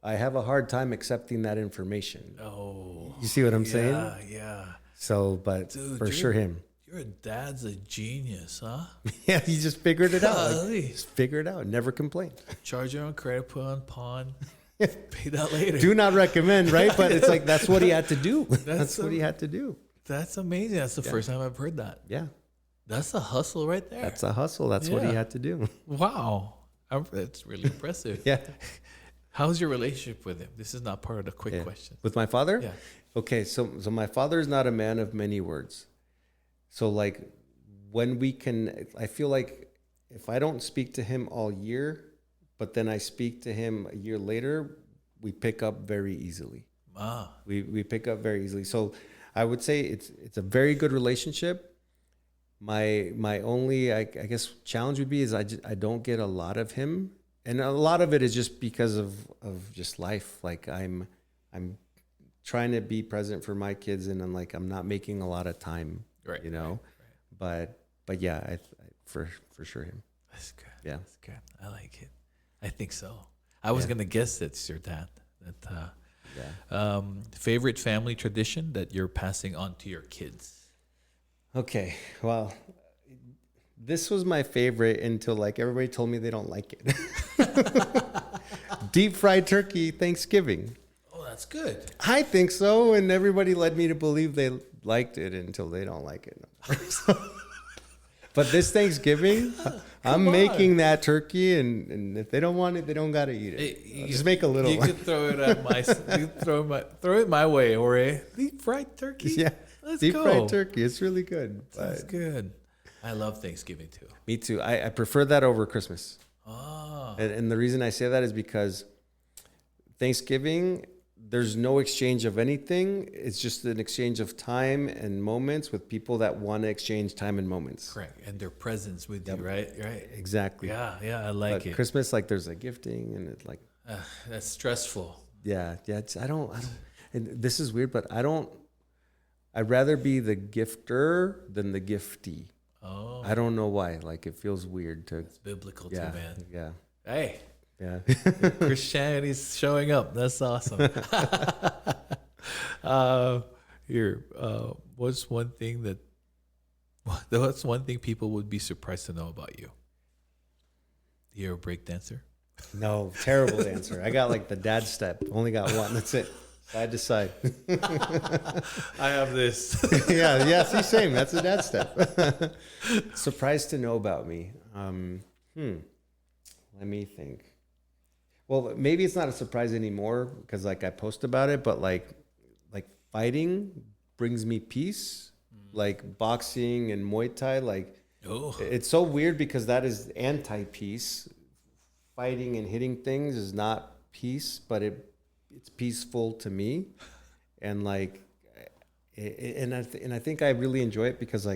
I have a hard time accepting that information. Oh, you see what I'm saying? Yeah. So, but dude, for sure him. Your dad's a genius, huh? Yeah, he just figured it out. Like, just figured it out. Never complained. Charge your own credit, put on pawn. Pay that later. Do not recommend, right? But it's like, that's what he had to do. That's what he had to do. That's amazing. That's the first time I've heard that. Yeah. That's a hustle right there. That's a hustle. That's what he had to do. Wow. That's really impressive. Yeah. How's your relationship with him? This is not part of the quick question. With my father? Yeah. Okay. So my father is not a man of many words. So like when we can, I feel like if I don't speak to him all year, but then I speak to him a year later, we pick up very easily. We pick up very easily. So I would say it's a very good relationship. My only I guess challenge would be is I don't get a lot of him, and a lot of it is just because of just life. Like I'm trying to be present for my kids, and I'm not making a lot of time, Right. you know, Right. but yeah, for sure him. That's good. Yeah. That's good. I like it. I think so. I was gonna guess it's your dad. Favorite family tradition that you're passing on to your kids? Okay, well, this was my favorite until everybody told me they don't like it. Deep fried turkey Thanksgiving. Oh, that's good. I think so, and everybody led me to believe they liked it until they don't like it no more. But this Thanksgiving, I'm making that turkey, and if they don't want it, they don't gotta eat it. Just make a little. You could throw it at my. Throw it my way, Jorge. Deep fried turkey. Yeah, let's deep go. fried turkey. It's really good. That's good. I love Thanksgiving too. Me too. I prefer that over Christmas. Oh. And the reason I say that is because Thanksgiving, there's no exchange of anything. It's just an exchange of time and moments with people that want to exchange time and moments. Correct. And their presence with you, right? Right. Exactly. Yeah, I like it. Christmas, there's a gifting, and it's that's stressful. yeah. I don't. And this is weird, but I'd rather be the gifter than the giftee. Oh. I don't know why. It feels weird to. It's biblical Yeah. too, man. Yeah. Hey. Yeah. Christianity's showing up. That's awesome. What's one thing people would be surprised to know about you? You're a break dancer? No, terrible dancer. I got the dad step. Only got one. That's it. Side to side. I have this. Yeah. See, same. That's a dad step. Surprised to know about me. Let me think. Well, maybe it's not a surprise anymore because I post about it, but like fighting brings me peace. Boxing and Muay Thai, it's so weird because that is anti-peace. Fighting and hitting things is not peace, but it's peaceful to me. And I think I really enjoy it because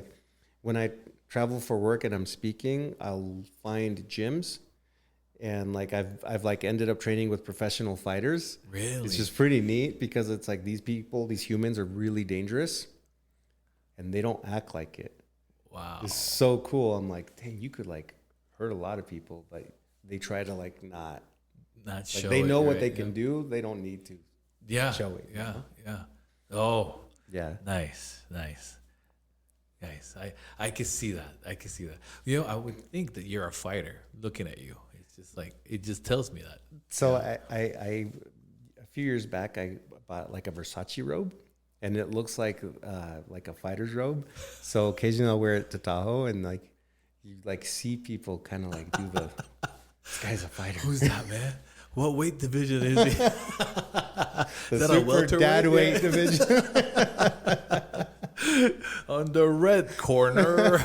when I travel for work and I'm speaking, I'll find gyms. And I've ended up training with professional fighters. Really? It's just pretty neat because it's these people, these humans are really dangerous and they don't act like it. Wow. It's so cool. I'm dang, you could hurt a lot of people, but they try to not show they know it, what right? they can do. They don't need to show it. Yeah. You know? Yeah. Oh. Yeah. Nice. Guys, I can see that. I would think that you're a fighter looking at you. It's just it just tells me that. So I a few years back, I bought a Versace robe, and it looks like a fighter's robe. So occasionally I'll wear it to Tahoe, and you see people kind of do the, this guy's a fighter. Who's that, man? What weight division is he? The super dad weight division. On the red corner.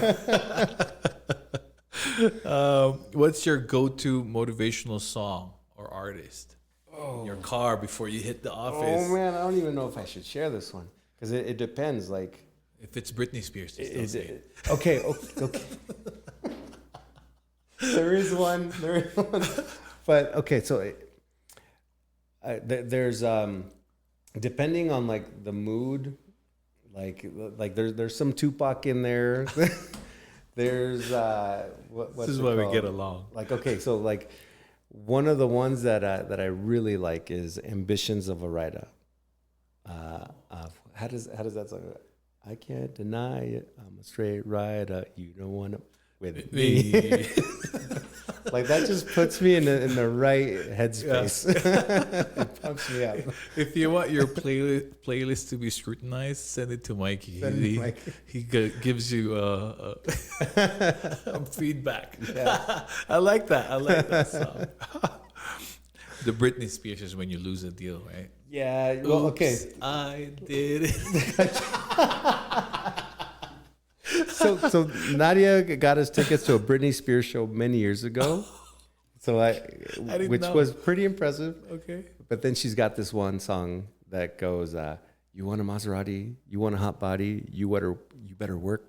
What's your go-to motivational song or artist in your car before you hit the office? Oh man, I don't even know if I should share this one because it depends. If it's Britney Spears, just don't say it. Okay. There is one. But okay, so there's depending on the mood, there's some Tupac in there. There's this is why we get along. Okay, so one of the ones that I really like is Ambitions of a Rider. How does that song go? I can't deny it. I'm a straight rider. You don't want to with me. That just puts me in the right headspace. It pumps me up. If you want your playlist to be scrutinized, send it to Mikey. He gives you feedback. Yeah. I like that song. The Britney Spears is when you lose a deal, right? Yeah. Well, okay. I did it. So Nadia got us tickets to a Britney Spears show many years ago. So which was pretty impressive. Okay. But then she's got this one song that goes, "You want a Maserati? You want a hot body? You better work."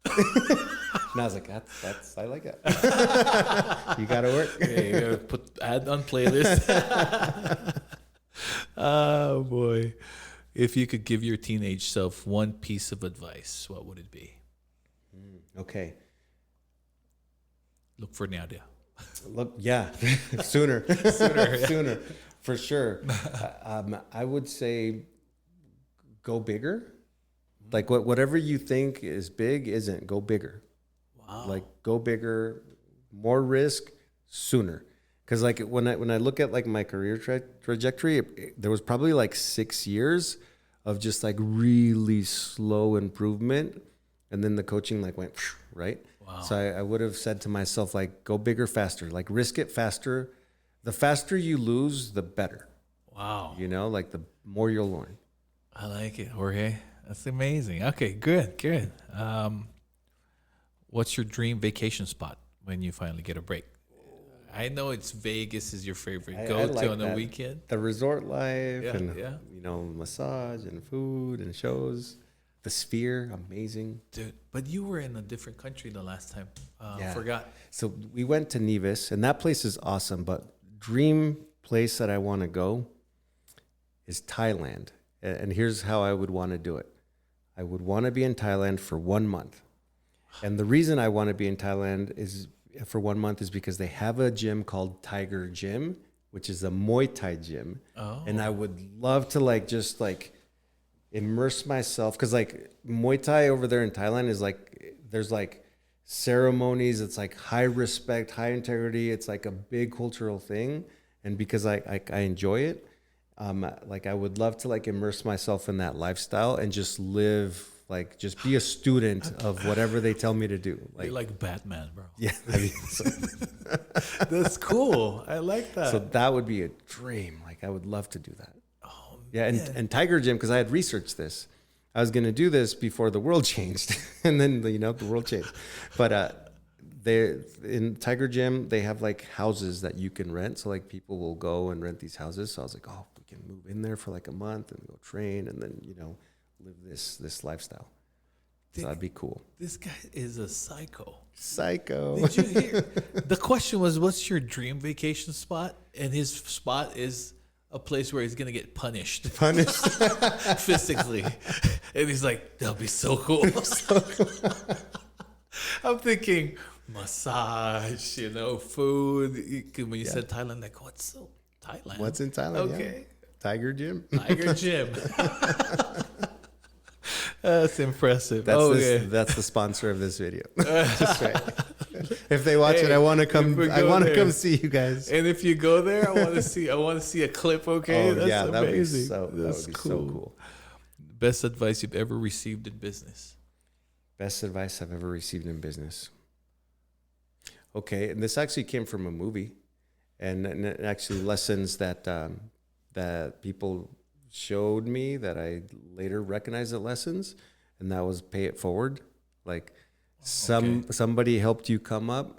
And I was like, I like that. You gotta work. Okay, you gotta add on playlist. Oh boy. If you could give your teenage self one piece of advice, what would it be? Okay. Look for Nadia. Look, yeah, sooner, sooner, for sure. I would say go bigger. Like whatever you think is big isn't. Go bigger. Wow. Like go bigger, more risk, sooner. Because like when I look at like my career trajectory, there was probably like 6 years of just like really slow improvement, and then the coaching like went right. Wow. So I would have said to myself like go bigger, faster. Like risk it faster. The faster you lose, the better. Wow. You know, like the more you'll learn. I like it, Jorge. That's amazing. Okay, good. What's your dream vacation spot when you finally get a break? I know it's Vegas is your favorite go-to on the weekend. The resort life and yeah. massage and food and shows. The Sphere, amazing. Dude, but you were in a different country the last time. Forgot. So we went to Nevis, and that place is awesome, but dream place that I want to go is Thailand. And here's how I would want to do it. I would want to be in Thailand for 1 month. And the reason I want to be in Thailand is for 1 month is because they have a gym called Tiger Gym, which is a Muay Thai gym. Oh. And I would love to just immerse myself, because like Muay Thai over there in Thailand is like there's like ceremonies. It's like high respect, high integrity. It's like a big cultural thing. And because I enjoy it, like I would love to like immerse myself in that lifestyle and just live, like just be a student of whatever they tell me to do. Like, you're like Batman, bro. Yeah. That's cool. I like that. So that would be a dream. Like I would love to do that. Oh, yeah. And Tiger Gym, because I had researched this. I was going to do this before the world changed. And then, the world changed. But they in Tiger Gym, they have like houses that you can rent. So like people will go and rent these houses. So I was like, oh, we can move in there for like a month and go train and then, live this lifestyle. So that'd be cool. This guy is a psycho. Psycho. Did you hear? The question was, what's your dream vacation spot? And his spot is a place where he's going to get punished. Physically. And he's like, that'll be so cool. I'm thinking massage, food. When you said Thailand, like, what's Thailand? What's in Thailand? Okay. Yeah. Tiger Gym. Tiger Gym. That's impressive. That's the sponsor of this video. Just right. If they watch it, I want to come. Come see you guys. And if you go there, I want to see a clip. Okay, that's amazing. That would be cool. So cool. Best advice you've ever received in business. Best advice I've ever received in business. Okay, and this actually came from a movie, and actually lessons that that people showed me that I later recognized as lessons, and that was pay it forward. Like somebody helped you come up,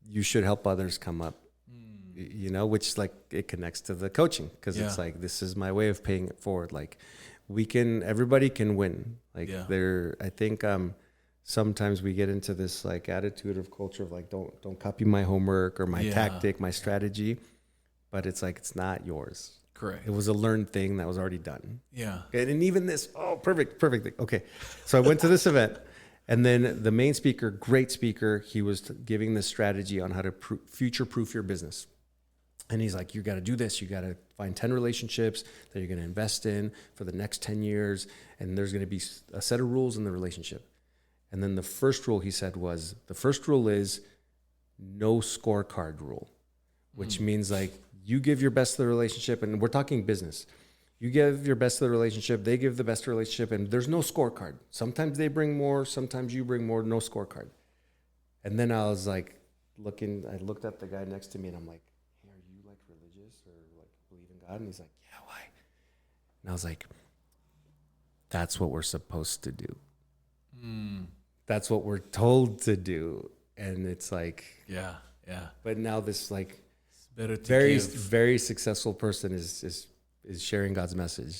you should help others come up. Which like it connects to the coaching, because it's like, this is my way of paying it forward. Like everybody can win. Like I think sometimes we get into this like attitude of culture of like, don't copy my homework or my tactic, my strategy, but it's like, it's not yours. Correct. It was a learned thing that was already done. Yeah. And even this, perfect thing. Okay. So I went to this event, and then the main speaker, great speaker, he was giving this strategy on how to future-proof your business. And he's like, you got to do this. You got to find 10 relationships that you're going to invest in for the next 10 years. And there's going to be a set of rules in the relationship. And then the first rule he said was, the first rule is no scorecard rule, which means like, you give your best to the relationship, and we're talking business. You give your best to the relationship, they give the best to the relationship, and there's no scorecard. Sometimes they bring more, sometimes you bring more, no scorecard. And then I was like I looked at the guy next to me, and I'm like, hey, are you like religious or like believe in God? And he's like, yeah, why? And I was like, that's what we're supposed to do. That's what we're told to do. And it's like, yeah. But now this like, better to very successful person is sharing God's message.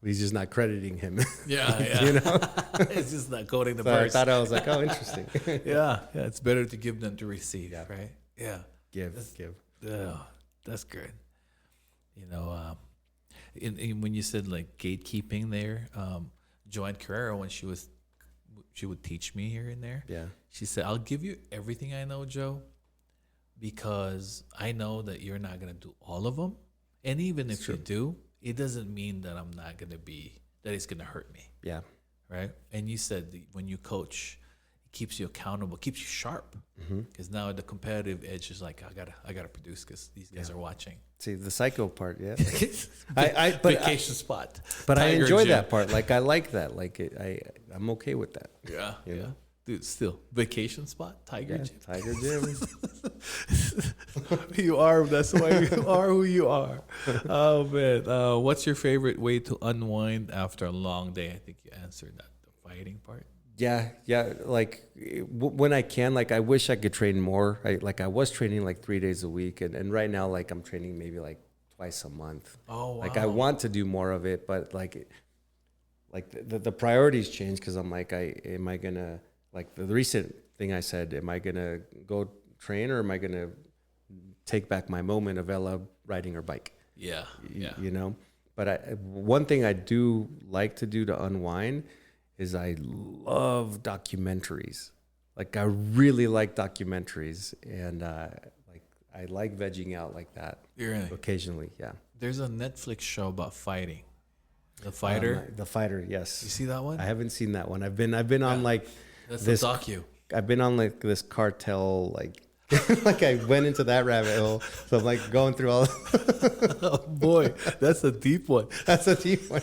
He's just not crediting him. Yeah. It's just not quoting the verse. I was like, oh, interesting. Yeah. It's better to give than to receive, right? Yeah. Give. Yeah, that's good. when you said like gatekeeping there, Joanne Carrero, when she would teach me here and there. Yeah. She said, "I'll give you everything I know, Joe, because I know that you're not gonna do all of them, and even if you do, it doesn't mean that I'm not gonna be that it's gonna hurt me." Yeah. Right. And you said when you coach, it keeps you accountable, keeps you sharp, because now the competitive edge is like I gotta produce because these guys are watching. See the psycho part, yeah. Vacation spot. But I Tiger enjoy gym. that part. Like I like that. Like I'm okay with that. Yeah, You yeah. know? Dude, still vacation spot, Tiger Yeah, gym. Tiger Gym. You are. That's why you are who you are. Oh man, what's your favorite way to unwind after a long day? I think you answered that. The fighting part. Yeah. Like when I can, like I wish I could train more. I was training like 3 days a week, and right now like I'm training maybe like twice a month. Oh wow. Like I want to do more of it, but like the priorities change because I'm like, am I gonna, like the recent thing I said, am I gonna go train or am I gonna take back my moment of Ella riding her bike? Yeah. You know. But one thing I do like to do to unwind is I love documentaries. Like I really like documentaries, and like I like vegging out like that. Really? Occasionally, yeah. There's a Netflix show about fighting. The Fighter. The Fighter, yes. You see that one? I haven't seen that one. I've been on like That's this the docu. I've been on like this cartel like like I went into that rabbit hole. So I'm like going through all. Oh boy, that's a deep one. That's a deep one.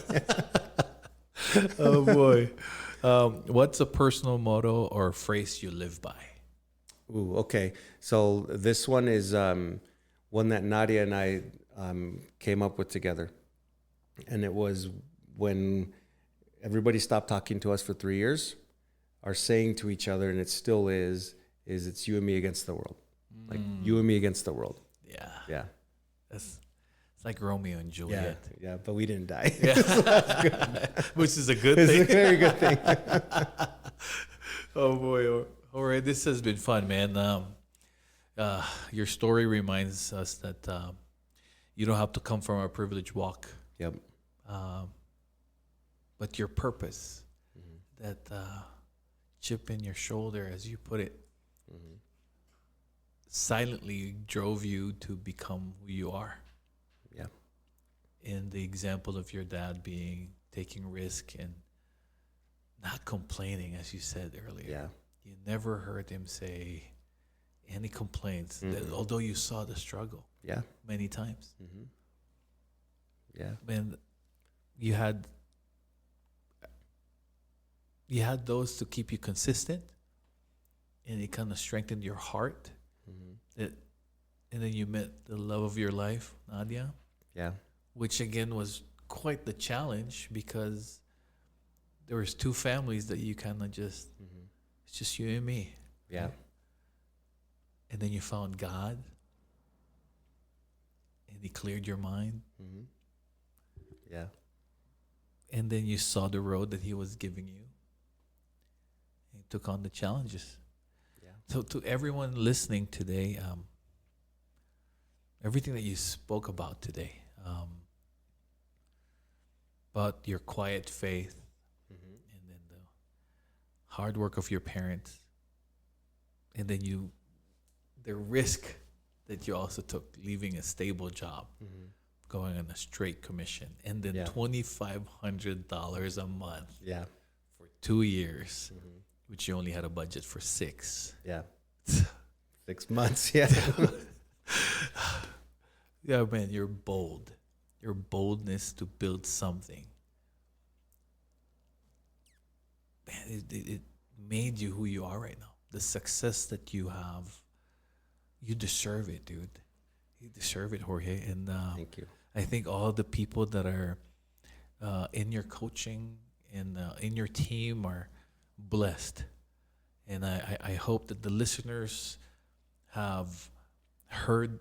Oh boy. What's a personal motto or phrase you live by? Ooh, okay. So this one is one that Nadia and I came up with together, and it was when everybody stopped talking to us for 3 years. Our saying to each other, and it still is it's you and me against the world. Like you and me against the world. Yeah. Yeah. It's like Romeo and Yeah. Juliet. Yeah. But we didn't die. Yeah. Which is a good It's thing. a very good thing. Oh boy. All right. This has been fun, man. Your story reminds us that you don't have to come from a privileged walk. Yep. But your purpose, that chip in your shoulder, as you put it, silently drove you to become who you are. Yeah. In the example of your dad being taking risk and not complaining, as you said earlier. Yeah. You never heard him say any complaints, that, although you saw the struggle Yeah. many times. Yeah. And you had those to keep you consistent, and it kind of strengthened your heart. And then you met the love of your life, Nadia. Yeah. Which again was quite the challenge because there was two families that you kind of just, it's just you and me. Yeah. And then you found God, and He cleared your mind. Yeah. And then you saw the road that He was giving you, and you took on the challenges. Yeah. So to everyone listening today, everything that you spoke about today, about your quiet faith, and then the hard work of your parents, and then the risk that you also took, leaving a stable job, going on a straight commission, and then $2,500 a month Yeah. for 2 years, which you only had a budget for 6. Yeah. 6 months. Yeah. Yeah, man, you're bold. Your boldness to build something, man, it made you who you are right now. The success that you have, you deserve it, dude. You deserve it, Jorge. And Thank you. I think all the people that are in your coaching and in your team are blessed. And I hope that the listeners have heard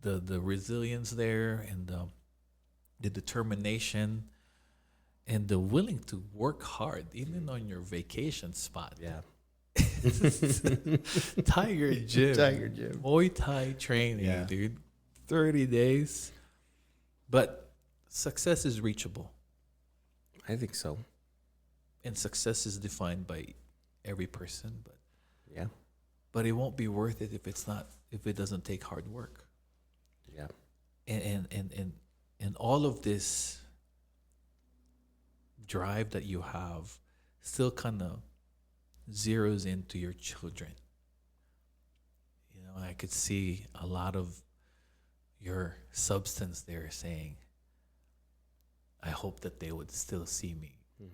the resilience there, and the determination, and the willing to work hard, even on your vacation spot. Yeah. Tiger Gym. Tiger Gym. Muay Thai training, Yeah. dude. 30 days. But success is reachable, I think so. and success is defined by every person, Yeah. but it won't be worth it if it doesn't take hard work. Yeah. And all of this drive that you have still kind of zeroes into your children. You know, I could see a lot of your substance there saying, I hope that they would still see me. Like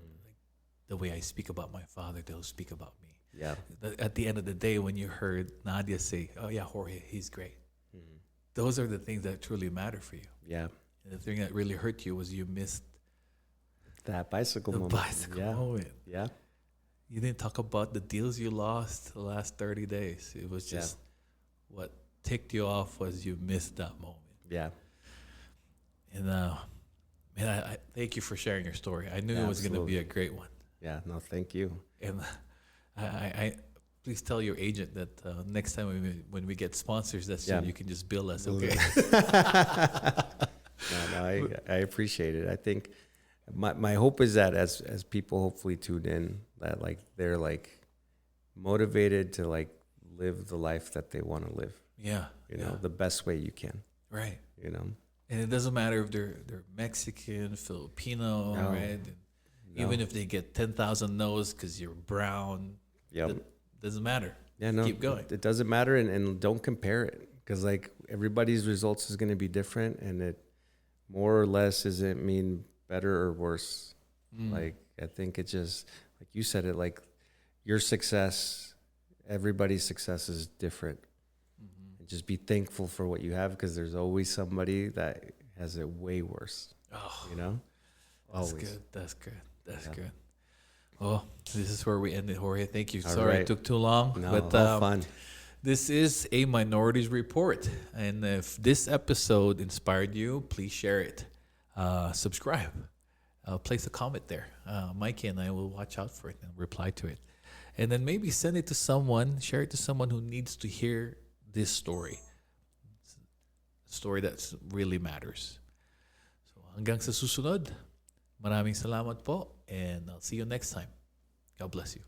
the way I speak about my father, they'll speak about me. Yeah. At the end of the day, when you heard Nadia say, oh yeah, Jorge, he's great. Those are the things that truly matter for you. Yeah. And the thing that really hurt you was you missed That bicycle the moment. bicycle Yeah. moment. Yeah. You didn't talk about the deals you lost the last 30 days. It was just what ticked you off was you missed that moment. Yeah. And man, I thank you for sharing your story. I knew it was going to be a great one. Yeah. No, thank you. And I please tell your agent that next time when we get sponsors, that's when you can just bill us. Okay. I appreciate it. I think my hope is that as people hopefully tune in, that like they're like motivated to like live the life that they want to live. Yeah. You know, the best way you can. Right. You know. And it doesn't matter if they're Mexican, Filipino, right? Even if they get 10,000 no's because you're brown, doesn't matter. Yeah, no. Keep going. It doesn't matter, and don't compare it, because like everybody's results is going to be different, and it more or less doesn't mean better or worse. Like I think it just, like you said it, like your success, everybody's success is different. And just be thankful for what you have, because there's always somebody that has it way worse. Oh, you know, that's always. good. That's good. Well, this is where we ended, Jorge. Thank you. All Sorry right. it took too long, No, but all fun. this is a Minorities Report, and if this episode inspired you, please share it. Subscribe. Place a comment there. Mikey and I will watch out for it and reply to it. And then maybe send it to someone, share it to someone who needs to hear this story. A story that really matters. So hanggang sa susunod, maraming salamat po, and I'll see you next time. God bless you.